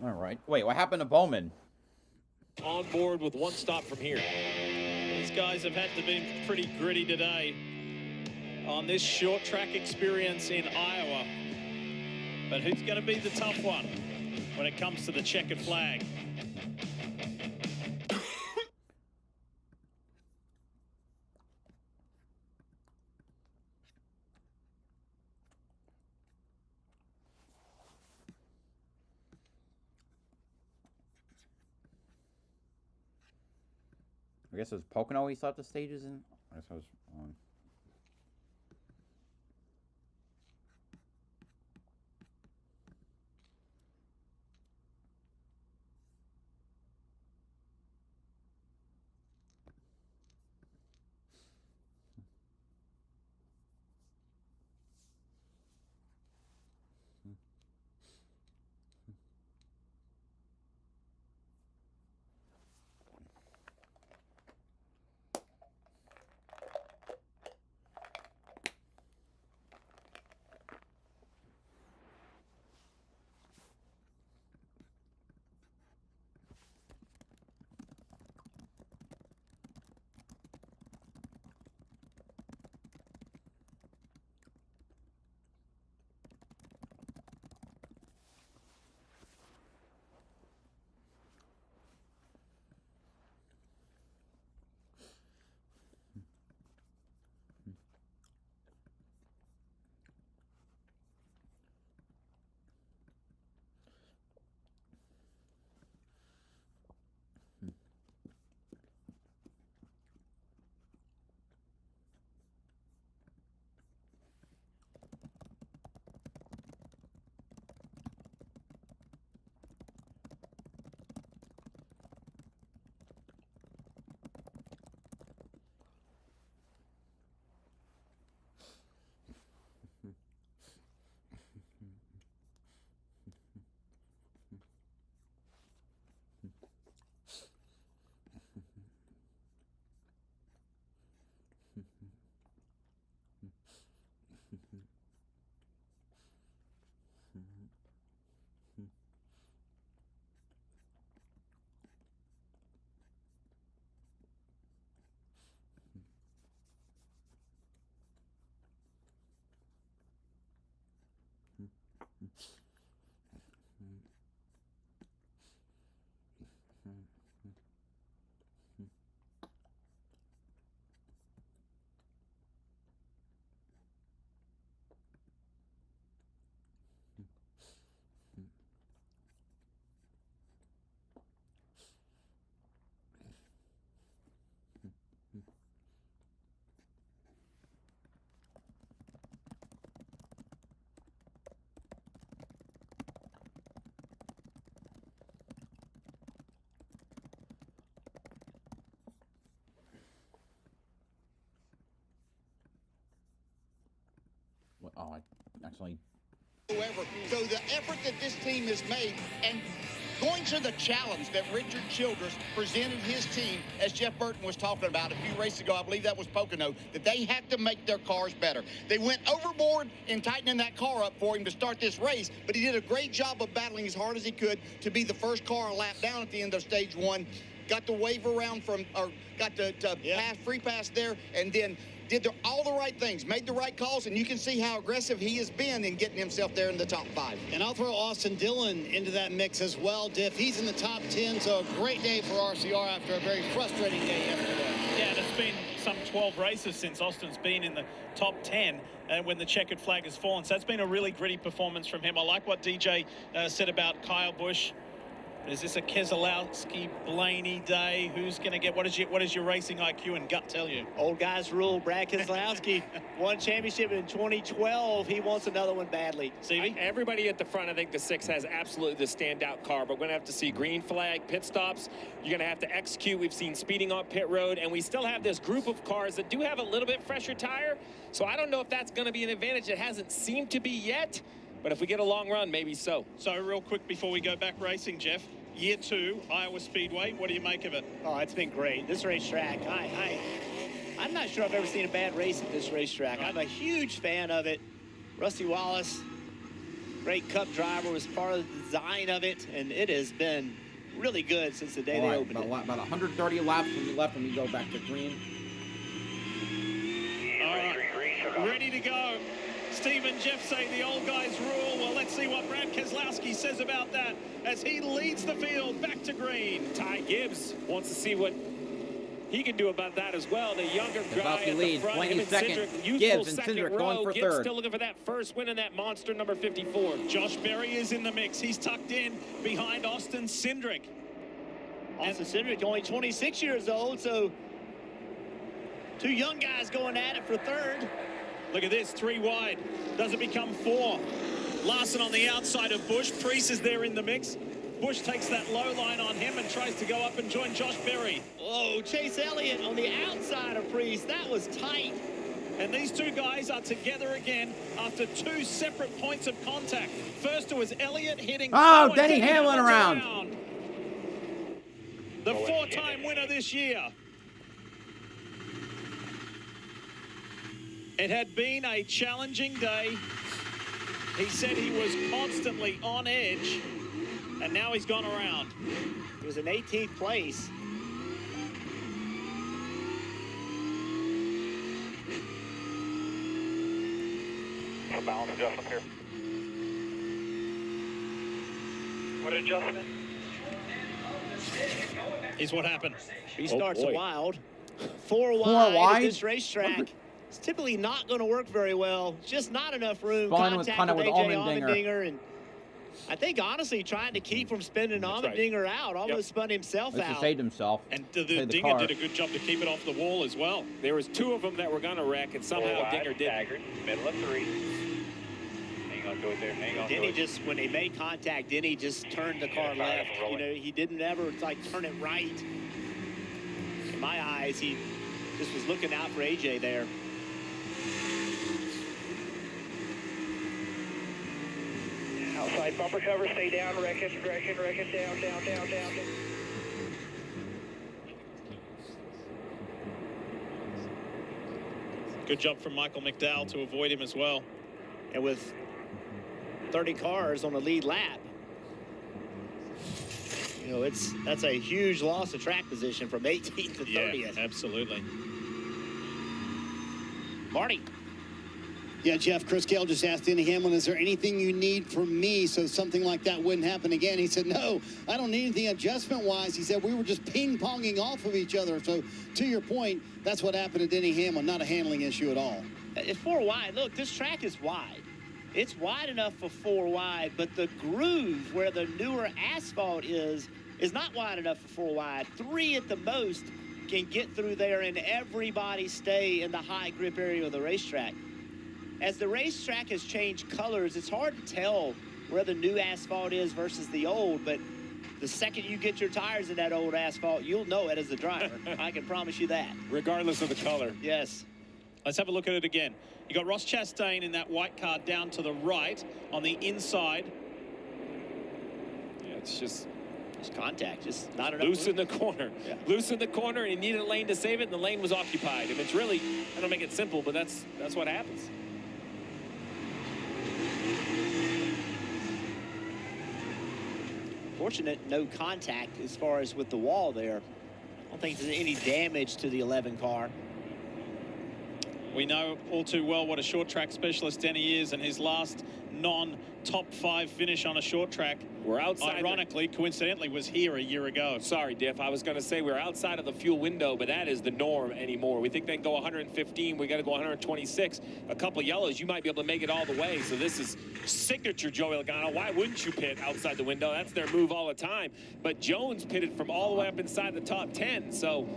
All right. Wait, what happened to Bowman?
On board with one stop from here.
These guys have had to be pretty gritty today on this short track experience in Iowa. But who's going to be the tough one when it comes to the checkered flag?
I guess it was Pocono he thought the stages in. I guess I was wrong. Oh, I actually...
Whoever. So the effort that this team has made and going to the challenge that Richard Childress presented his team, as Jeff Burton was talking about a few races ago, I believe that was Pocono, that they had to make their cars better. They went overboard in tightening that car up for him to start this race, but he did a great job of battling as hard as he could to be the first car a lap down at the end of stage one. Got the wave around from, or got the free pass there, and then did all the right things, made the right calls, and you can see how aggressive he has been in getting himself there in the top 5.
And I'll throw Austin Dillon into that mix as well, Diff. He's in the top 10, so a great day for RCR after a very frustrating day yesterday.
Yeah, and it's been some 12 races since Austin's been in the top 10 when the checkered flag has fallen. So that's been a really gritty performance from him. I like what DJ said about Kyle Busch. Is this a Keselowski Blaney day? Who's going to get, what is your racing IQ and gut tell you?
Old guys rule. Brad Keselowski won championship in 2012. He wants another one badly.
Stevie?
Everybody at the front, I think the 6 has absolutely the standout car, but we're going to have to see green flag, pit stops. You're going to have to execute. We've seen speeding on pit road, and we still have this group of cars that do have a little bit fresher tire. So I don't know if that's going to be an advantage. It hasn't seemed to be yet, but if we get a long run, maybe so.
So real quick before we go back racing, Jeff, Year 2, Iowa Speedway. What do you make of it?
Oh, it's been great. This racetrack, I'm not sure I've ever seen a bad race at this racetrack. Right. I'm a huge fan of it. Rusty Wallace, Great Cup driver, was part of the design of it, and it has been really good since the day they opened it.
About 130 laps when we left when we go back to green.
All right, ready to go. Steve and Jeff say the old guys rule. Well, let's see what Brad Keselowski says about that as he leads the field back to green.
Ty Gibbs wants to see what he can do about that as well. The younger guy at the front, him and Cindric, youthful second row. Gibbs still looking for that first win in that monster number 54.
Josh Berry is in the mix. He's tucked in behind Austin Cindric.
Austin Cindric, only 26 years old, so two young guys going at it for third.
Look at this, 3 wide. Does it become 4? Larson on the outside of Busch. Preece is there in the mix. Busch takes that low line on him and tries to go up and join Josh Berry.
Whoa, Chase Elliott on the outside of Preece. That was tight.
And these two guys are together again after 2 separate points of contact. First it was Elliott hitting...
Oh, Denny Hamlin around.
The 4-time winner this year. It had been a challenging day. He said he was constantly on edge, and now he's gone around.
He was in 18th place.
A balance adjustment here. What adjustment?
Here's what happened.
He starts wild. 4 wide at this racetrack. It's typically not going to work very well. Just not enough room. Contact with AJ Allmendinger, and I think honestly trying to keep from spinning Allmendinger out, almost spun himself out.
He saved himself.
And the Dinger did a good job to keep it off the wall as well.
There was 2 of them that were going to wreck, and somehow Dinger didn't.
Middle of 3. Hang on to it there. Hang on to it.
Denny just, when they made contact, Denny just turned the car left. You know, he didn't ever like turn it right. In my eyes, he just was looking out for AJ there.
Outside bumper cover, stay down, wreck it, down, down, down, down.
Good job from Michael McDowell to avoid him as well.
And with 30 cars on the lead lap, you know, that's a huge loss of track position from 18th to 30th.
Yeah, absolutely.
Marty.
Yeah, Jeff, Chris Gale just asked Denny Hamlin, is there anything you need from me so something like that wouldn't happen again? He said, no, I don't need anything adjustment-wise. He said, we were just ping-ponging off of each other. So, to your point, that's what happened to Denny Hamlin, not a handling issue at all.
It's 4 wide. Look, this track is wide. It's wide enough for 4 wide, but the groove where the newer asphalt is not wide enough for 4 wide. 3 at the most can get through there and everybody stay in the high grip area of the racetrack. As the racetrack has changed colors, it's hard to tell where the new asphalt is versus the old, but the second you get your tires in that old asphalt, you'll know it as a driver. I can promise you that.
Regardless of the color.
Yes.
Let's have a look at it again. You got Ross Chastain in that white car down to the right on the inside.
Yeah, it's
contact, just not enough
loose
room.
in the corner.
Yeah.
Loose in the corner, and he needed a lane to save it, and the lane was occupied. And it's really, I don't make it simple, but that's what happens.
Fortunate no contact as far as with the wall there. I don't think there's any damage to the 11 car.
We know all too well what a short track specialist Denny is, and his last non-top 5 finish on a short track,
we're outside,
ironically, coincidentally, was here a year ago.
Sorry, Diff, I was going to say we're outside of the fuel window, but that is the norm anymore. We think they can go 115, we got to go 126. A couple yellows, you might be able to make it all the way. So this is signature Joey Logano. Why wouldn't you pit outside the window? That's their move all the time. But Jones pitted from all the way up inside the top 10. So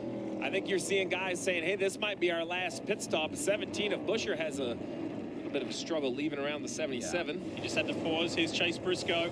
I think you're seeing guys saying, hey, this might be our last pit stop. 17 of Buescher has a little bit of a struggle leaving around the 77.
Yeah. He just had to pause. Here's Chase Briscoe.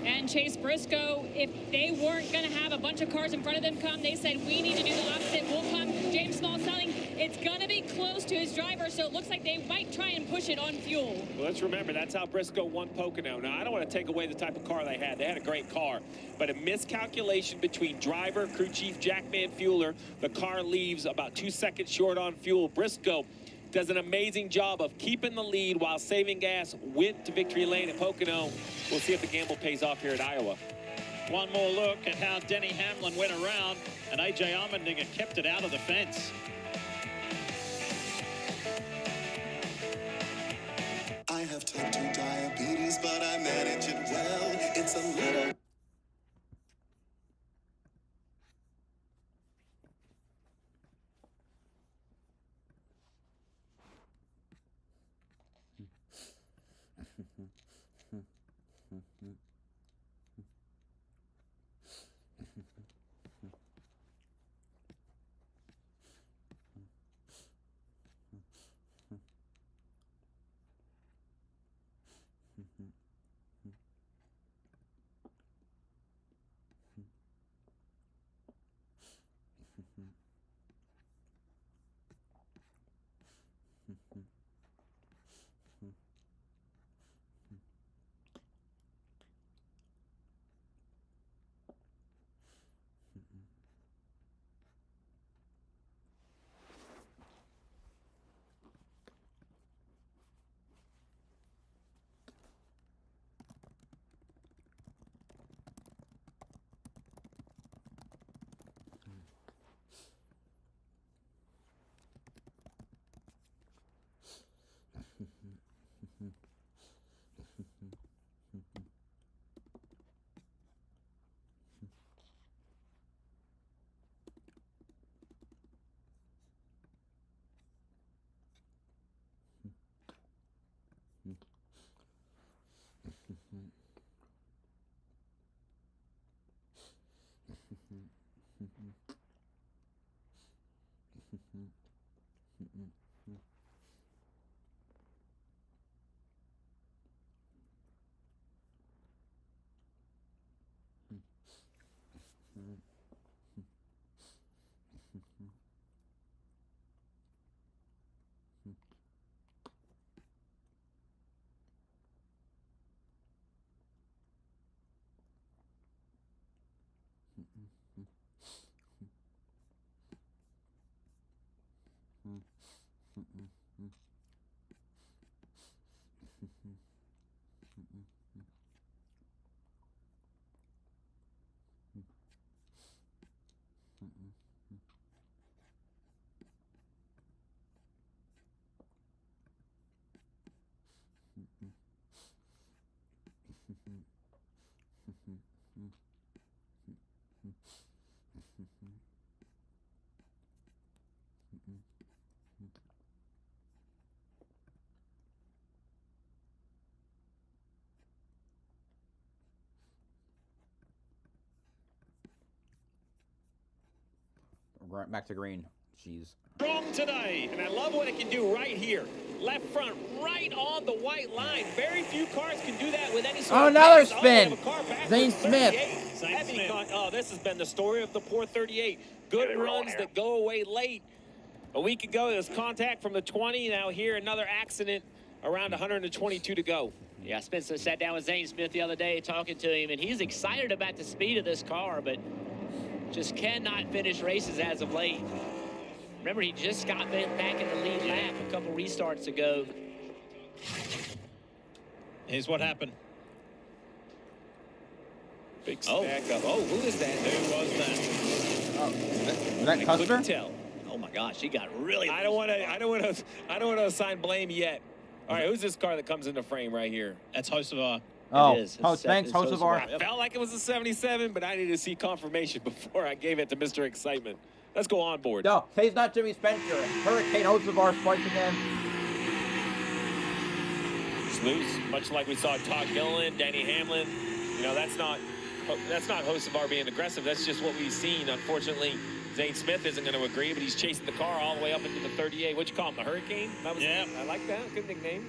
And Chase Briscoe, if they weren't going to have a bunch of cars in front of them come, they said, we need to do the opposite. We'll come. James Small telling it's going to be close to his driver, so it looks like they might try and push it on fuel.
Well, let's remember, that's how Briscoe won Pocono. Now, I don't want to take away the type of car they had. They had a great car. But a miscalculation between driver, crew chief, Jack Van Fueler, the car leaves about 2 seconds short on fuel. Briscoe does an amazing job of keeping the lead while saving gas. Went to victory lane at Pocono. We'll see if the gamble pays off here at Iowa.
One more look at how Denny Hamlin went around, and A.J. Allmendinger kept it out of the fence.
I have type 2 diabetes, but I manage it well. It's a little...
Back to green. Jeez.
Strong today, and I love what it can do right here. Left front, right on the white line. Very few cars can do that with any sort of
another
pace.
spin.
Zane
Smith.
Oh, this has been the story of the poor 38. Good runs that go away late. A week ago, there was contact from the 20. Now here, another accident around 122 to go.
Yeah, Spencer sat down with Zane Smith the other day talking to him, and he's excited about the speed of this car, but just cannot finish races as of late. Remember, he just got back in the lead lap a couple restarts ago.
Here's what happened.
Big stack up. Oh, who is that?
Who was that?
Oh, was that Custer?
Couldn't tell.
Oh my gosh, he got really.
I don't want to assign blame yet. All right, who's this car that comes into frame right here?
That's Hocevar.
Oh,
it is.
thanks, Hocevar.
I felt like it was a 77, but I needed to see confirmation before I gave it to Mr. Excitement. Let's go on board.
No, say it's not Jimmy Spencer. Hurricane Hocevar strikes again.
It's loose, much like we saw Todd Gilliland, Danny Hamlin. You know, that's not Hocevar being aggressive. That's just what we've seen. Unfortunately, Zane Smith isn't going to agree, but he's chasing the car all the way up into the 38. What'd you call him, the Hurricane?
Yeah.
I like that. Good nickname.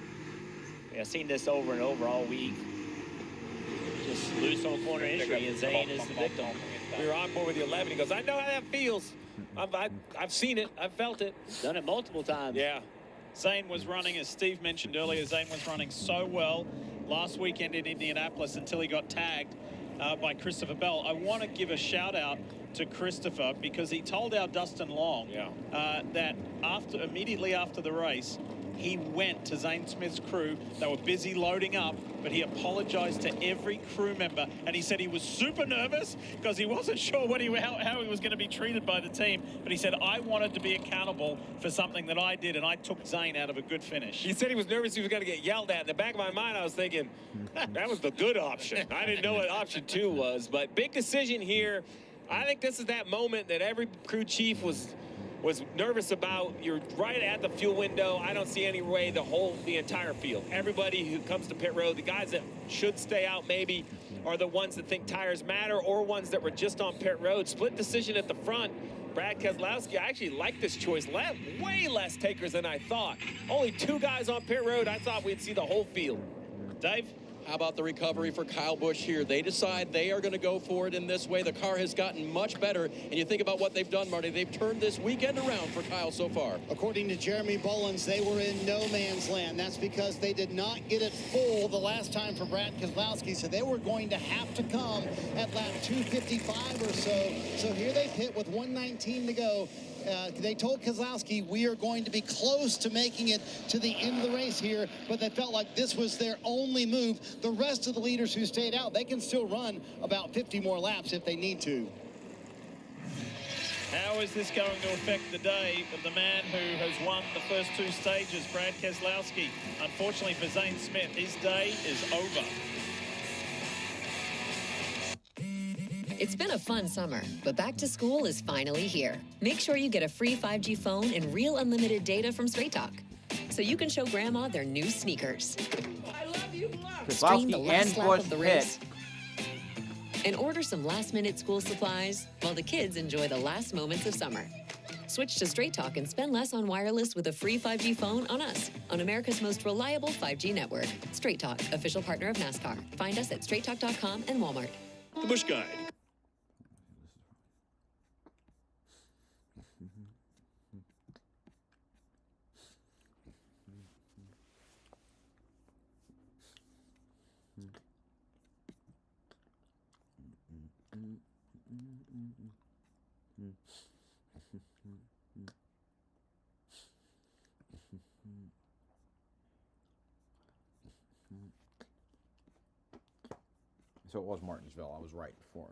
Yeah, I've seen this over and over all week. Just loose on corner entry, and Zane is the victim.
We were on board with the 11. He goes, I know how that feels. I've seen it. I've felt it.
Done it multiple times.
Yeah.
Zane was running, as Steve mentioned earlier, Zane was running so well last weekend in Indianapolis until he got tagged. by Christopher Bell. I want to give a shout out to Christopher because he told our Dustin Long that immediately after the race, he went to Zane Smith's crew. They were busy loading up, but he apologized to every crew member. And he said he was super nervous because he wasn't sure how he was going to be treated by the team. But he said, I wanted to be accountable for something that I did, and I took Zane out of a good finish.
He said he was nervous he was going to get yelled at. In the back of my mind, I was thinking, that was the good option. I didn't know what option 2 was. But big decision here. I think this is that moment that every crew chief was nervous about. You're right at the fuel window. I don't see any way the entire field. Everybody who comes to pit road, the guys that should stay out maybe are the ones that think tires matter or ones that were just on pit road. Split decision at the front. Brad Keselowski, I actually like this choice. Way less takers than I thought. Only 2 guys on pit road. I thought we'd see the whole field.
Dave?
How about the recovery for Kyle Busch here? They decide they are going to go for it in this way. The car has gotten much better. And you think about what they've done, Marty. They've turned this weekend around for Kyle so far.
According to Jeremy Bullins, they were in no man's land. That's because they did not get it full the last time for Brad Keselowski, so they were going to have to come at lap 255 or so. So here they pit with 1:19 to go. They told Keselowski, we are going to be close to making it to the end of the race here, but they felt like this was their only move. The rest of the leaders who stayed out, they can still run about 50 more laps if they need to.
How is this going to affect the day of the man who has won the first 2 stages, Brad Keselowski? Unfortunately for Zane Smith, his day is over.
It's been a fun summer, but back to school is finally here. Make sure you get a free 5G phone and real unlimited data from Straight Talk, so you can show Grandma their new sneakers.
I love you,
Stream the last lap of the race. And order some last-minute school supplies while the kids enjoy the last moments of summer. Switch to Straight Talk and spend less on wireless with a free 5G phone on us, on America's most reliable 5G network. Straight Talk, official partner of NASCAR. Find us at straighttalk.com and Walmart.
The Busch Guide.
So it was Martinsville. I was right before.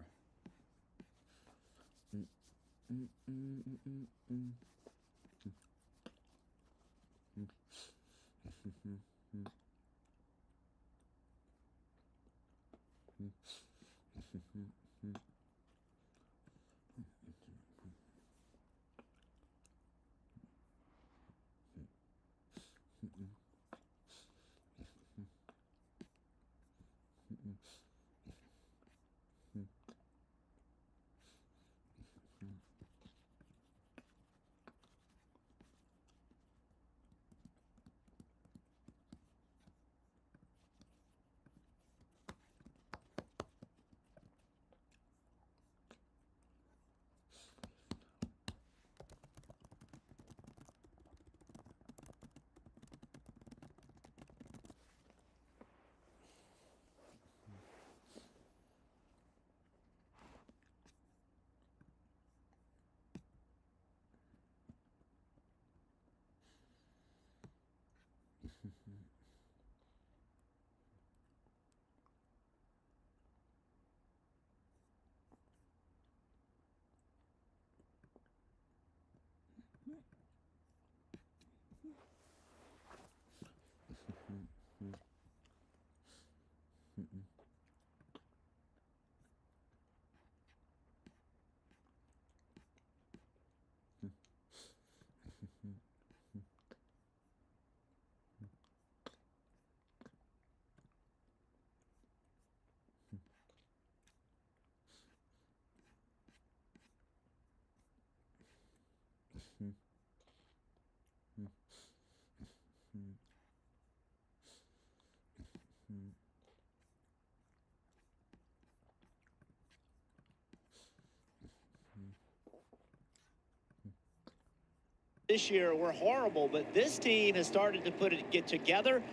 This year were horrible, but this team has started to get together.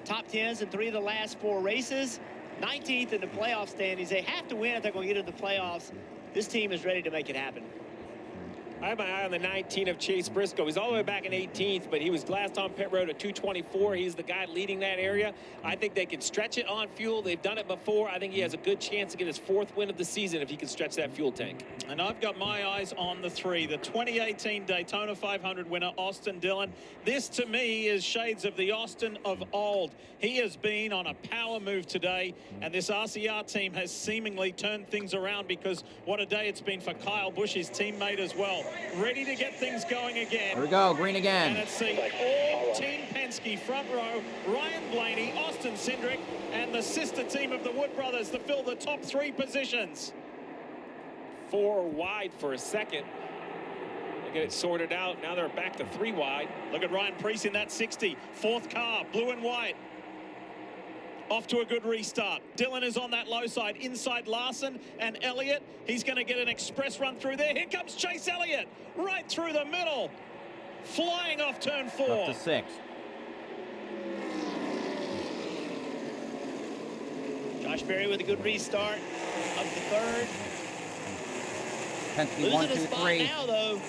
Top 10s in 3 of the last 4 races. 19th in the playoff standings. They have to win if they're going to get into the playoffs. This team is ready to make it happen.
I have my eye on the 19 of Chase Briscoe. He's all the way back in 18th, but he was last on pit road at 224. He's the guy leading that area. I think they can stretch it on fuel. They've done it before. I think he has a good chance to get his 4th win of the season if he can stretch that fuel tank.
And I've got my eyes on the 3, the 2018 Daytona 500 winner, Austin Dillon. This, to me, is shades of the Austin of old. He has been on a power move today, and this RCR team has seemingly turned things around, because what a day it's been for Kyle Busch, his teammate as well. Ready to get things going again.
Here we go, green again.
And it's the all Team Penske front row, Ryan Blaney, Austin Cindric, and the sister team of the Wood Brothers to fill the top 3 positions.
4 wide for a second. They get it sorted out. Now they're back to 3 wide.
Look at Ryan Preece in that 60. 4th car, blue and white. Off to a good restart. Dillon is on that low side. Inside Larson and Elliott. He's going to get an express run through there. Here comes Chase Elliott. Right through the middle. Flying off turn 4.
Up to 6.
Josh Berry with a good restart. Up to 3rd.
Penske 1, 2, 3.
Now, though,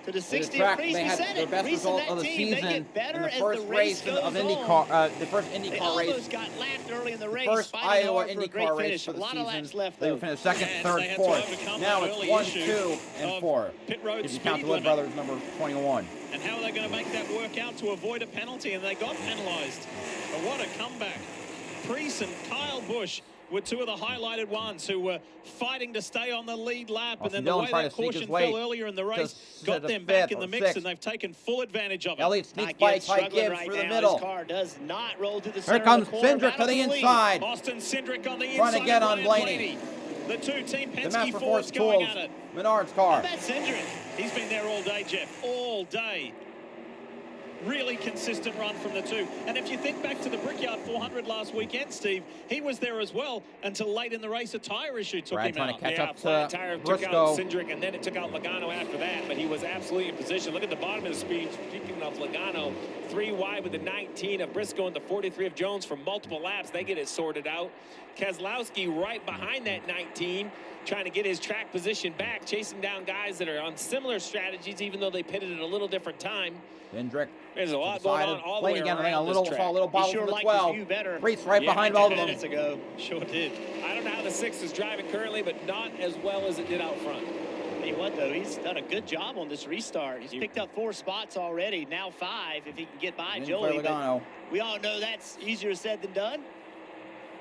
to the 60
track,
Priest.
they
We
had
said
their
it.
best
Priest
result
and
of
that
the
team,
season
they get better
in the
as
first
the race
race of
goes
IndyCar, the first
They
IndyCar race.
almost got lapped early in the race.
First
fighting
Iowa
hard for a great
IndyCar race
finish.
for
A
the
lot of laps
season.
left,
They
though.
would finish 2nd,
And
3rd,
they had to
4th.
overcome
Now
that
it's
early
1,
issue
2, and
of
4.
pit road
If you count
speed
the Wood
limit.
Brothers, number 21.
And how are they going to make that work out to avoid a penalty? And they got penalized. But what a comeback. Preece and Kyle Busch were 2 of the highlighted ones who were fighting to stay on the lead lap.
Austin
and then the
Dillon
way
tried
that
to sneak
caution
his way
fell earlier in the race
to
got
the
them back
5th
in the
or
mix,
6th.
and they've taken full advantage of it.
Elliott sneaks
Not
by
yet,
Ty
struggling
Gibbs
right
through the
now.
middle.
His car does not roll to the
Here
center
comes
of the corner.
Cindric to
Battle
the
for lead.
inside.
Austin Cindric on the inside.
Run again
of
on
Ryan
Blaney.
The 2 Team
The
Penske
Master
Fords
Force
going
pulls
at it.
Menard's car.
How about Cindric?
He's been there all day, Jeff. All day. Really consistent run from the 2. And if you think back to the Brickyard 400 last weekend, Steve, he was there as well until late in the race. A tire issue took
Brad
him
trying
out.
to catch up
flat
to
tire took
Briscoe.
out Cindric, and then it took out Logano after that, but he was absolutely in position. Look at the bottom of the speed. Speaking of Logano, 3 wide with the 19 of Briscoe and the 43 of Jones for multiple laps. They get it sorted out. Keselowski right behind that 19, trying to get his track position back, chasing down guys that are on similar strategies, even though they pitted at a little different time.
Cindric.
There's a lot going on all the way
again,
around
a little,
this track.
saw a little bottle
He sure
from the
liked
12.
his view better.
Preece right behind all of them.
Minutes ago.
Sure did.
I don't know how the 6 is driving currently, but not as well as it did out front.
Tell you what, though, he's done a good job on this restart. He's picked up 4 spots already, now 5 if he can get by Joey. But we all know that's easier said than done.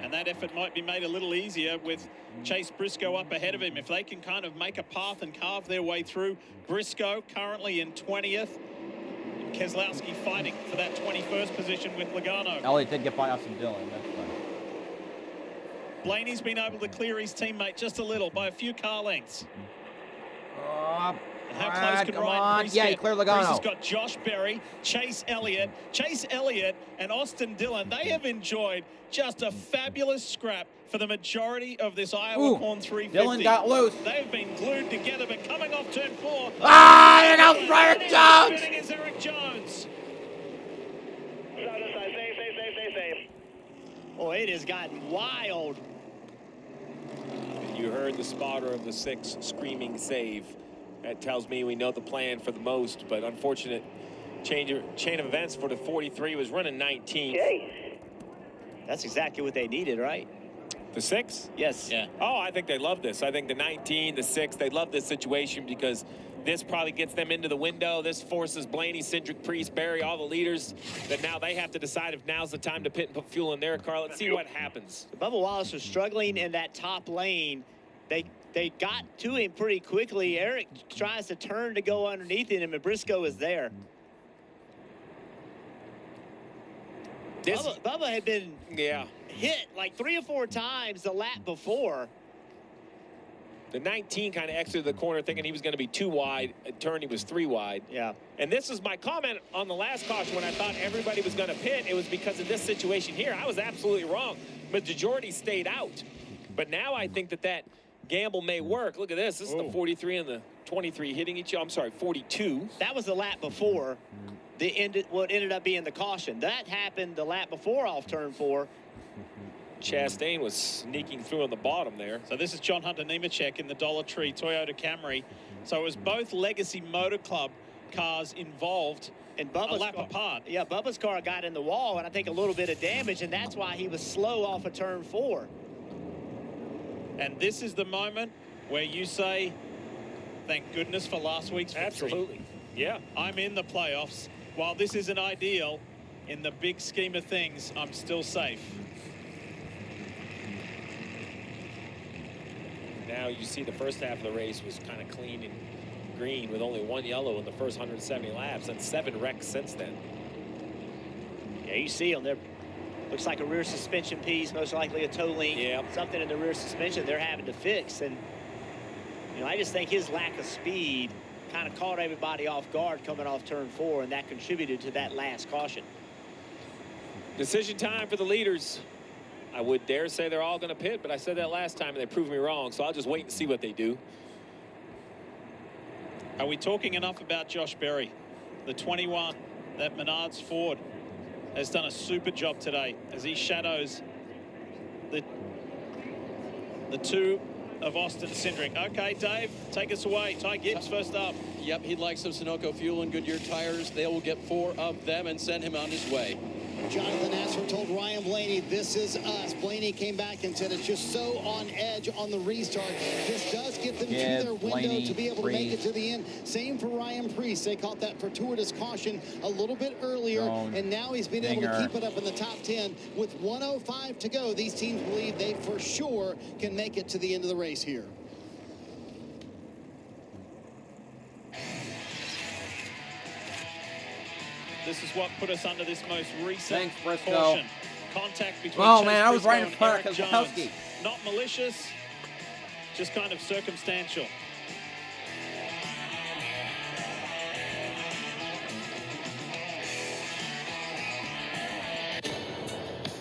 And that effort might be made a little easier with Chase Briscoe up ahead of him. If they can kind of make a path and carve their way through. Briscoe currently in 20th. And Keselowski fighting for that 21st position with Logano.
Elliott did get by Austin Dillon. That's fine.
Blaney's been able to clear his teammate just a little by a few car lengths. And how close can Ryan Preece
Yeah, he
get?
cleared
Preece
Logano.
has got Josh Berry, Chase Elliott, and Austin Dillon. They have enjoyed just a fabulous scrap for the majority of this Iowa Corn 350.
Dillon got loose.
They've been glued together, but coming off turn 4.
Here goes Eric Jones.
Spinning is Eric Jones.
Oh, it has gotten wild.
You heard the spotter of the 6 screaming save. That tells me we know the plan for the most, but unfortunate chain of events for the 43 was running 19th.
That's exactly what they needed, right?
The 6?
Yes.
Yeah.
Oh, I think they love this. I think the 19, the 6, they love this situation because this probably gets them into the window. This forces Blaney, Cindric, Preece, Berry, all the leaders that now they have to decide if now's the time to pit and put fuel in their car. Let's see what happens.
Bubba Wallace was struggling in that top lane. They got to him pretty quickly. Eric tries to turn to go underneath him, and Briscoe is there. Bubba had been hit like 3 or 4 times the lap before.
The 19 kind of exited the corner thinking he was going to be 2 wide. It turned, he was 3 wide.
Yeah.
And this is my comment on the last caution when I thought everybody was going to pit. It was because of this situation here. I was absolutely wrong. But DeJordy stayed out. But now I think that gamble may work. Look at this. This is the 43 and the 23 hitting each other. I'm sorry, 42.
That was the lap before. What ended up being the caution. That happened the lap before off turn 4.
Chastain was sneaking through on the bottom there.
So this is John Hunter Nemechek in the Dollar Tree Toyota Camry. So it was both Legacy Motor Club cars involved,
and Bubba's
a lap
car,
apart.
Yeah, Bubba's car got in the wall, and I think a little bit of damage, and that's why he was slow off of turn 4.
And this is the moment where you say, thank goodness for last week's victory.
Absolutely. Yeah.
I'm in the playoffs. While this isn't ideal, in the big scheme of things, I'm still safe.
Now you see the first half of the race was kind of clean and green with only 1 yellow in the first 170 laps and 7 wrecks since then.
Yeah, you see them. There looks like a rear suspension piece, most likely a toe link.
Yep.
Something in the rear suspension they're having to fix. And, you know, I just think his lack of speed kind of caught everybody off guard coming off turn 4, and that contributed to that last caution.
Decision time for the leaders. I would dare say they're all going to pit, but I said that last time and they proved me wrong, so I'll just wait and see what they do.
Are we talking enough about Josh Berry? The 21 that Menards Ford has done a super job today as he shadows the 2 of Austin Cindric. Okay, Dave, take us away. Ty Gibbs first up.
Yep, he'd like some Sunoco fuel and Goodyear tires. They will get 4 of them and send him on his way.
Jonathan Nasser told Ryan Blaney, this is us. Blaney came back and said it's just so on edge on the restart. This does get them to their window to be able to make it to the end. Same for Ryan Preece. They caught that fortuitous caution a little bit earlier, and now he's been able to keep it up in the top 10 with 1:05 to go. These teams believe they for sure can make it to the end of the race here.
This is what put us under this most recent
Thanks, Briscoe.
caution. Contact between
Oh,
Chase
man, I was
Briscoe
right in
and
front
Eric
of
Jones.
Keselowski.
Not malicious, just kind of circumstantial.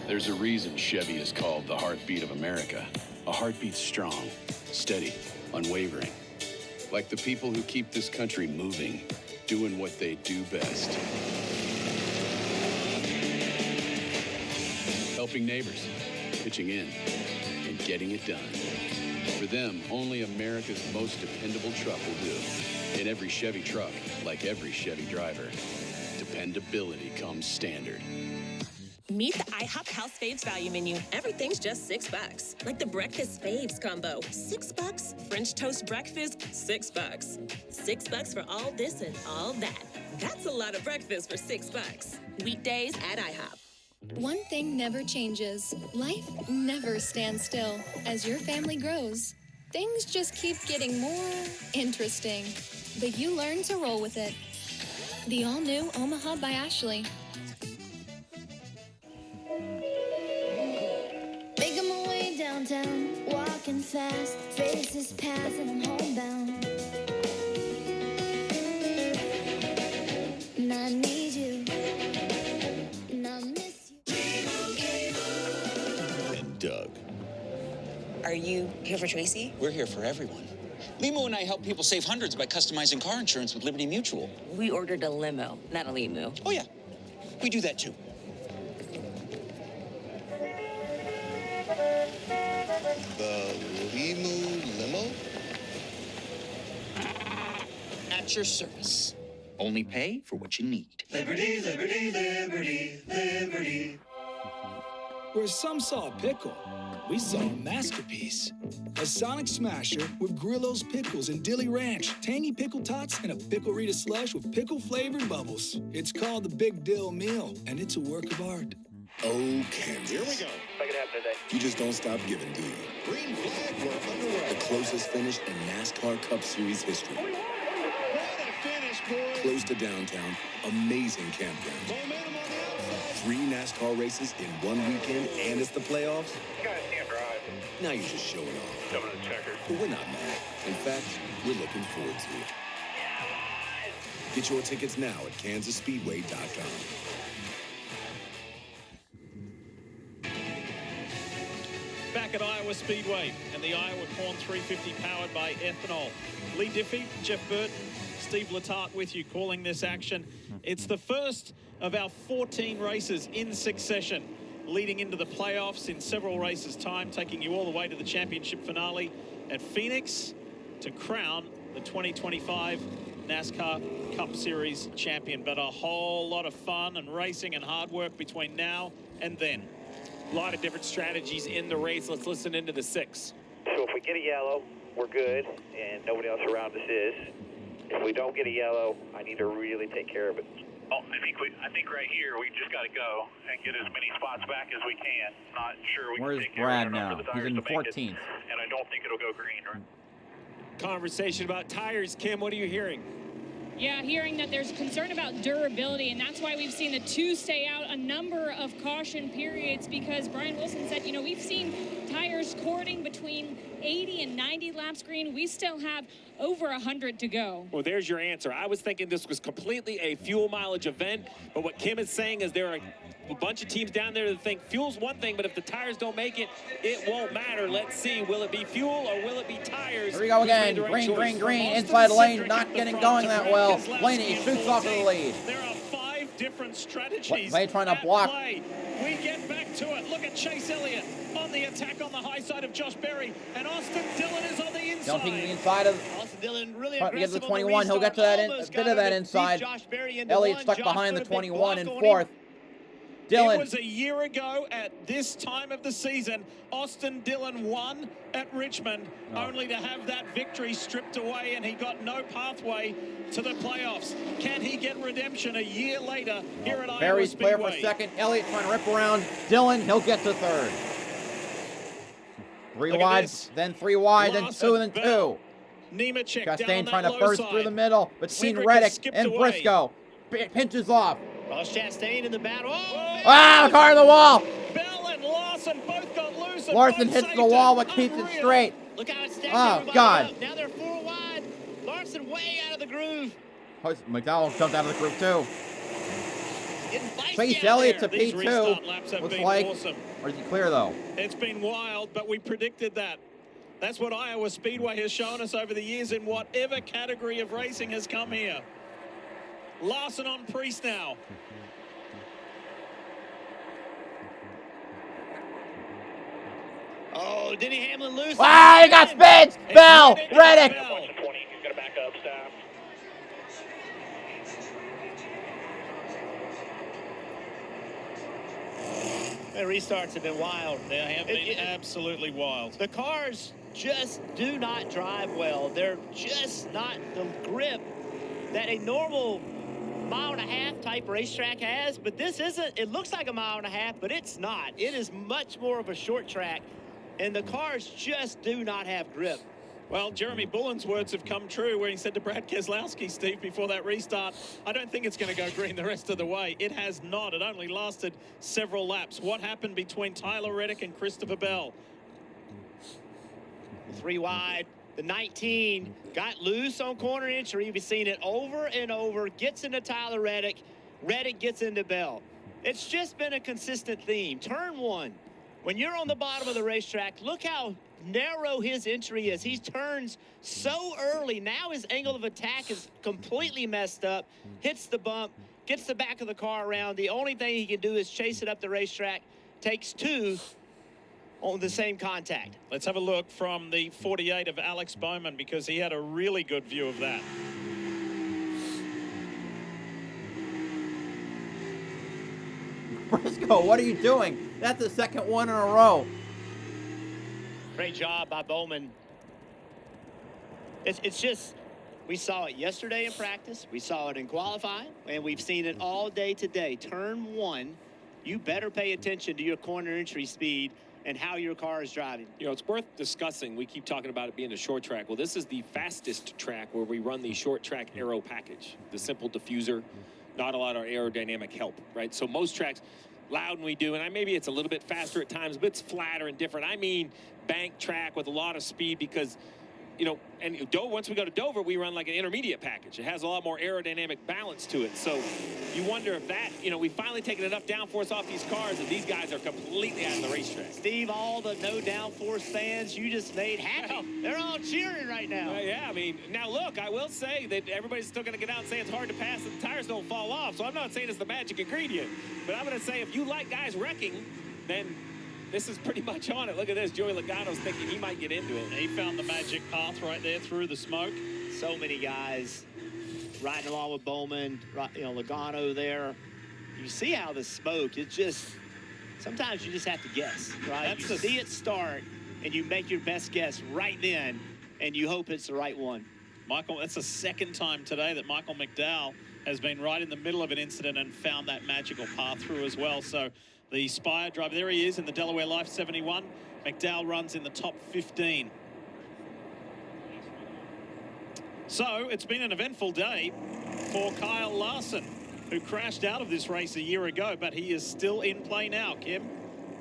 There's a reason Chevy is called the heartbeat of America. A heartbeat strong, steady, unwavering. Like the people who keep this country moving, doing what they do best. Helping neighbors, pitching in, and getting it done. For them, only America's most dependable truck will do. In every Chevy truck, like every Chevy driver, dependability comes standard.
Meet the IHOP House Faves value menu. Everything's just $6. Like the Breakfast Faves combo. $6. French toast breakfast, $6. $6 for all this and all that. That's a lot of breakfast for $6. Weekdays at IHOP.
One thing never changes. Life never stands still. As your family grows, things just keep getting more interesting. But you learn to roll with it. The all-new Omaha by Ashley.
Making my way downtown, walking fast, faces pass and I'm homebound. And I need you, and I miss you.
And Doug.
Are you here for Tracy?
We're here for everyone. Limo and I help people save hundreds by customizing car insurance with Liberty Mutual.
We ordered a limo, not a limo.
Oh, yeah. We do that, too.
The limo?
At your service. Only pay for what you need.
Liberty, liberty, liberty, liberty. Where some saw a pickle, we saw a masterpiece. A Sonic Smasher with Grillo's pickles and Dilly Ranch, tangy pickle tots, and a pickle Rita slush with pickle-flavored bubbles. It's called the Big Dill Meal, and it's a work of art.
Oh, Kansas.
Here we go. Make it happen today.
You just don't stop giving, do you?
Green flag, we're underway.
The closest finish in NASCAR Cup Series history.
What a finish, boys.
Close to downtown, amazing campground.
Momentum on the outside.
3 NASCAR races in one weekend, and it's the playoffs?
You guys can't drive.
Now you're just showing off.
Coming to the checkers.
But we're not mad. In fact, we're looking forward to it. Get your tickets now at KansasSpeedway.com.
Back at Iowa Speedway and the Iowa Corn 350 powered by ethanol. Lee Diffie, Jeff Burton, Steve Letarte with you calling this action. It's the first of our 14 races in succession leading into the playoffs in several races' time, taking you all the way to the championship finale at Phoenix to crown the 2025 NASCAR Cup Series champion. But a whole lot of fun and racing and hard work between now and then.
A lot of different strategies in the race. Let's listen into the 6.
So if we get a yellow, we're good, and nobody else around us is. If we don't get a yellow, I need to really take care of it.
Oh, I think right here we just got to go and get as many spots back as we can. Not sure we
Where's
can take care
Brad
of
now?
the
He's
tires
in
to make it,
14th.
and I don't think it'll go green. Right?
Conversation about tires. Kim, what are you hearing?
Yeah, hearing that there's concern about durability, and that's why we've seen the 2 stay out a number of caution periods, because Brian Wilson said, you know, we've seen tires courting between 80 and 90 laps green. We still have over 100 to go.
Well, there's your answer. I was thinking this was completely a fuel mileage event, but what Kim is saying is there are a bunch of teams down there that think fuel's one thing, but if the tires don't make it, it won't matter. Let's see, will it be fuel or will it be tires?
Here we go again. Green, inside lane, not getting going that well. Blaney shoots off to the lead.
There are 5 different strategies.
They trying to block.
Play. We get back to it. Look at Chase Elliott on the attack on the high side of Josh Berry, and Austin Dillon is on the inside.
Jumping the inside of
Austin Dillon really
trying to get to the
aggressive
21. He'll get to that bit of that inside. Elliott stuck behind the 21 in 4th. Dillon.
It was a year ago at this time of the season. Austin Dillon won at Richmond, only to have that victory stripped away, and he got no pathway to the playoffs. Can he get redemption a year later here at Iowa
Berry's
Speedway?
clear for 2nd. Elliott trying to rip around Dillon. He'll get to 3rd. 3 wide, then 3 wide, then 2, and then 2.
Nemechek
Chastain
down
trying
that
to
low
burst
side.
through the middle between
Cedric
Reddick
has skipped
and
away.
Briscoe. Pinches off.
Ross Chastain in the battle.
Ah, car in the wall.
Bell and Larson both got loose. and
Larson
both
hits
saved
the wall
it.
but keeps it
Unreal.
straight.
Look how it's stacked
Oh,
everybody
God.
up. Now they're 4 wide. Larson way out of the groove.
McDowell jumped out of the group too.
Getting feisty
Chase
out
Elliott
there.
to
These restart laps
P2.
have
Looks
been
like.
awesome.
Or is he clear though?
It's been wild, but we predicted that. That's what Iowa Speedway has shown us over the years in whatever category of racing has come here. Larson on Priest now.
Oh, Denny Hamlin loose.
Ah, he got spins. Bell, Reddick.
He's gonna back up, stop.
The restarts have been wild.
They have been absolutely wild.
The cars just do not drive well. They're just not the grip that a normal 1.5 mile type racetrack has, but this isn't. It looks like a 1.5 mile, but it's not. It is much more of a short track, and the cars just do not have grip.
Well, Jeremy Bullen's words have come true where he said to Brad Keselowski, Steve, before that restart, I don't think it's going to go green the rest of the way. It has not. It only lasted several laps. What happened between Tyler Reddick and Christopher Bell?
3 wide. The 19 got loose on corner entry. We've seen it over and over. Gets into Tyler Reddick. Reddick gets into Bell. It's just been a consistent theme. Turn 1. When you're on the bottom of the racetrack, look how narrow his entry is. He turns so early. Now his angle of attack is completely messed up. Hits the bump, gets the back of the car around. The only thing he can do is chase it up the racetrack. Takes 2 on the same contact.
Let's have a look from the 48 of Alex Bowman, because he had a really good view of that.
Briscoe, what are you doing? That's the 2nd one in a row.
Great job by Bowman. It's just, we saw it yesterday in practice. We saw it in qualifying, and we've seen it all day today. Turn 1, you better pay attention to your corner entry speed and how your car is driving.
You know, it's worth discussing. We keep talking about it being a short track. Well, this is the fastest track where we run the short track aero package. The simple diffuser, not a lot of aerodynamic help, right? So most tracks, loud when we do, and maybe it's a little bit faster at times, but it's flatter and different. I mean bank track with a lot of speed because, you know, and once we go to Dover, we run like an intermediate package. It has a lot more aerodynamic balance to it. So you wonder if that, you know, we've finally taken enough downforce off these cars and these guys are completely out of the racetrack.
Steve, all the no downforce fans you just made happy. Well, they're all cheering right now.
Yeah, I mean, now look, I will say that everybody's still going to get out and say it's hard to pass and the tires don't fall off. So I'm not saying it's the magic ingredient. But I'm going to say if you like guys wrecking, then this is pretty much on it. Look at this. Joey Logano's thinking he might get into it.
He found the magic path right there through the smoke.
So many guys riding along with Bowman, you know, Logano there. You see how the smoke, it's just, sometimes you just have to guess, right? You see it start, and you make your best guess right then, and you hope it's the right one.
Michael, that's the second time today that Michael McDowell has been right in the middle of an incident and found that magical path through as well. So the Spire driver, there he is in the Delaware Life 71. McDowell runs in the top 15. So it's been an eventful day for Kyle Larson, who crashed out of this race a year ago, but he is still in play now, Kim.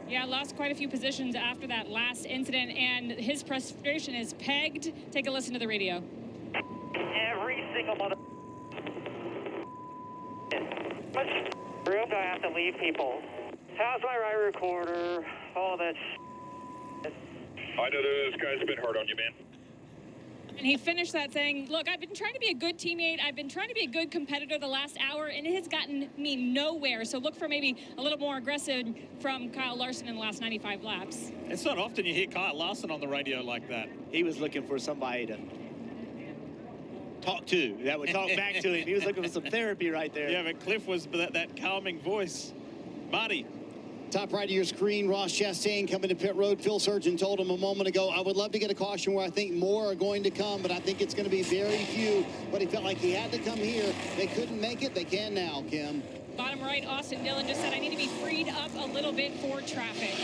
Yeah, lost quite a few positions after that last incident, and his frustration is pegged. Take a listen to the radio.
Every single mother... How much room do I have to leave people? How's my ride recorder? All that
I know those guys have been hard on you, man.
And he finished that saying, look, I've been trying to be a good teammate. I've been trying to be a good competitor the last hour, and it has gotten me nowhere. So look for maybe a little more aggressive from Kyle Larson in the last 95 laps.
It's not often you hear Kyle Larson on the radio like that.
He was looking for somebody to talk to, that would talk back to him. He was looking for some therapy right there.
Yeah, but Cliff was that calming voice. Marty.
Top right of your screen, Ross Chastain coming to pit road. Phil Surgeon told him a moment ago, I would love to get a caution where I think more are going to come, but I think it's going to be very few. But he felt like he had to come here. They couldn't make it. They can now, Kim.
Bottom right, Austin Dillon just said, I need to be freed up a little bit for traffic.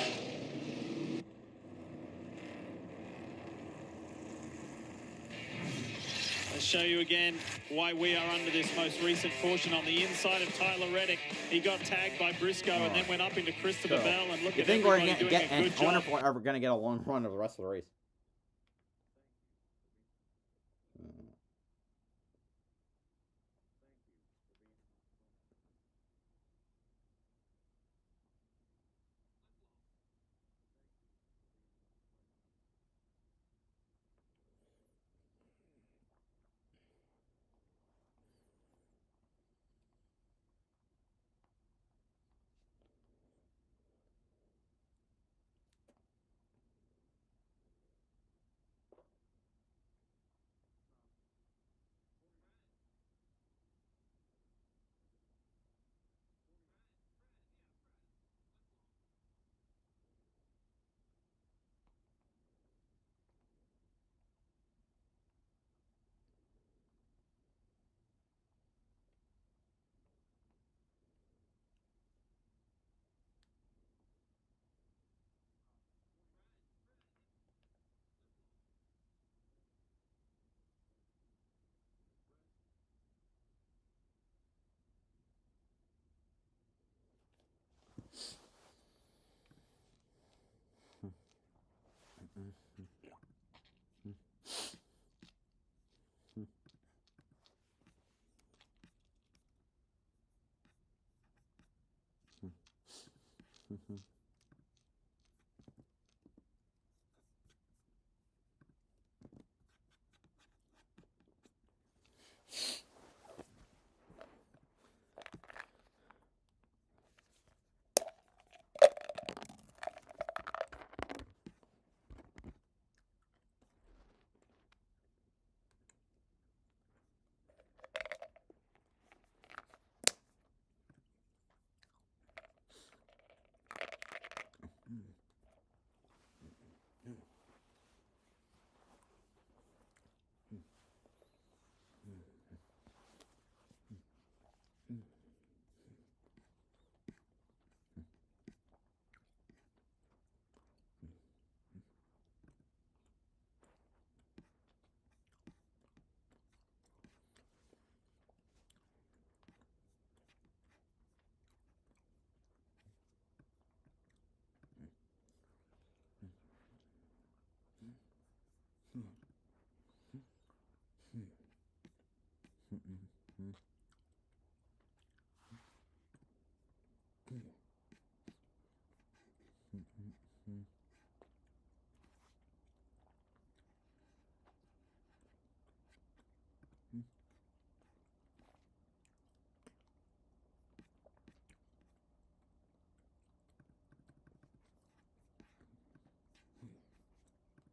Let's show you again why we are under this most recent caution on the inside of Tyler Reddick. He got tagged by Briscoe and then went up into Christopher Bell, and look at everybody doing a good job.
I wonder if we're ever going to get a long run of the rest of the race.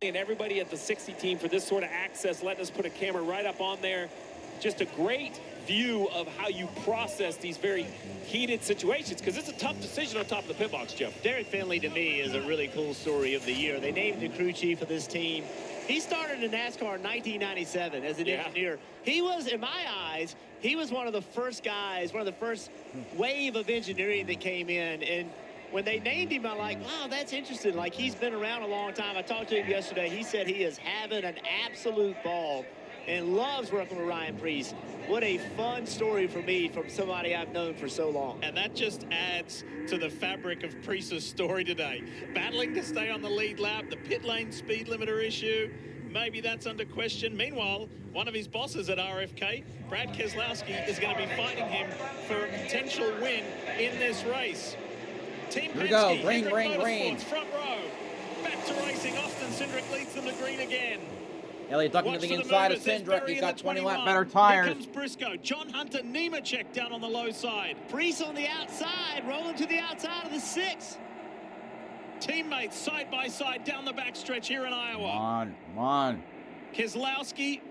And everybody at the 60 team for this sort of access, letting us put a camera right up on there. Just a great view of how you process these very heated situations, because it's a tough decision on top of the pit box, Jeff.
Derek Finley, to me, is a really cool story of the year. They named the crew chief of this team. He started in NASCAR in 1997 as an engineer. He was, in my eyes, he was one of the first guys, one of the first wave of engineering that came in. And when they named him, I'm like, wow, that's interesting. Like, he's been around a long time. I talked to him yesterday. He said he is having an absolute ball and loves working with Ryan Preece. What a fun story for me from somebody I've known for so long.
And that just adds to the fabric of Preece's story today. Battling to stay on the lead lap, the pit lane speed limiter issue, maybe that's under question. Meanwhile, one of his bosses at RFK, Brad Keselowski, is going to be fighting him for a potential win in this race. Team
Here we go.
Penske,
Green,
Hendrick
green,
Motorsports,
green.
front row. Back to racing. Austin Cindric leads them to green again.
Elliott ducking to the inside of Cindric. He's got 20 lap better tires.
Here comes Briscoe. John Hunter, Nemechek down on the low side.
Preece on the outside, rolling to the outside of the 6.
Teammates side by side down the backstretch here in Iowa.
Come on, come on.
Keselowski.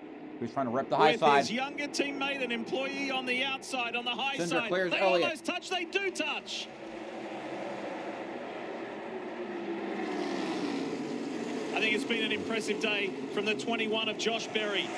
Who's trying to rip the high
with
side?
his younger teammate and employee on the outside, on the high
Cindric
side.
clears
They
Elliott.
almost touch. They do touch. I think it's been an impressive day from the 21 of Josh Berry.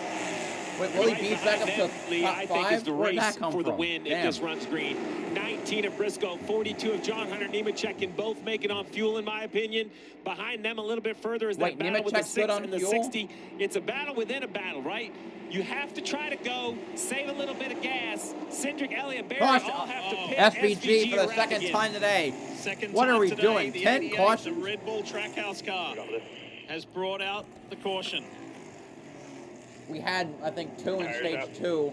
Wait, will he beat back up to
Lee,
top
I think is
five?
the
Where'd that
race
come
for the
from?
win if
Damn.
this runs green. 19 of Briscoe, 42 of John Hunter. Nemechek can both make it on fuel, in my opinion. Behind them a little bit further is that battle with the
Nemechek's good
6
on
and the
fuel?
60. It's a battle within a battle, right? You have to try to go, save a little bit of gas. Cindric, Elliott, Berry
Caution.
all have to pit
SVG for the
around
second
again.
time today.
Second
What
time
are we
today,
doing?
the
10
88,
cautions?
The Red Bull Trackhouse car has brought out the caution.
We had, I think, 2 in
Tires
stage
up.
2.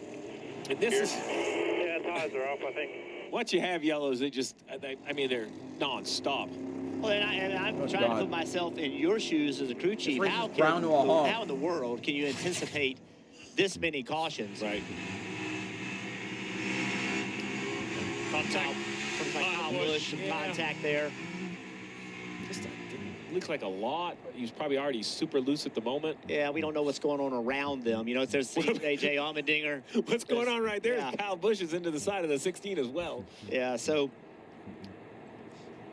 And this is...
Yeah, tires are off, I think.
Once you have yellows, they just, I mean, they're non-stop.
Well, and I'm
Oh,
trying to
God.
put myself in your shoes as a crew chief.
race
How,
is brown to a halt.
how in the world can you anticipate this many cautions?
Right.
Contact from
Kyle Busch, some contact there.
Just looks like a lot. He's probably already super loose at the moment.
Yeah, we don't know what's going on around them. You know, there's AJ Allmendinger.
What's going on right there?
Yeah.
Kyle Busch is into the side of the 16 as well.
Yeah, so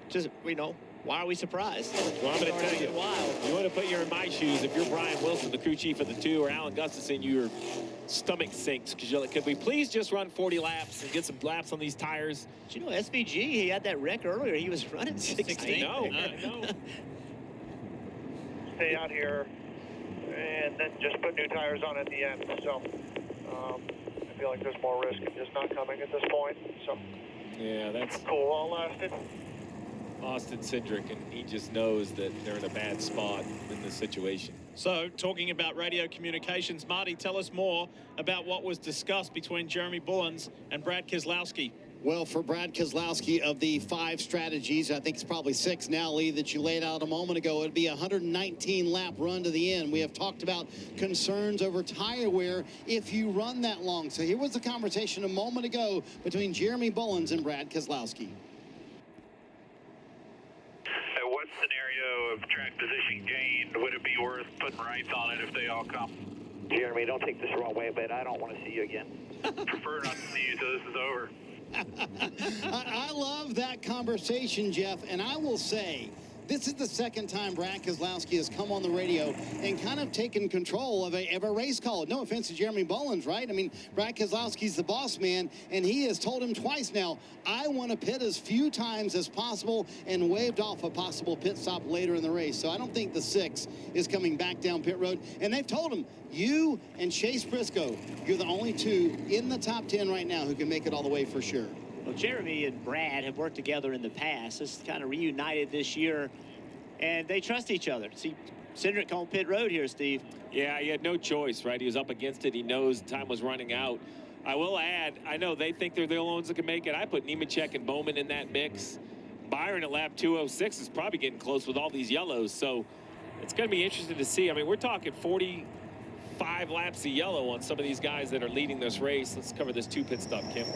just, you know, why are we surprised?
Well, I'm going to tell you,
wild.
you want to put you in my shoes. If you're Brian Wilson, the crew chief of the 2, or Alan Gustafson, your stomach sinks because you're like, could we please just run 40 laps and get some laps on these tires?
But you know, SVG, he had that wreck earlier. He was running 16.
I know.
Stay out here and then just put new tires on at the end. So I feel like there's more risk in just not coming at this point. So
Yeah, that's
cool. All lasted.
Austin Cindric, and he just knows that they're in a bad spot in this situation.
So, talking about radio communications, Marty, tell us more about what was discussed between Jeremy Bullins and Brad Keselowski.
Well, for Brad Keselowski, of the 5 strategies, I think it's probably 6 now, Lee, that you laid out a moment ago, it'd be a 119-lap run to the end. We have talked about concerns over tire wear if you run that long. So here was the conversation a moment ago between Jeremy Bullins and Brad Keselowski.
At what scenario of track position gain would it be worth putting rights on it if they all come?
Jeremy, don't take this the wrong way, but I don't want to see you again.
Prefer not to see you till this is over.
I love that conversation, Jeff, and I will say this is the second time Brad Keselowski has come on the radio and kind of taken control of a race call. No offense to Jeremy Bullins, right? I mean, Brad Keselowski's the boss man, and he has told him twice now, I want to pit as few times as possible, and waved off a possible pit stop later in the race. So I don't think the 6 is coming back down pit road. And they've told him, you and Chase Briscoe, you're the only 2 in the top 10 right now who can make it all the way for sure.
Well, Jeremy and Brad have worked together in the past. This kind of reunited this year, and they trust each other. See, Cindric on pit road here, Steve.
Yeah, he had no choice, right? He was up against it. He knows time was running out. I will add, I know they think they're the only ones that can make it. I put Nemechek and Bowman in that mix. Byron at lap 206 is probably getting close with all these yellows, so it's going to be interesting to see. I mean, we're talking 40, 5 laps of yellow on some of these guys that are leading this race. Let's cover this 2 pit stop, Kim.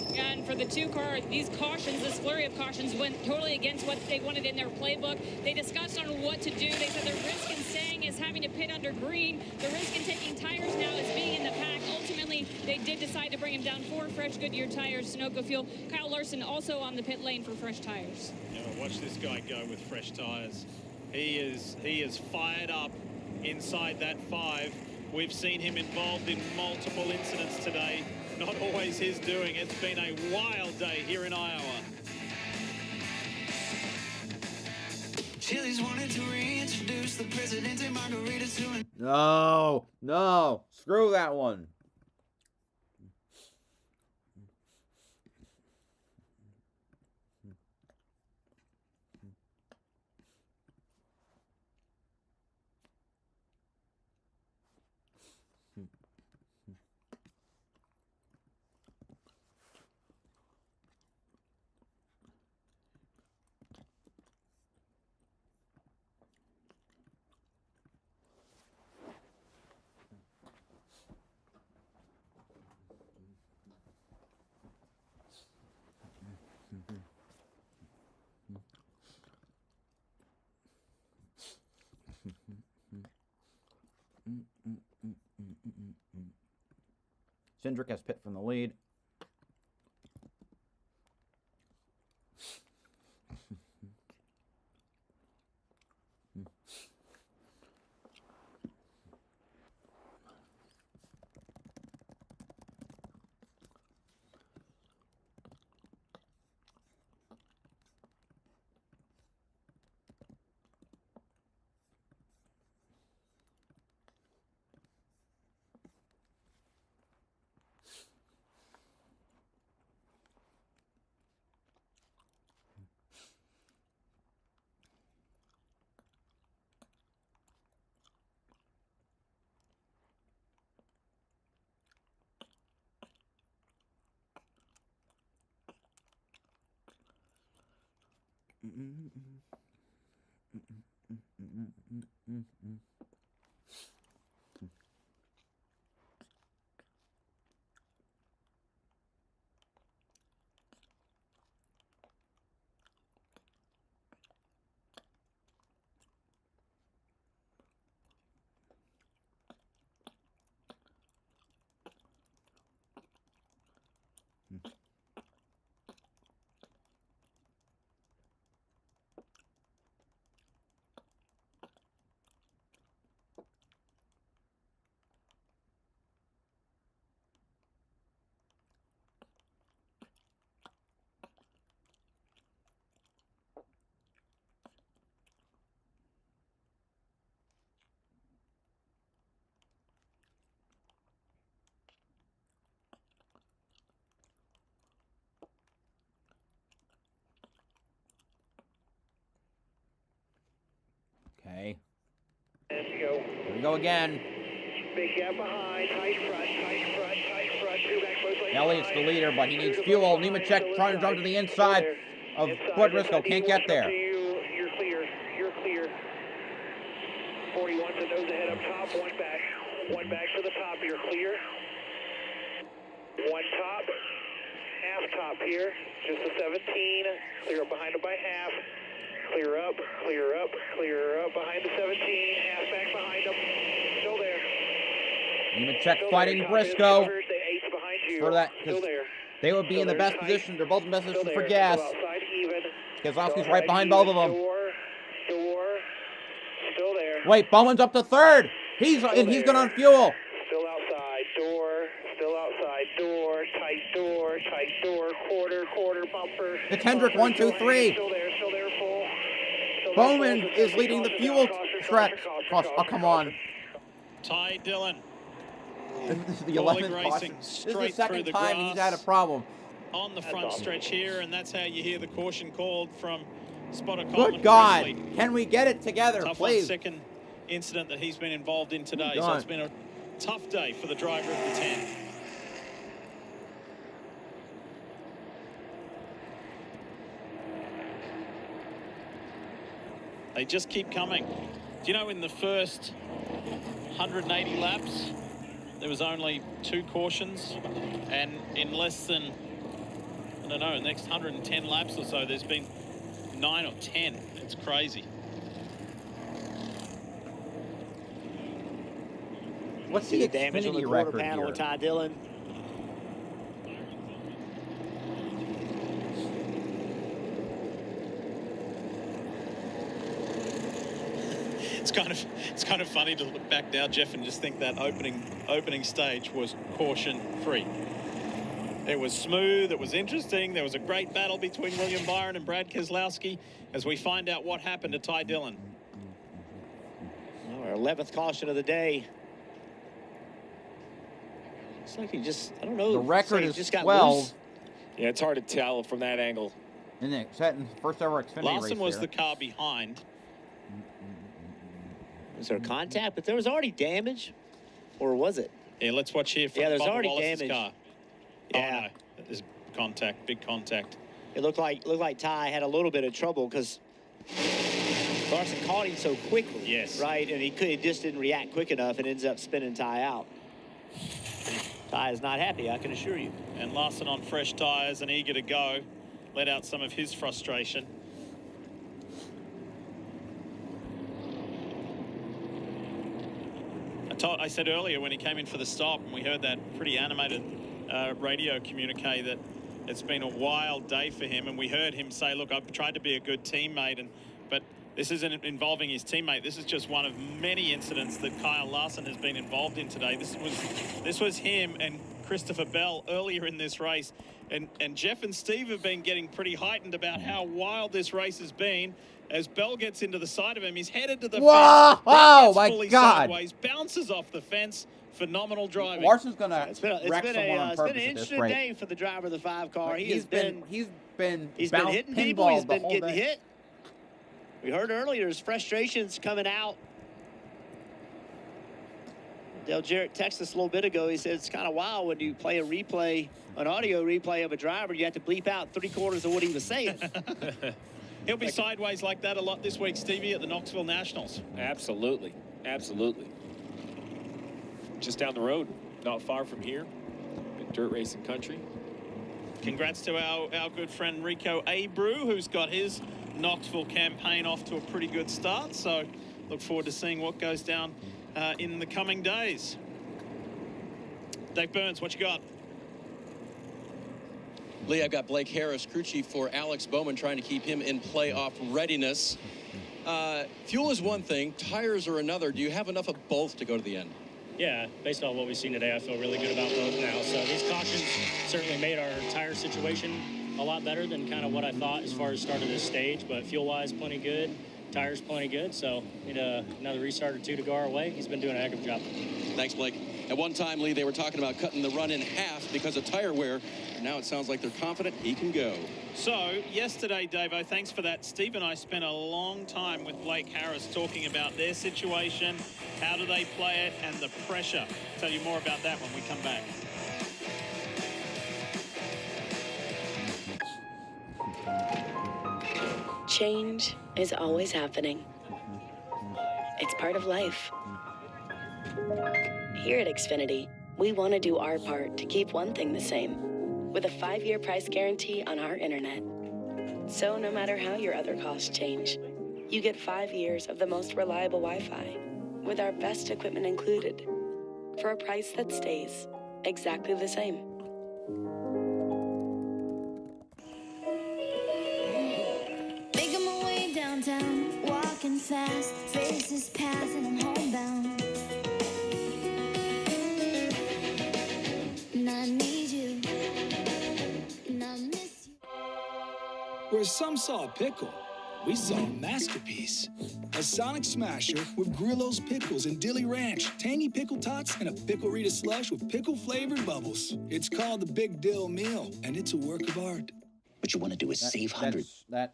Yeah, and for the 2 car, these cautions, this flurry of cautions went totally against what they wanted in their playbook. They discussed on what to do. They said the risk in staying is having to pit under green. The risk in taking tires now is being in the pack. Ultimately, they did decide to bring him down 4 fresh Goodyear tires, Sunoco fuel. Kyle Larson also on the pit lane for fresh tires.
Yeah, watch this guy go with fresh tires. He is fired up inside that 5. We've seen him involved in multiple incidents today. Not always his doing. It's been a wild day here in Iowa.
Chili's wanted to reintroduce the Presidente Margaritas to
No, no, screw that one. Cindric has pit from the lead. Okay.
Let's go.
Here we go again.
Big gap behind, tight front, tight front, tight front. 2 back, close lane.
Elliott's the leader, but he needs fuel. Nemechek trying to jump to the inside of Bud Briscoe. Can't get there.
You're clear. You're clear. 41 to nose ahead up top. 1 back. 1 back for the top. You're clear. 1 top. Half top here. Just a 17. Clear up behind him by half. Clear up, clear up, clear up behind the 17. Half back behind him. Still there.
Nemechek fighting Briscoe for that, because
Still there.
they would be in the best position. They're both in the best position for gas.
Outside even.
Keselowski's right behind both of them.
Door. Still there.
Wait, Bowman's up to third. He's going on fuel.
Still outside. Door. Still outside. Door. Tight door. Tight door. Quarter bumper.
The Kendrick 1, 2, 3.
Still there. Full.
Bowman is leading the fuel track. Oh, come on.
Ty Dillon.
This is the
Falling
11th
racing
caution. This is the
straight
second
through the
time
grass.
he's had a problem.
On the front stretch here, and that's how you hear the caution called from spotter Colin
Good God.
Presley.
Can we get it together,
Tough
please?
1-second incident that he's been involved in today. So
God.
it's been a tough day for the driver of the 10. They just keep coming. Do you know in the first 180 laps. There was only 2 cautions, and in less than, I don't know, the next 110 laps or so, there's been 9 or 10. It's crazy.
What's the
damage on the
Xfinity
quarter
record
panel
here?
with Ty Dillon?
It's kind of funny to look back now, Jeff, and just think that opening stage was caution free. It was smooth. It was interesting. There was a great battle between William Byron and Brad Keselowski as we find out what happened to Ty Dillon.
Our 11th caution of the day. It's like he just, I don't know.
The record is
just got
12.
loose.
Yeah, it's hard to tell from that angle.
And it's setting first ever Xfinity race
Lawson was
here.
the car behind.
Was there contact? But there was already damage, or was it?
Yeah, let's watch here from
there's
Bubba
already
Wallace's
damage.
car.
Yeah.
Oh, no. There's contact, big contact.
It looked like Ty had a little bit of trouble because Larson caught him so quickly.
Yes.
Right, and he just didn't react quick enough and ends up spinning Ty out. Ty is not happy, I can assure you.
And Larson on fresh tires and eager to go. Let out some of his frustration. I said earlier when he came in for the stop and we heard that pretty animated radio communique that it's been a wild day for him, and we heard him say, look, I've tried to be a good teammate, but this isn't involving his teammate. This is just one of many incidents that Kyle Larson has been involved in today. This was him and Christopher Bell earlier in this race, and Jeff and Steve have been getting pretty heightened about how wild this race has been. As Bell gets into the side of him, he's headed to the fence.
Oh my
fully
God!
Sideways, bounces off the fence. Phenomenal driving.
Larson's gonna
It's been an interesting day for the driver of the 5 car.
He's been
hitting people. He's been getting hit. We heard earlier his frustrations coming out. Dale Jarrett texted us a little bit ago. He said it's kind of wild when you play an audio replay of a driver, you have to bleep out 3/4 of what he was saying.
He'll be sideways like that a lot this week, Stevie, at the Knoxville Nationals.
Absolutely. Absolutely. Just down the road, not far from here, in dirt racing country.
Congrats to our good friend Rico Abreu, who's got his Knoxville campaign off to a pretty good start. So look forward to seeing what goes down in the coming days. Dave Burns, what you got?
Lee, I've got Blake Harris, crew chief for Alex Bowman, trying to keep him in playoff readiness. Fuel is one thing, tires are another. Do you have enough of both to go to the end?
Yeah, based on what we've seen today, I feel really good about both now. So these cautions certainly made our tire situation a lot better than kind of what I thought as far as start of this stage. But fuel-wise, plenty good. Tires plenty good. So need another restart or two to go our way. He's been doing a heck of a job.
Thanks, Blake. At one time, Lee, they were talking about cutting the run in half because of tire wear. Now it sounds like they're confident he can go.
So yesterday, Davo, thanks for that. Steve and I spent a long time with Blake Harris talking about their situation, how do they play it, and the pressure. Tell you more about that when we come back.
Change is always happening. It's part of life. Here at Xfinity, we want to do our part to keep one thing the same, with a 5-year price guarantee on our internet. So no matter how your other costs change, you get 5 years of the most reliable Wi-Fi, with our best equipment included, for a price that stays exactly the same.
Making my way downtown, walking fast, faces pass and I'm homebound. And I need you, and I miss you.
Where some saw a pickle, we saw a masterpiece. A Sonic Smasher with Grillo's pickles and Dilly Ranch, tangy pickle tots, and a pickle Rita slush with pickle-flavored bubbles. It's called the Big Dill Meal, and it's a work of art.
What you want to do is save hundreds.
That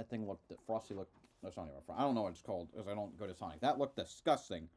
thing looked, Frosty looked, that's not even, I don't know what it's called, because I don't go to Sonic. That looked disgusting.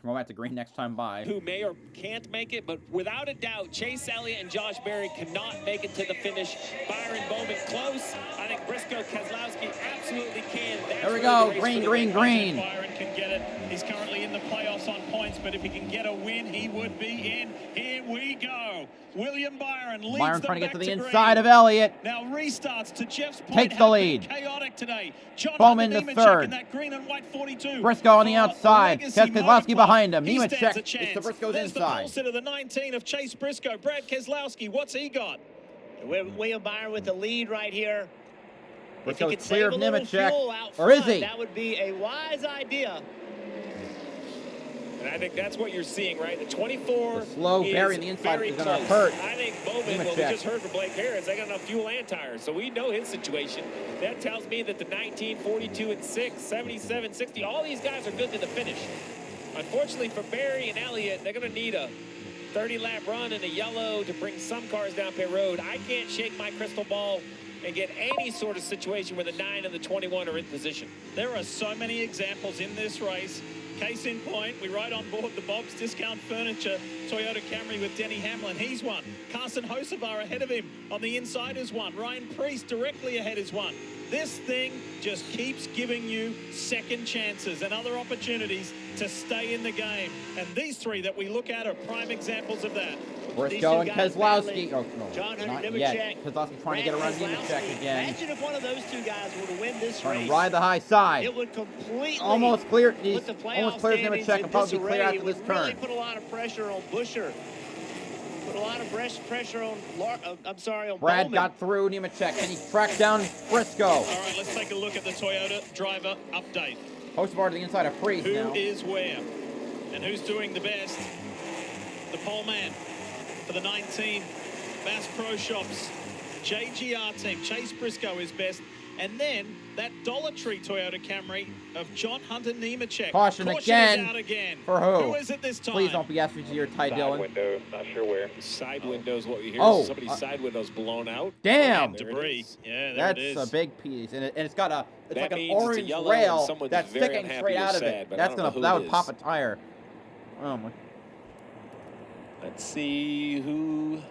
Go back to green next time by.
Who may or can't make it, but without a doubt, Chase Elliott and Josh Berry cannot make it to the finish. Byron Bowman close. I think Briscoe Keselowski absolutely can. That's
there we
really
go. Green, green, green.
Byron can get it. He's currently in the playoffs on points, but if he can get a win, he would be in. Here we go. William Byron leads
Byron
them
trying to get
back
to the
green.
inside of Elliott.
Now restarts to Jeff's point.
Takes the lead.
Chaotic today. John
Bowman to third.
In that green and white 42.
Briscoe on the outside. Keselowski behind him. Nemechek is to Briscoe's
There's
inside.
The of the 19 of Chase Briscoe. Brad Keselowski, what's he got?
William Byron with the lead right here.
Briscoe's
if he could
clear
save
of
a little
Nemechek.
fuel out
Or is
front,
he?
that would be a wise idea.
And I think that's what you're seeing, right? The 24
The slow Berry on the inside is going to hurt.
I think Bowman, what we just heard from Blake Harris, they got enough fuel and tires, so we know his situation. That tells me that the 19, 42, and 6, 77, 60, all these guys are good to the finish. Unfortunately for Berry and Elliott, they're going to need a 30-lap run in a yellow to bring some cars down pit road. I can't shake my crystal ball and get any sort of situation where the 9 and the 21 are in position.
There are so many examples in this race. Case in point, we ride on board the Bob's Discount Furniture Toyota Camry with Denny Hamlin. He's won. Carson Hocevar ahead of him on the inside is one. Ryan Preece directly ahead is one. This thing just keeps giving you second chances and other opportunities to stay in the game. And these three that we look at are prime examples of that.
Briscoe and Keselowski. Oh, no,
John Hunter,
not
Nemechek,
yet. Keselowski trying to get around Nemechek again.
Imagine if one of those two guys were to win this
Trying
race.
to ride the high side.
It would completely
almost clear. He's
put the
almost clears Nemechek and probably clear after
it
this
would
turn.
really put a lot of pressure on Buscher. Put a lot of pressure on on
Brad
Bowman.
got through Nemechek and he tracked down Briscoe.
All right, let's take a look at the Toyota driver update.
Hocevar to the inside of Preece now.
Who is where? And who's doing the best? The pole man for the 19 Bass Pro Shops JGR team. Chase Briscoe is best. And then that Dollar Tree Toyota Camry of John Hunter Nemechek.
Caution
is
again.
out again.
For who?
Who is it this time?
Please don't be SVG or Ty Dillon.
Window, not sure where. Side window is what we hear.
Oh,
Somebody's side window's blown out.
Damn.
Debris. Yeah, there
That's
it is.
a big piece, and it's got a it's
That
like an
means it's a
orange
yellow
rail
and someone's
that's
very
sticking
unhappy
straight
or
out of
sad,
it.
but I
That's
don't know
gonna
who
that
it
would
is.
pop a tire. Oh my.
Let's see who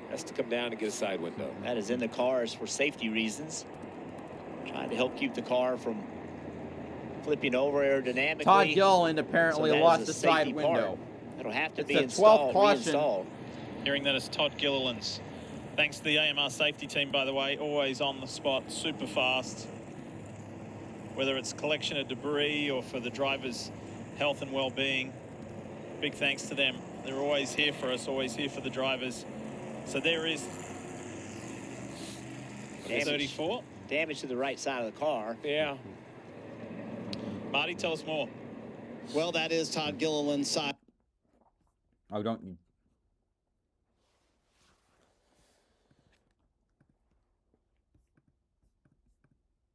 has to come down and get a side window.
That is in the cars for safety reasons. Trying to help keep the car from flipping over aerodynamically.
Todd Gilliland apparently
So that
lost
is
the
a
side
safety
window.
part. It'll have to
It's
be
a 12th
installed,
caution.
reinstalled.
Hearing that it's Todd Gilliland's. Thanks to the AMR safety team, by the way, always on the spot, super fast. Whether it's collection of debris or for the driver's health and well-being, big thanks to them. They're always here for us, always here for the drivers. So there is 34.
Damage to the right side of the car.
Yeah.
Marty, tell us more.
Well, that is Todd Gilliland's side.
Oh, don't.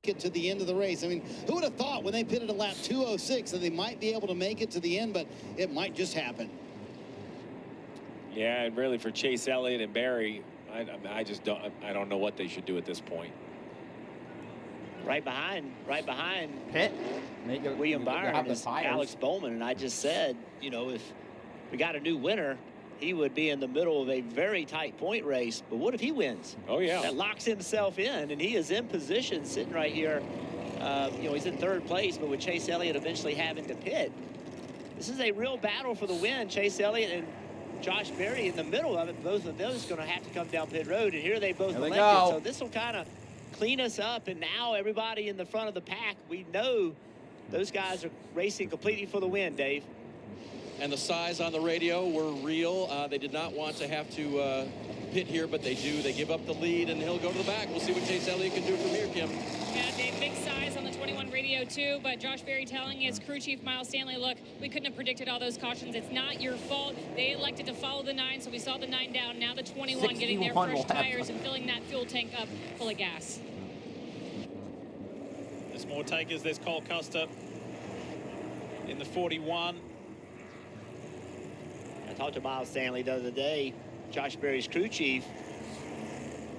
Get to the end of the race. I mean, who would have thought when they pitted at lap 206 that they might be able to make it to the end, but it might just happen.
Yeah, and really for Chase Elliott and Berry, I just don't know what they should do at this point.
Right behind
Pitt.
William Byron is Alex Bowman, and I just said, you know, if we got a new winner, he would be in the middle of a very tight point race. But what if he wins?
Oh, yeah.
That locks himself in, and he is in position sitting right here. You know, he's in third place, but with Chase Elliott eventually having to pit. This is a real battle for the win. Chase Elliott and Josh Berry in the middle of it. Both of those going to have to come down pit road, and here they both elected. So this will kind of clean us up, and now everybody in the front of the pack, we know those guys are racing completely for the win, Dave.
And the size on the radio were real. They did not want to have to pit here, but they do. They give up the lead, and he'll go to the back. We'll see what Chase Elliott can do from here, Kim.
Yeah, Dave, big size on the 21 radio, too, but Josh Berry telling his crew chief, Miles Stanley, look, we couldn't have predicted all those cautions. It's not your fault. They elected to follow the 9, so we saw the 9 down. Now the 21 getting their fresh tires and filling that fuel tank up full of gas.
There's more takers. There's Cole Custer in the 41.
I talked to Miles Stanley the other day, Josh Berry's crew chief,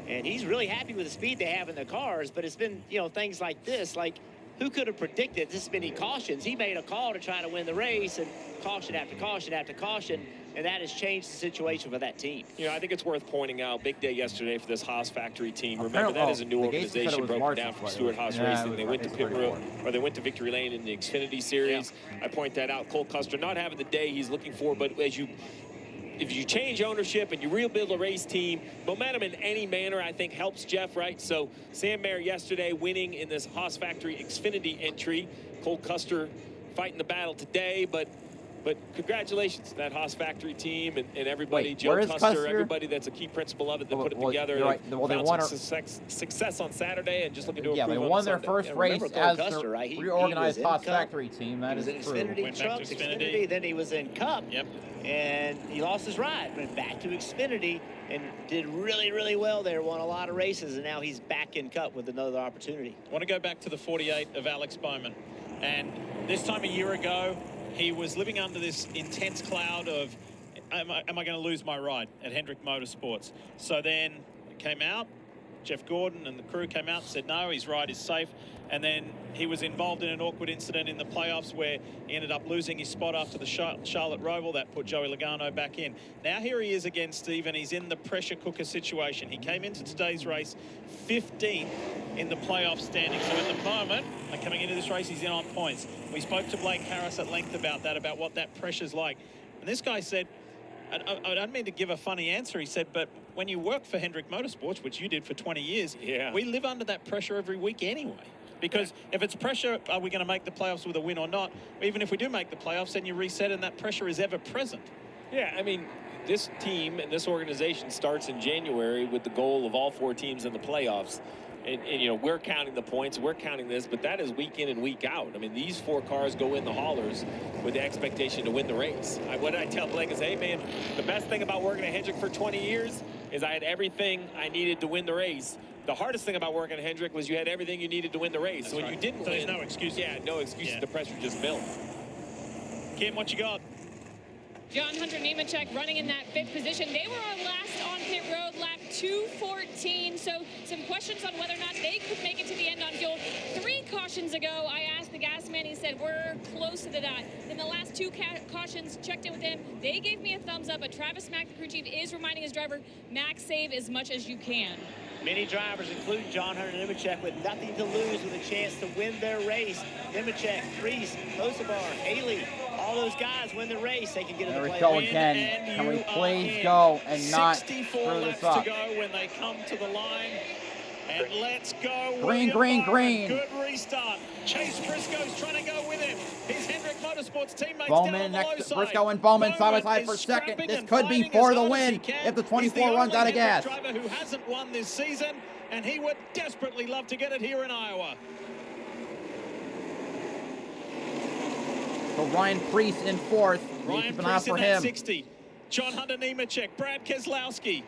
and he's really happy with the speed they have in the cars, but it's been, you know, things like this, like who could have predicted this many cautions? He made a call to try to win the race, and caution after caution after caution, and that has changed the situation for that team.
You know, I think it's worth pointing out, big day yesterday for this Haas factory team. Remember, that is a new organization broken down from Stewart Haas Racing. They went to pit road, or they went to Victory Lane in the Xfinity Series. I point that out. Cole Custer not having the day he's looking for, but if you change ownership and you rebuild a race team, momentum in any manner, I think, helps Jeff, right? So Sam Mayer yesterday winning in this Haas Factory Xfinity entry. Cole Custer fighting the battle today, but congratulations to that Haas Factory team and everybody,
Wait,
Joe Custer, everybody that's a key principal of it that put it together.
Right. Well, they won
success on Saturday and just looking to improve
they
on
won their
Sunday.
first race as
Custer,
the
right?
reorganized Haas Factory team. That is
true.
Xfinity
trucks, Xfinity, then he was in Cup.
Yep.
And he lost his ride, went back to Xfinity and did really, really well there, won a lot of races, and now he's back in Cup with another opportunity.
I want to go back to the 48 of Alex Bowman. And this time a year ago, he was living under this intense cloud of, am I going to lose my ride at Hendrick Motorsports? So then it came out, Jeff Gordon and the crew came out and said, no, his ride is safe. And then he was involved in an awkward incident in the playoffs where he ended up losing his spot after the Charlotte Roval. That put Joey Logano back in. Now here he is again, Steve, and he's in the pressure cooker situation. He came into today's race 15th in the playoff standing. So at the moment, coming into this race, he's in on points. We spoke to Blake Harris at length about that, about what that pressure's like. And this guy said, I don't mean to give a funny answer, he said, but when you work for Hendrick Motorsports, which you did for 20 years, we live under that pressure every week anyway. Because if it's pressure, are we going to make the playoffs with a win or not? Even if we do make the playoffs, then you reset and that pressure is ever present.
Yeah, I mean, this team and this organization starts in January with the goal of all 4 teams in the playoffs. And you know, we're counting the points, we're counting this, but that is week in and week out. I mean, these 4 cars go in the haulers with the expectation to win the race. What did I tell Blake is, hey, man, the best thing about working at Hendrick for 20 years is I had everything I needed to win the race. The hardest thing about working at Hendrick was you had everything you needed to win the race. So when you didn't win,
there's no excuses.
Yeah, no excuses. The pressure just built.
Kim, what you got?
John Hunter Nemechek running in that 5th position. They were on last on pit road, lap 2:14. So some questions on whether or not they could make it to the end on fuel. 3 cautions ago, I asked the gas man. He said, we're close to the dot. Then the last 2 cautions, checked in with them. They gave me a thumbs up, but Travis Mack, the crew chief, is reminding his driver, Max, save as much as you can.
Many drivers, including John Hunter Nemechek, with nothing to lose, with a chance to win their race. Nemechek, Priest, Hocevar, Haley, all those guys win the race. They can get in the playoffs.
There we go again. Can we please go and not screw this up?
64 laps to go when they come to the line. And let's go.
Green, green, green.
Good restart. Chase Briscoe's trying to go with him. His Hendrick Motorsports teammates
Bowman
down on the low
next,
side.
Briscoe and Bowman side by side for second. This could be for the win if the 24 runs out of gas.
Driver who hasn't won this season, and he would desperately love to get it here in Iowa.
So Ryan Priest in 4th.
Ryan
Keep an eye
Priest
for
in that
him.
60. John Hunter Nemechek, Brad Keselowski.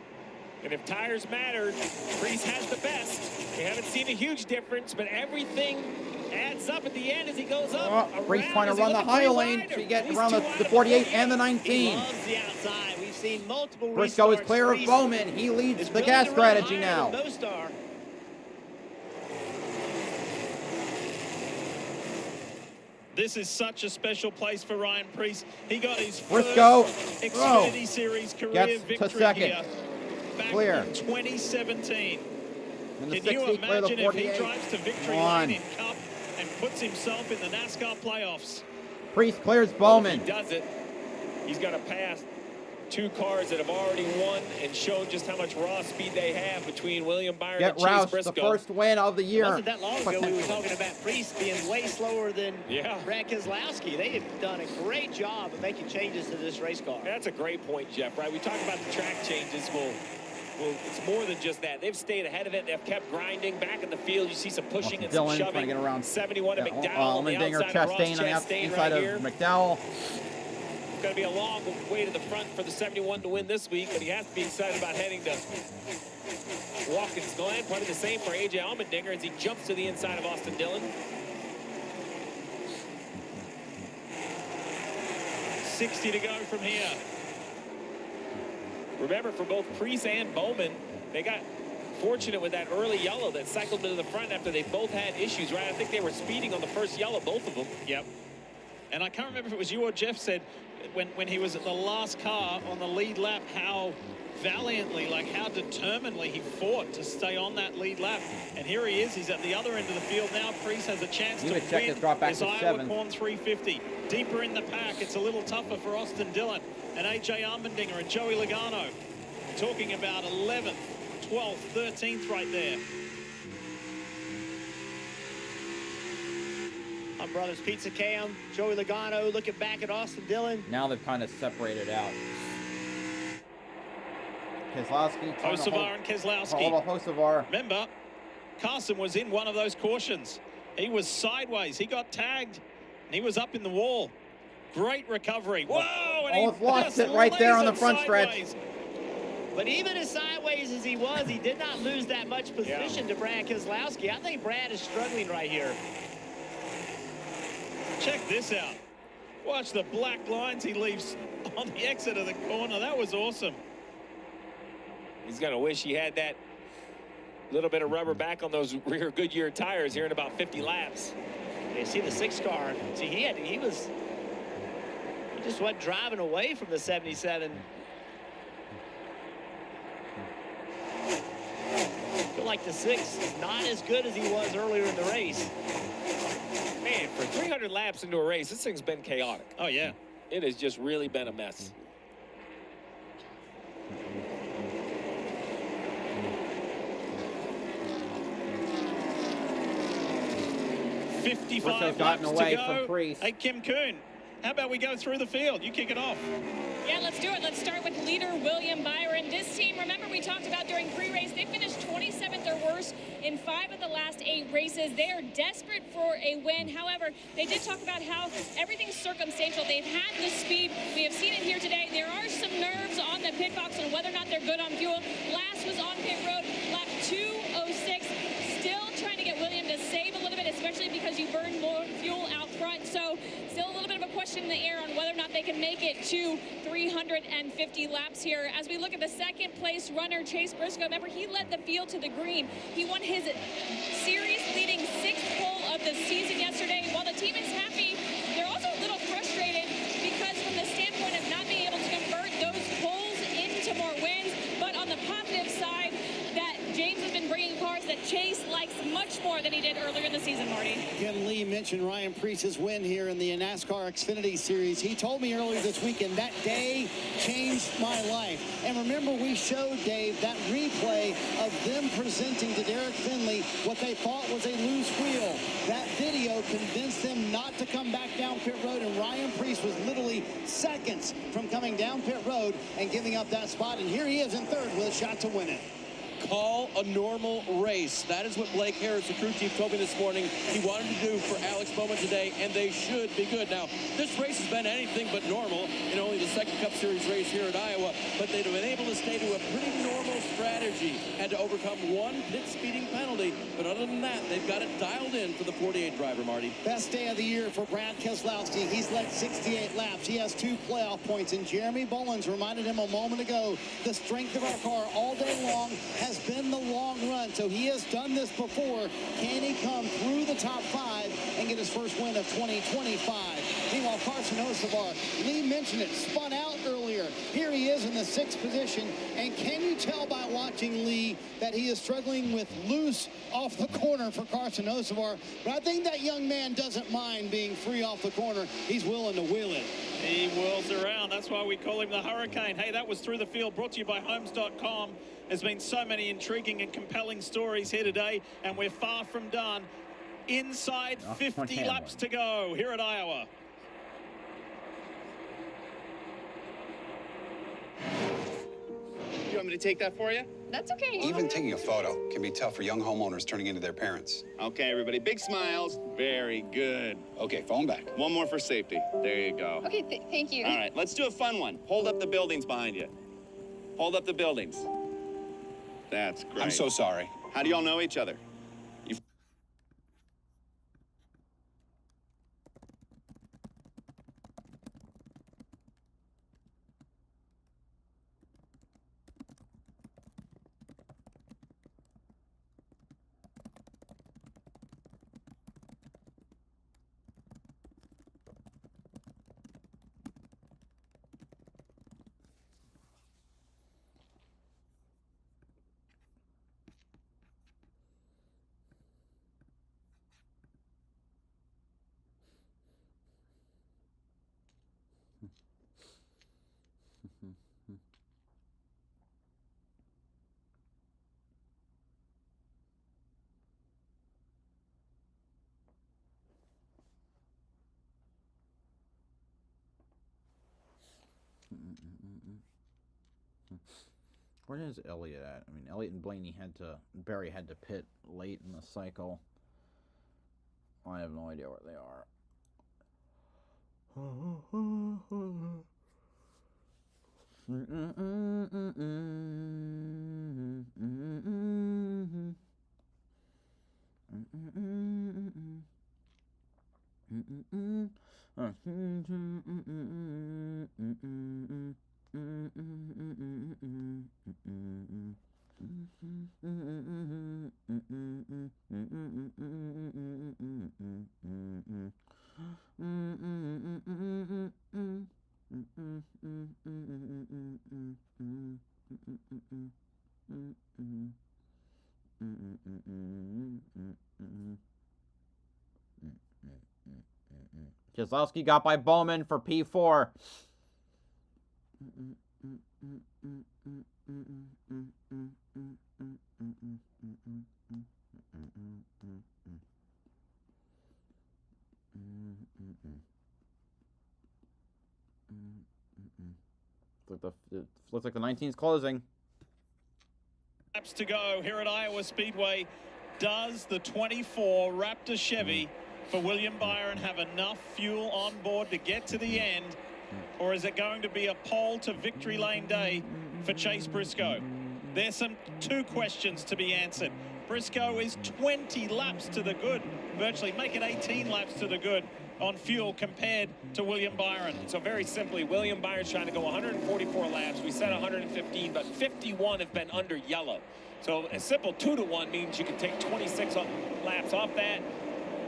And if tires mattered, Priest has the best. We haven't seen a huge difference, but everything adds up at the end as he goes up.
Priest trying to run the high lane to get around the 48 and the 19.
He loves the outside. We've seen multiple
Briscoe is
restarts.
clear of
Priest
Bowman. He leads
is
the
willing
gas
to run
strategy
higher
now.
than Mostar.
This is such a special place for Ryan Priest. He got his
Briscoe
first Xfinity Series career
gets
victory
to second.
here back
Clear.
in 2017.
And the
Can you
60 clear the
imagine if
48.
he drives to victory lane in Cup and puts himself in the NASCAR playoffs?
Priest clears
If
Bowman.
he does it, he's got to pass 2 cars that have already won and shown just how much raw speed they have between William Byron
Get
and Chase
Rouse,
Briscoe.
the first win of the year.
It wasn't that long ago we were talking about Priest being way slower than Brad Keselowski. They have done a great job of making changes to this race car.
That's a great point, Jeff, right? We talk about the track changes. Well, it's more than just that. They've stayed ahead of it. They've kept grinding. Back in the field, you see some pushing and some
Dylan
shoving.
trying to get around
71 to McDowell on the
Allmendinger,
outside of Ross
Chastain on the
Chastain
inside
right
of
here.
McDowell.
It's going to be a long way to the front for the 71 to win this week, but he has to be excited about heading to Watkins Glen. Probably the same for A.J. Allmendinger as he jumps to the inside of Austin Dillon.
60 to go from here.
Remember, for both Priest and Bowman, they got fortunate with that early yellow that cycled to the front after they both had issues, right? I think they were speeding on the first yellow, both of them.
Yep. And I can't remember if it was you or Jeff said when he was at the last car on the lead lap, how valiantly, like how determinedly he fought to stay on that lead lap. And here he is. He's at the other end of the field now. Priest has a chance to win this Iowa Corn 350. Deeper in the pack, it's a little tougher for Austin Dillon and AJ Allmendinger and Joey Logano. Talking about 11th, 12th, 13th right there.
My brother's Pizza Cam, Joey Logano looking back at Austin Dillon.
Now they've kind of separated out. Keselowski.
Hocevar and Keselowski.
Hocevar.
Remember, Carson was in one of those cautions. He was sideways. He got tagged, and he was up in the wall. Great recovery. Whoa! And
almost lost it right there on the front stretch.
But even as sideways as he was, he did not lose that much position to Brad Keselowski. I think Brad is struggling right here.
Check this out. Watch the black lines he leaves on the exit of the corner. That was awesome.
He's going to wish he had that little bit of rubber back on those rear Goodyear tires here in about 50 laps.
You see the 6 car. See, he just went driving away from the 77. I feel like the 6 is not as good as he was earlier in the race.
Man, for 300 laps into a race, this thing's been chaotic.
Oh, yeah.
It has just really been a mess.
$55 laps to go. Hey, Kim Kuhn, how about we go through the field? You kick it off.
Yeah, let's do it. Let's start with leader William Byron. This team, remember we talked about during pre-race, they finished 27th or worse in 5 of the last 8 races. They are desperate for a win. However, they did talk about how everything's circumstantial. They've had the speed. We have seen it here today. There are some nerves on the pit box on whether or not they're good on fuel. Last was on pit road, lap 2:06. Still trying to get William to save a little bit, especially because you burn more fuel out front. So still a little bit of a question in the air on whether or not they can make it to 350 laps here. As we look at the second place runner, Chase Briscoe, remember he led the field to the green. He won his series leading 6th pole of the season yesterday. While the team is happy, they're also a little frustrated because from the standpoint of not being able to convert those poles into more wins. But on the positive side, that James has been bringing cars that Chase likes much more than he did earlier in the season, Marty.
Again, Lee mentioned Ryan Preece's win here in the NASCAR Xfinity Series. He told me earlier this weekend that day changed my life. And remember, we showed Dave that replay of them presenting to Derek Finley what they thought was a loose wheel. That video convinced them not to come back down pit road, and Ryan Preece was literally seconds from coming down pit road and giving up that spot. And here he is in 3rd with a shot to win it.
Call a normal race. That is what Blake Harris, the crew chief, told me this morning he wanted to do for Alex Bowman today, and they should be good. Now, this race has been anything but normal in only the second Cup Series race here at Iowa, but they've been able to stay to a pretty normal strategy. Had to overcome 1 pit speeding penalty, but other than that, they've got it dialed in for the 48 driver, Marty.
Best day of the year for Brad Keselowski. He's led 68 laps. He has 2 playoff points, and Jeremy Bullins reminded him a moment ago, the strength of our car all day long has been the long run. So he has done this before. Can he come through the top 5 and get his first win of 2025? Meanwhile, Carson Hocevar, Lee mentioned it, spun out earlier. Here he is in the 6th position. And can you tell by watching Lee that he is struggling with loose off the corner for Carson Hocevar? But I think that young man doesn't mind being free off the corner. He's willing to wheel it.
He whirls around. That's why we call him the Hurricane. Hey, that was Through the Field, brought to you by Homes.com. There's been so many intriguing and compelling stories here today, and we're far from done. Inside 50 laps to go here at Iowa.
You want me to take that for you?
That's okay.
Even taking a photo can be tough for young homeowners turning into their parents.
Okay, everybody, big smiles. Very good.
Okay, phone back.
One more for safety. There you go.
Okay, thank you.
All right, let's do a fun one. Hold up the buildings behind you. Hold up the buildings. That's great.
I'm so sorry.
How do y'all know each other?
Where is Elliott at? I mean, Elliott and Barry had to pit late in the cycle. I have no idea where they are. Keselowski got by Bowman for P4. Looks like the 19's closing.
Laps to go here at Iowa Speedway. Does the 24 Raptor Chevy for William Byron have enough fuel on board to get to the end, or is it going to be a pole to victory lane day for Chase Briscoe? There's two questions to be answered. Briscoe is 20 laps to the good, virtually making 18 laps to the good on fuel compared to William Byron.
So very simply, William Byron's trying to go 144 laps. We said 115, but 51 have been under yellow. So a simple 2-to-1 means you can take 26 laps off that.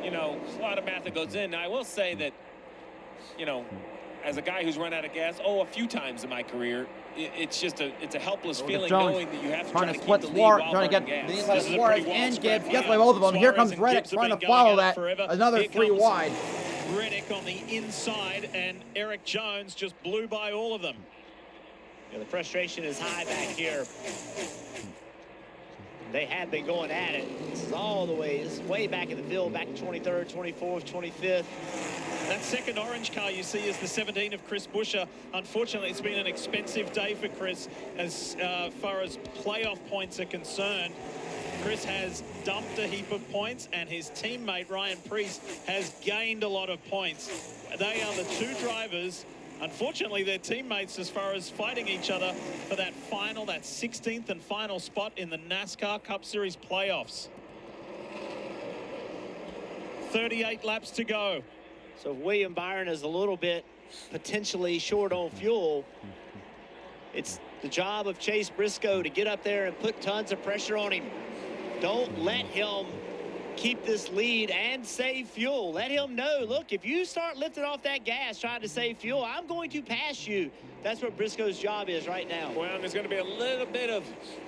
You know, a lot of math that goes in. Now, I will say that, you know, as a guy who's run out of gas, a few times in my career, it's just a helpless feeling knowing that you have to try to keep the lead while
trying to get
gas.
Suarez and Gibbs. Gets by both of them. Here comes Reddick trying to follow that. Another 3 wide.
Reddick on the inside, and Eric Jones just blew by all of them.
Yeah, the frustration is high back here. They have been going at it. This is way back in the field, back to 23rd, 24th, 25th.
That second orange car you see is the 17 of Chris Buescher. Unfortunately, it's been an expensive day for Chris as far as playoff points are concerned. Chris has dumped a heap of points, and his teammate Ryan Preece has gained a lot of points. They are the two drivers. Unfortunately, they're teammates as far as fighting each other for that 16th and final spot in the NASCAR Cup Series playoffs. 38 laps to go.
So if William Byron is a little bit potentially short on fuel, it's the job of Chase Briscoe to get up there and put tons of pressure on him. Don't let him keep this lead and save fuel. Let him know, look, if you start lifting off that gas trying to save fuel, I'm going to pass you. That's what Briscoe's job is right now.
Well, there's going to be a little bit of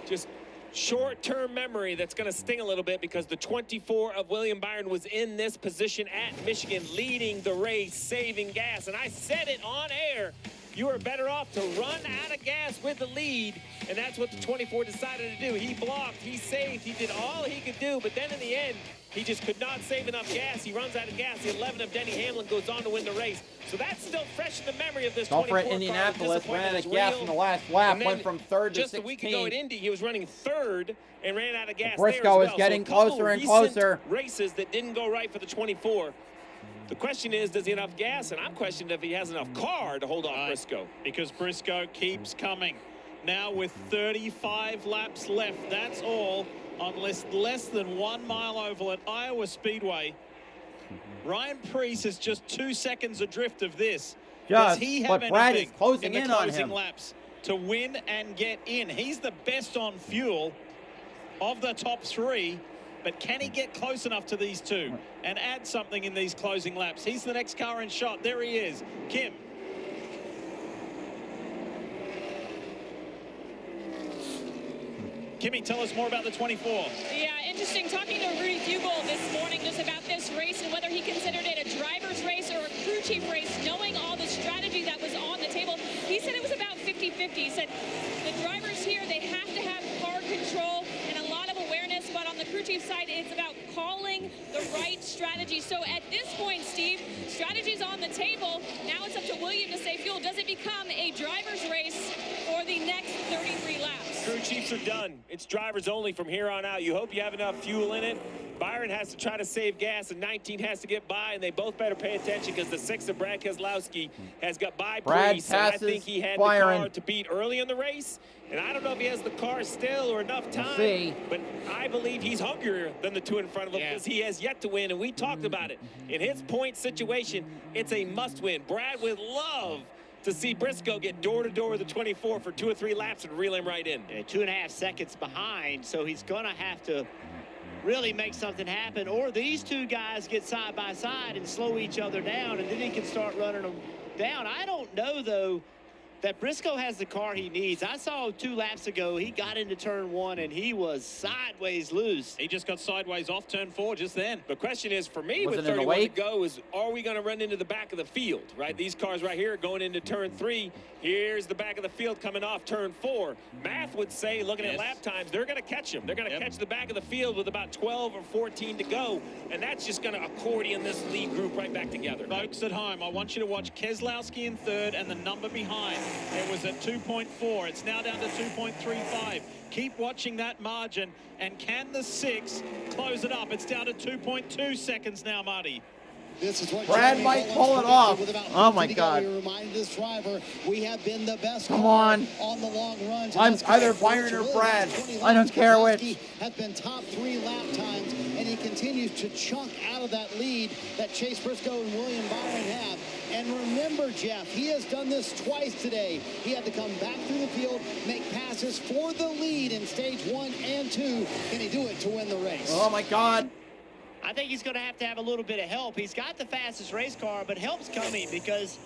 just short-term memory that's going to sting a little bit, because the 24 of William Byron was in this position at Michigan, leading the race, saving gas. And I said it on air, you are better off to run out of gas with the lead, and that's what the 24 decided to do. He blocked, he saved, he did all he could do, but then in the end, he just could not save enough gas. He runs out of gas. The 11 of Denny Hamlin goes on to win the race. So that's still fresh in the memory of this 24 car.
Indianapolis ran out of gas in the last lap, went from 3rd to 16th.
Just a week ago at Indy, he was running 3rd and ran out of gas
Briscoe is getting closer and closer.
Races that didn't go right for the 24. The question is, does he have enough gas? And I'm questioning if he has enough car to hold off Briscoe.
Because Briscoe keeps coming. Now with 35 laps left, that's all on less than 1 mile oval at Iowa Speedway. Ryan Preece is just 2 seconds adrift of this. Does he have anything in the closing laps to win and get in? He's the best on fuel of the top 3, but can he get close enough to these two and add something in these closing laps? He's the next car in shot. There he is. Kim. Kimmy, tell us more about the 24.
Yeah, interesting. Talking to Rudy Fugle this morning just about this race and whether he considered it a driver's race or a crew chief race, knowing all the strategy that was on the table. He said it was about 50-50. He said the drivers here, they have to have car control and a lot of awareness, but on the crew chief side, it's about calling the right strategy. So at this point, Steve, strategy's on the table. Now it's up to William to save fuel. Does it become a driver's race for the next 33 laps?
Crew
chiefs are done. It's drivers only from here on out. You hope you have enough fuel in it. Byron has to try to save gas, and 19 has to get by, and they both better pay attention because the 6 of Brad Keselowski has got by Priest, and I think he had
Byron.
the car to beat early in the race, and I don't know if he has the car still or enough time, but I believe he's hungrier than the 2 in front of him because he has yet to win, and we talked about it. In his point situation, it's a must-win. Brad would love to see Briscoe get door-to-door with the 24 for 2 or 3 laps and reel him right in.
2.5 seconds behind, so he's going to have to really make something happen, or these 2 guys get side by side and slow each other down, and then he can start running them down. I don't know, though, that Briscoe has the car he needs. I saw 2 laps ago, he got into turn 1, and he was sideways loose.
He just got sideways off turn 4 just then.
The question is, for me, with 31 to go, is are we going to run into the back of the field, right? These cars right here are going into turn 3. Here's the back of the field coming off turn 4. Math would say, looking at lap times, they're going to catch him. They're going to catch the back of the field with about 12 or 14 to go, and that's just going to accordion this lead group right back together.
Folks at home, I want you to watch Keselowski in 3rd and the number behind. It was at 2.4. It's now down to 2.35. Keep watching that margin, and can the 6 close it up? It's down to 2.2 seconds now, Marty.
This is what
Brad might pull it off. Oh my God!
We reminded this driver we have been the best.
Come on
the long runs.
I'm either Byron or Brad. I don't care which.
Has been top 3 lap times, and he continues to chunk out of that lead that Chase Briscoe and William Byron have. And remember, Jeff, he has done this twice today. He had to come back through the field, make passes for the lead in stage 1 and 2. Can he do it to win the race?
Oh my God!
I think he's going to have a little bit of help. He's got the fastest race car, but help's coming because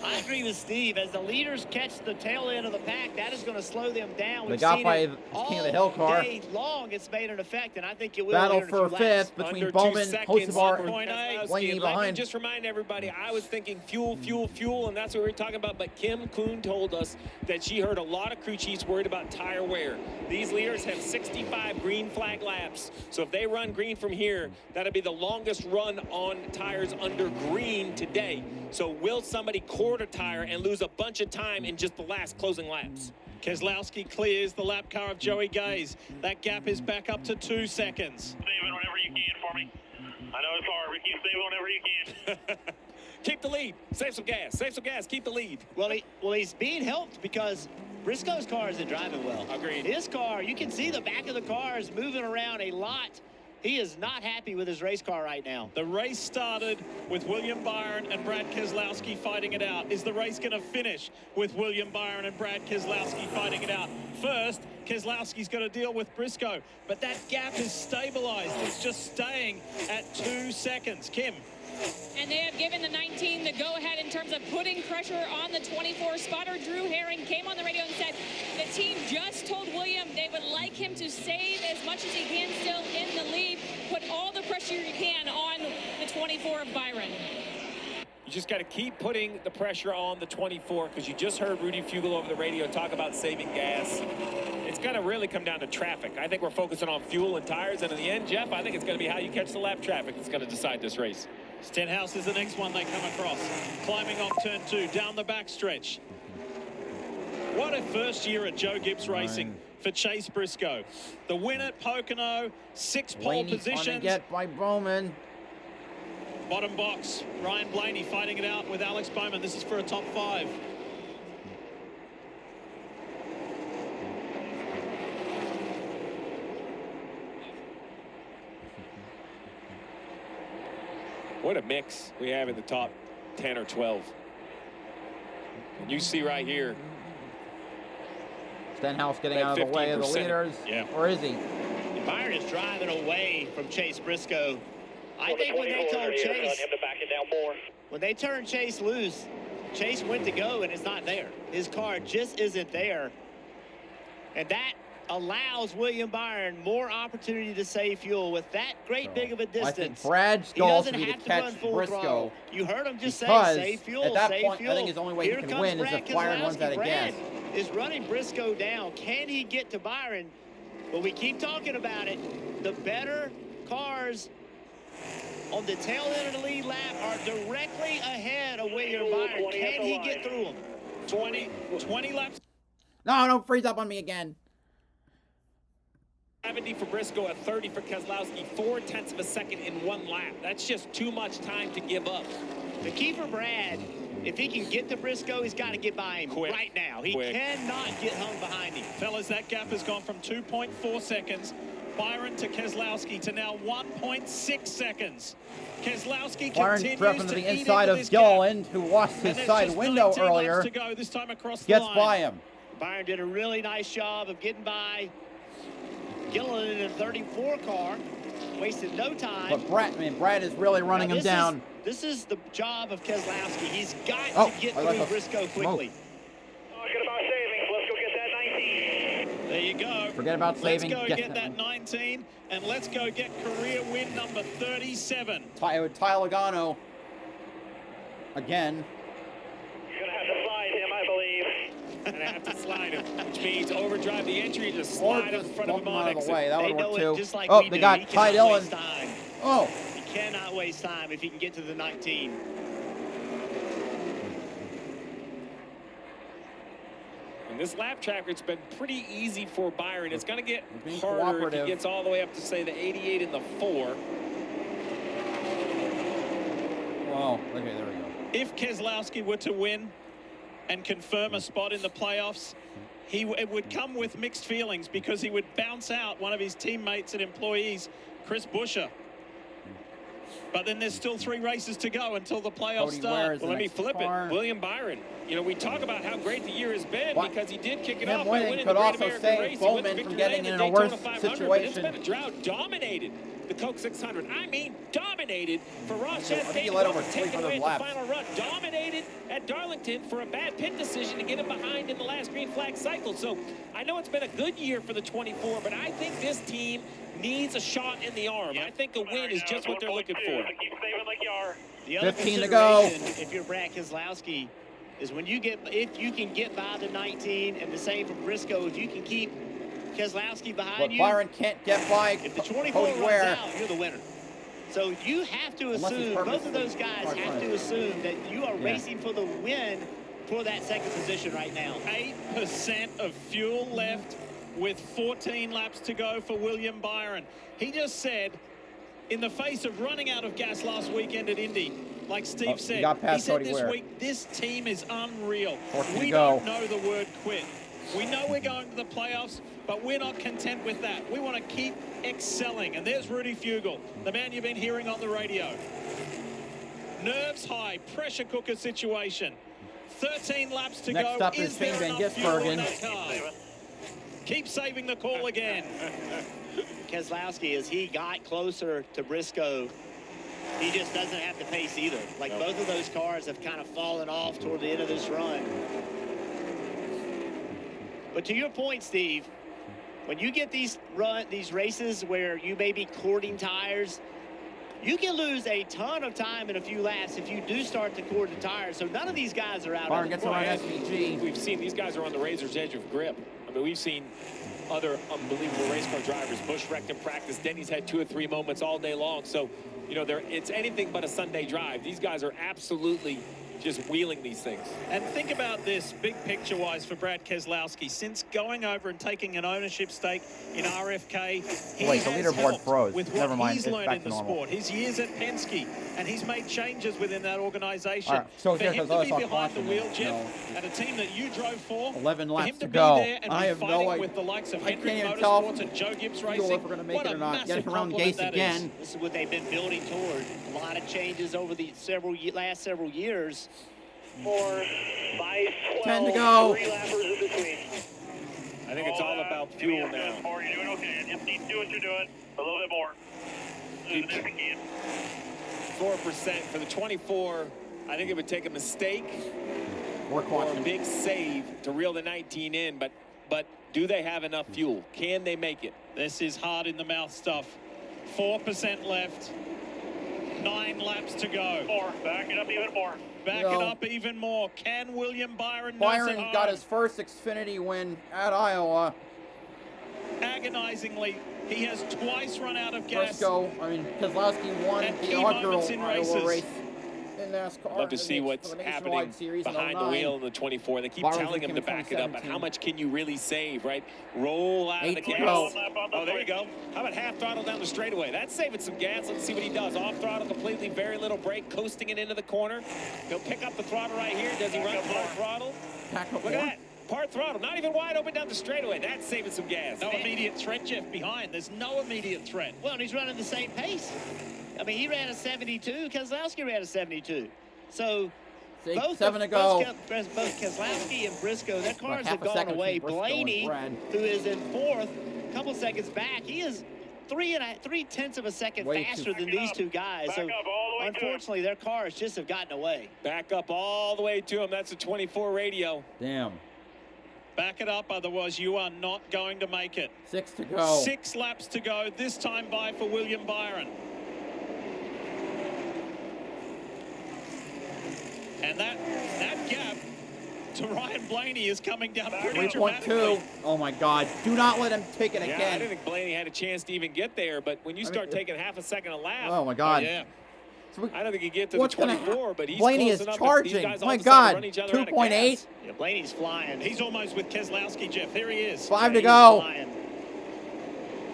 I agree with Steve. As the leaders catch the tail end of the pack, that is going to slow them down.
They got by the King of the Hill car.
All day long, it's made an effect, and I think it will.
Battle for 5th between Bowman, Hocevar, and Blaney behind.
Let me just remind everybody, I was thinking fuel, fuel, fuel, and that's what we were talking about. But Kim Kuhn told us that she heard a lot of crew chiefs worried about tire wear. These leaders have 65 green flag laps. So if they run green from here, that'll be the longest run on tires under green today. So will somebody quarter tire and lose a bunch of time in just the last closing laps?
Keselowski clears the lap car of Joey Gaze. That gap is back up to 2 seconds.
Save it whenever you can for me. I know it's hard, Ricky. Save it whenever you can.
Keep the lead. Save some gas. Save some gas. Keep the lead.
Well, he's being helped because Briscoe's car isn't driving well.
Agreed.
His car, you can see the back of the car is moving around a lot. He is not happy with his race car right now.
The race started with William Byron and Brad Keselowski fighting it out. Is the race going to finish with William Byron and Brad Keselowski fighting it out? First, Keselowski's got to deal with Briscoe, but that gap is stabilized. It's just staying at 2 seconds. Kim.
And they have given the 19 the go-ahead in terms of putting pressure on the 24. Spotter Drew Herring came on the radio and said the team just told William they would like him to save as much as he can still in the lead. Put all the pressure you can on the 24 of Byron.
You just got to keep putting the pressure on the 24 because you just heard Rudy Fugle over the radio talk about saving gas. It's going to really come down to traffic. I think we're focusing on fuel and tires, and in the end, Jeff, I think it's going to be how you catch the lap traffic that's going to decide this race.
Stenhouse is the next one they come across. Climbing off turn 2, down the backstretch. What a first year at Joe Gibbs Racing for Chase Briscoe. The win at Pocono, 6 pole positions.
Get by Bowman.
Bottom box, Ryan Blaney fighting it out with Alex Bowman. This is for a top 5.
What a mix we have in the top 10 or 12. And you see right here.
Stenhouse getting out of the way of the leaders.
Yeah.
Or is he?
Byron is driving away from Chase Briscoe. I think when they told Chase, when they turned Chase loose, Chase went to go and it's not there. His car just isn't there. And that allows William Byron more opportunity to save fuel with that great big of a distance.
I think Brad's goal should be to catch Briscoe.
You heard him just say, save fuel,
at that
save
point,
fuel.
I think his only way he can win is if Byron runs out of gas.
Is running Briscoe down. Can he get to Byron? Well, we keep talking about it. The better cars on the tail end of the lead lap are directly ahead of William Byron. Can he get through them?
20 laps.
No, don't freeze up on me again.
70 for Briscoe, a 30 for Keselowski, 0.4 of a second in 1 lap. That's just too much time to give up.
The key for Brad, if he can get to Briscoe, he's got to get by him right now. He cannot get hung behind him.
Fellas, that gap has gone from 2.4 seconds. Byron to Keselowski to now 1.6 seconds. Keselowski
continues to the inside of Gilliland, who lost his side window earlier.
To go, this time across the
gets
line.
by him.
Byron did a really nice job of getting by Gilliland in a 34 car. Wasted no time.
But Brad is really running him down.
This is the job of Keselowski. He's got to get through Briscoe quickly.
Forget about savings. Let's go get that 19.
There you go.
Forget about saving.
Let's go get that 19, and let's go get career win number 37.
Ty Logano again.
You're going to have to slide him, I believe.
And I have to slide him, which means overdrive the entry and just slide him in front of him on exit.
That would work too.
Just like
they got Ty Dillon. Oh.
He cannot waste time if he can get to the 19.
And this lap tracker, it's been pretty easy for Byron. It's going to get harder if he gets all the way up to, say, the 88 and the 4.
Wow. Okay, there we go.
If Keselowski were to win and confirm a spot in the playoffs, it would come with mixed feelings because he would bounce out one of his teammates and employees, Chris Buescher. But then there's still 3 races to go until the playoffs start.
Well, let me flip it. William Byron. You know, we talk about how great the year has been because he did kick it off by winning the Great American Race. He went to Victory Lane and Daytona 500, but it's been a drought. Dominated the Coke 600. I mean, dominated for Ross Chastain to take it away at the final run. Dominated at Darlington for a bad pit decision to get him behind in the last green flag cycle. So I know it's been a good year for the 24, but I think this team needs a shot in the arm. I think a win is just what they're looking for.
Keep saving like you are.
The other
15 to go.
If you're Brad Keselowski, is if you can get by the 19, and the same for Briscoe, if you can keep Keselowski behind you.
But Byron can't get by.
If the 24 runs out, you're the winner. So you have to assume, both of those guys have to assume that you are racing for the win for that second position right now.
8% of fuel left with 14 laps to go for William Byron. He just said, in the face of running out of gas last weekend at Indy, like Steve said, he said this week, this team is unreal. We don't know the word quit. We know we're going to the playoffs, but we're not content with that. We want to keep excelling. And there's Rudy Fugel, the man you've been hearing on the radio. Nerves high, pressure cooker situation. 13 laps to go.
Next up is Shane Van Gisbergen.
Keep saving the call again.
Keselowski, as he got closer to Briscoe, he just doesn't have the pace either. Like both of those cars have kind of fallen off toward the end of this run. But to your point, Steve, when you get these races where you may be courting tires, you can lose a ton of time in a few laps if you do start to court the tires. So none of these guys are out
Byron
of the
gets around SVG.
We've seen these guys are on the razor's edge of grip. I mean, we've seen other unbelievable race car drivers. Busch wrecked in practice. Denny's had 2 or 3 moments all day long. So, you know, it's anything but a Sunday drive. These guys are absolutely just wheeling these things.
And think about this, big picture-wise for Brad Keselowski. Since going over and taking an ownership stake in RFK, he
Wait, the
has
leaderboard
helped
froze.
with
Never
what
mind,
he's
it's
learned
back
in
to
the
normal.
sport. His years at Penske, and he's made changes within that organization.
All right, so
for
here's
him
the
to be
other
behind the
caution.
wheel, Jeff, at a team that you drove for,
11
for
laps
him
to
be
go.
there and
I
be
have no
fighting
idea.
with the likes of
I
Hendrick
can't even tell
Motorsports and Joe Gibbs
if
Racing,
we're going to make
what
it or
a
not.
massive
Getting around
compliment
Gase
that
again.
This is what they've been building toward. A lot of changes over the last several years.
4, 5, 12,
10 to go.
3 lappers in between.
I think it's all about fuel now.
More, you're doing okay. Just keep doing what you're doing. A little bit more. Losing every game.
4% for the 24. I think it would take a mistake
or
a big save to reel the 19 in, but do they have enough fuel? Can they make it?
This is hard in the mouth stuff. 4% left. 9 laps to go.
More. Back it up even more.
Back it up even more. Can William Byron
Byron got his first Xfinity win at Iowa.
Agonizingly, he has twice run out of gas.
Keselowski won
at
the
key
inaugural
moments in
Iowa
races.
race in NASCAR.
Love to see what's happening behind the wheel in the 24. They keep telling him to back it up, but how much can you really save, right? Roll out of the gas. Oh, there you go. How about half throttle down the straightaway? That's saving some gas. Let's see what he does. Off throttle completely, very little brake, coasting it into the corner. He'll pick up the throttle right here. Does he run part throttle? Look at that. Part throttle, not even wide open down the straightaway. That's saving some gas.
No immediate threat, Jeff, behind. There's no immediate threat.
Well, and he's running the same pace. I mean, he ran a 72. Keselowski ran a 72. So both Keselowski and Briscoe, their cars have gone away. Blaney, who is in fourth, a couple seconds back, he is 3/10 of a second faster than these two guys. So unfortunately, their cars just have gotten away.
Back up all the way to him. That's a 24 radio.
Damn.
Back it up, otherwise you are not going to make it.
6 to go.
6 laps to go, this time by for William Byron. And that gap to Ryan Blaney is coming down pretty dramatically.
3.2. Oh my God! Do not let him take it again.
I didn't think Blaney had a chance to even get there, but when you start taking half a second a lap.
Oh my God!
Yeah. I don't think he can get to the 24, but he's
Blaney
close
is
enough.
charging.
These guys
My
all of a sudden
God!
run each other out of
2.8.
gas.
Yeah, Blaney's flying.
He's almost with Keselowski, Jeff. There he is.
5 to go.
Flying.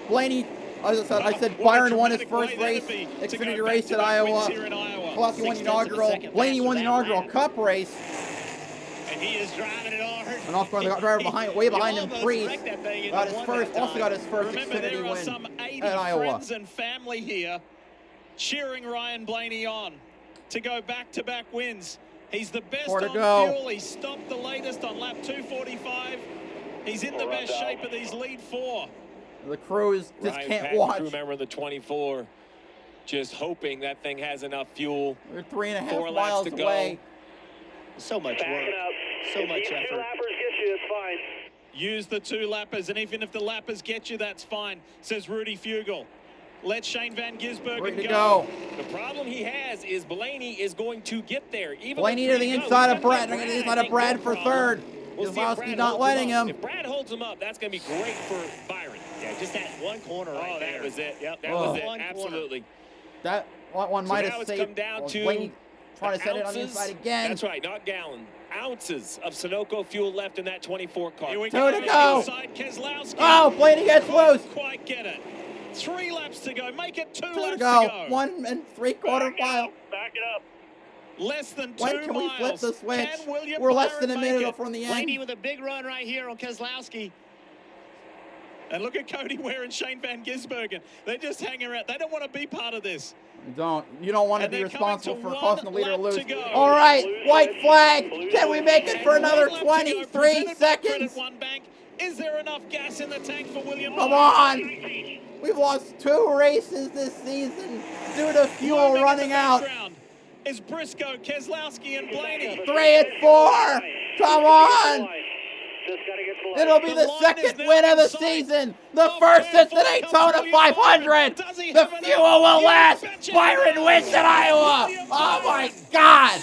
Blaney. As I said, Byron won his first race, Xfinity race at Iowa. Keselowski won the inaugural. Blaney won the inaugural Cup race.
And he is driving it hard.
And off the driver behind, way behind him, Priest. Got his first, also got his first
Remember,
Xfinity
there are
win
some 80
at Iowa.
friends and family here cheering Ryan Blaney on to go back-to-back wins. He's the best on fuel. He stopped the latest on lap 245. He's in the best shape of these lead 4.
The crews just can't watch.
Crew member of the 24, just hoping that thing has enough fuel.
We're 3.5
4
miles
laps to
away.
So much work. So much effort.
2 lappers get you, it's fine.
Use the 2 lappers, and even if the lappers get you, that's fine, says Rudy Fugel. Let Shane Van Gisbergen
go.
The problem he has is Blaney is going to get there. Even
Blaney to the inside of Brad. They're going to the inside of Brad for third. Keselowski not letting him.
If Brad holds him up, that's going to be great for Byron.
Yeah, just that one corner right there.
That was it.
Yep.
That was it. Absolutely.
That one might have saved.
Come down to
Blaney trying to set it on the inside again.
That's right, not gallon. Ounces of Sunoco fuel left in that 24 car.
2 to go. Oh, Blaney gets loose.
Quite get it. 3 laps to go. Make it 2
2
laps
to go.
to go.
1 3/4 mile.
Back it up.
Less than 2
When can we flip
miles.
the switch?
Can William
We're less
Byron
than a
make
minute
it?
from the end.
Blaney with a big run right here on Keselowski.
And look at Cody Ware and Shane Van Gisbergen. They're just hanging around. They don't want to be part of this.
You don't want to
And
be
they're
responsible
coming
for
to
causing the
1
leader to
lap
lose.
to go.
All right, white flag. Can we make it for another
1 lap to go.
23
Presented by
seconds?
Credit One Bank. Is there enough gas in the tank for William
Come
Byron?
on. We've lost 2 races this season due to fuel
Moving in
running
the
out.
background is Briscoe, Keselowski, and Blaney.
3 and 4. Come on. It'll be the second win of the season. The first since the Daytona 500. The fuel will last. Byron wins at Iowa. Oh my God.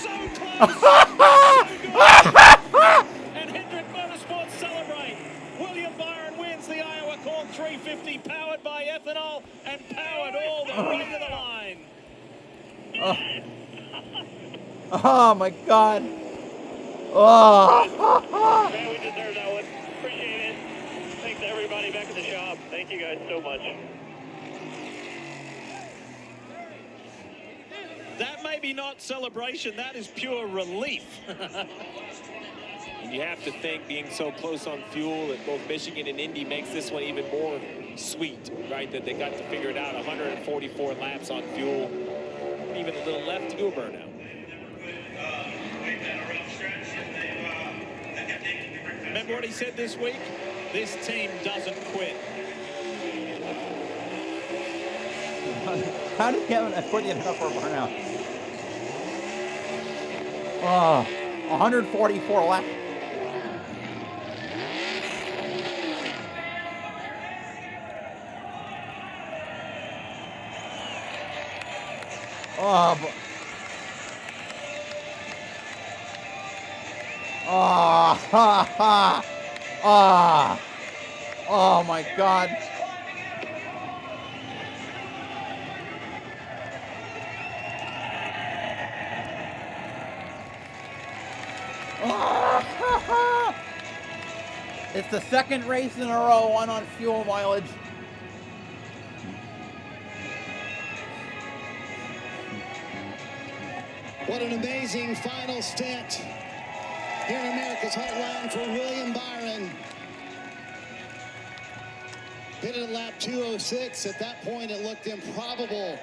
And Hendrick Motorsports celebrate. William Byron wins the Iowa Corn 350, powered by ethanol and powered all the way to the line.
Oh my God. Oh.
Man, we deserve that one. Appreciate it. Thanks to everybody back at the shop. Thank you guys so much.
That may be not celebration, that is pure relief.
And you have to think being so close on fuel at both Michigan and Indy makes this one even more sweet, right? That they got to figure it out. 144 laps on fuel. Even a little left to go burnout.
Remember what he said this week? This team doesn't quit.
How did Kevin put you enough for a burnout? Oh, 144 laps. Oh, oh my God. It's the second race in a row, one on fuel mileage.
What an amazing final stint here in America's Heartland for William Byron. Pitted at lap 206. At that point, it looked improbable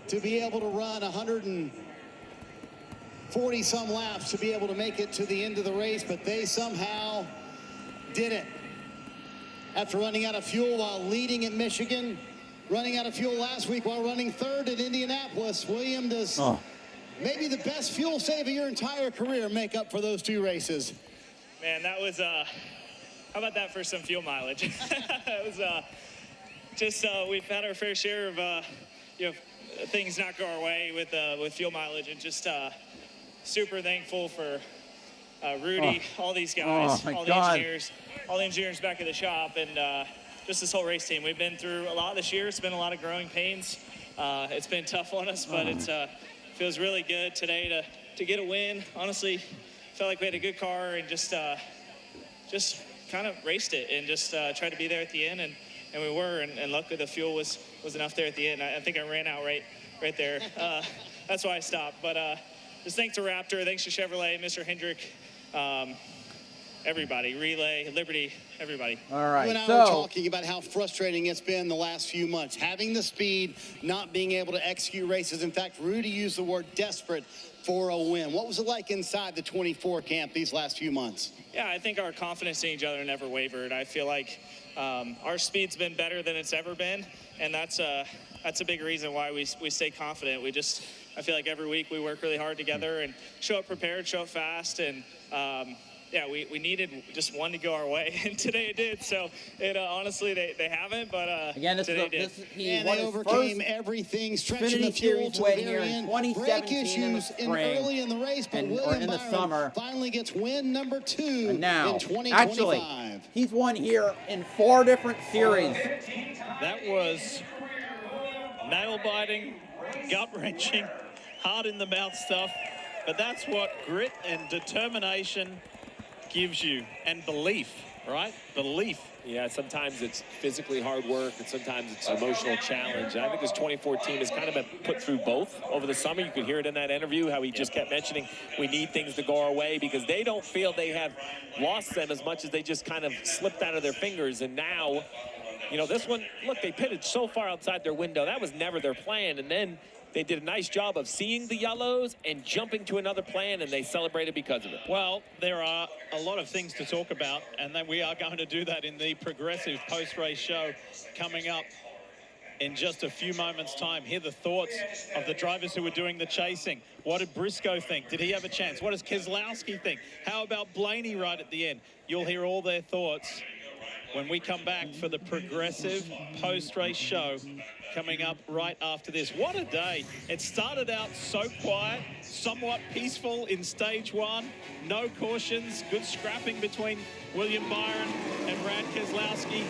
to be able to run 140-some laps to be able to make it to the end of the race, but they somehow did it. After running out of fuel while leading at Michigan, running out of fuel last week while running third at Indianapolis, William does maybe the best fuel save of your entire career make up for those two races.
Man, that was, how about that for some fuel mileage? It was just, we've had our fair share of, you know, things not go our way with fuel mileage, and just super thankful for Rudy, all these guys, all the engineers back at the shop, and just this whole race team. We've been through a lot this year. It's been a lot of growing pains. It's been tough on us, but it's feels really good today to get a win. Honestly, felt like we had a good car and just kind of raced it and just tried to be there at the end, and we were, and luckily the fuel was enough there at the end. I think I ran out right there. That's why I stopped. But just thanks to Raptor, thanks to Chevrolet, Mr. Hendrick, everybody, Relay, Liberty, everybody.
All right,
you and I were talking about how frustrating it's been the last few months, having the speed, not being able to execute races. In fact, Rudy used the word desperate for a win. What was it like inside the 24 camp these last few months?
Yeah, I think our confidence in each other never wavered. I feel like our speed's been better than it's ever been, and that's a big reason why we stay confident. I feel like every week we work really hard together and show up prepared, show up fast, and yeah, we needed just one to go our way, and today it did. So it honestly, they haven't, but
again,
today it did.
They overcame everything, stretching the fuel to the very end. Brake issues early in the race, but William Byron finally gets win number 2 in 2025.
Actually, he's won here in 4 different series.
That was nail-biting, gut-wrenching, hard-in-the-mouth stuff, but that's what grit and determination gives you, and belief, right? Belief.
Yeah, sometimes it's physically hard work, and sometimes it's an emotional challenge. And I think this 24 team has kind of been put through both over the summer. You could hear it in that interview, how he just kept mentioning we need things to go our way, because they don't feel they have lost them as much as they just kind of slipped out of their fingers. And now, you know, this one, look, they pitted so far outside their window. That was never their plan. And then they did a nice job of seeing the yellows and jumping to another plan, and they celebrated because of it.
Well, there are a lot of things to talk about, and then we are going to do that in the Progressive post-race show coming up in just a few moments' time. Hear the thoughts of the drivers who were doing the chasing. What did Briscoe think? Did he have a chance? What does Keselowski think? How about Blaney right at the end? You'll hear all their thoughts when we come back for the Progressive post-race show coming up right after this. What a day. It started out so quiet, somewhat peaceful in stage 1. No cautions, good scrapping between William Byron and Brad Keselowski.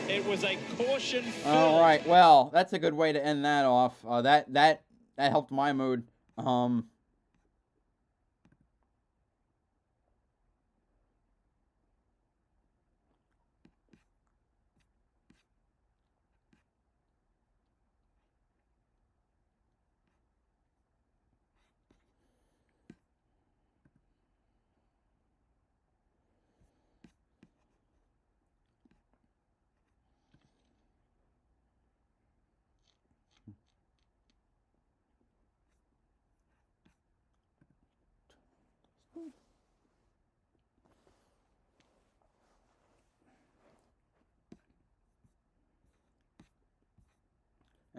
It was a caution fill.
All right, well, that's a good way to end that off. That helped my mood.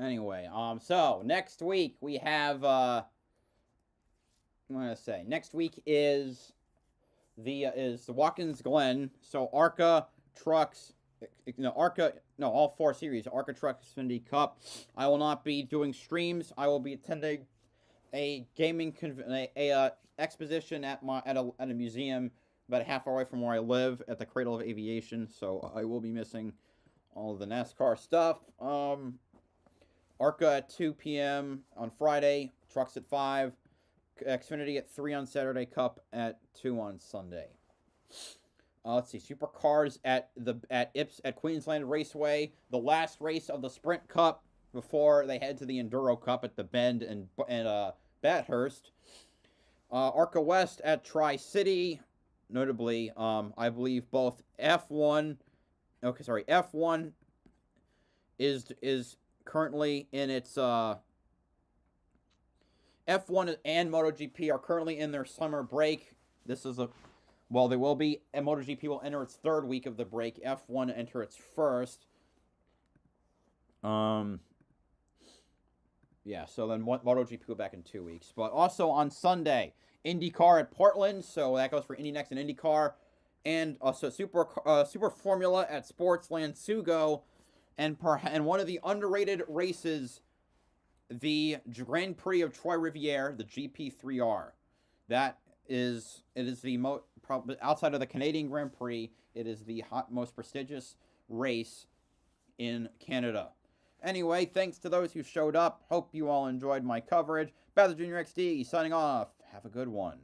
Anyway, so next week we have, what am I gonna say? Next week is the Watkins Glen. So ARCA Trucks, all 4 series, ARCA Trucks Xfinity Cup. I will not be doing streams. I will be attending a gaming exposition at a museum about a half hour away from where I live at the Cradle of Aviation. So I will be missing all of the NASCAR stuff. ARCA at 2 p.m. on Friday, Trucks at 5, Xfinity at 3 on Saturday, Cup at 2 on Sunday. Let's see, Supercars at Queensland Raceway, the last race of the Sprint Cup before they head to the Enduro Cup at the Bend and Bathurst. ARCA West at Tri-City, notably, I believe both F1 is currently in its F1 and MotoGP are currently in their summer break. This is they will be, and MotoGP will enter its third week of the break. F1 enter its first. Yeah, so then MotoGP will be back in 2 weeks. But also on Sunday, IndyCar at Portland, so that goes for Indy Next and IndyCar. And also Super Formula at Sportsland Sugo. And one of the underrated races, the Grand Prix of Troy Riviere, the GP3R. Probably outside of the Canadian Grand Prix, it is the most prestigious race in Canada. Anyway, thanks to those who showed up. Hope you all enjoyed my coverage. BowserJrXD signing off. Have a good one.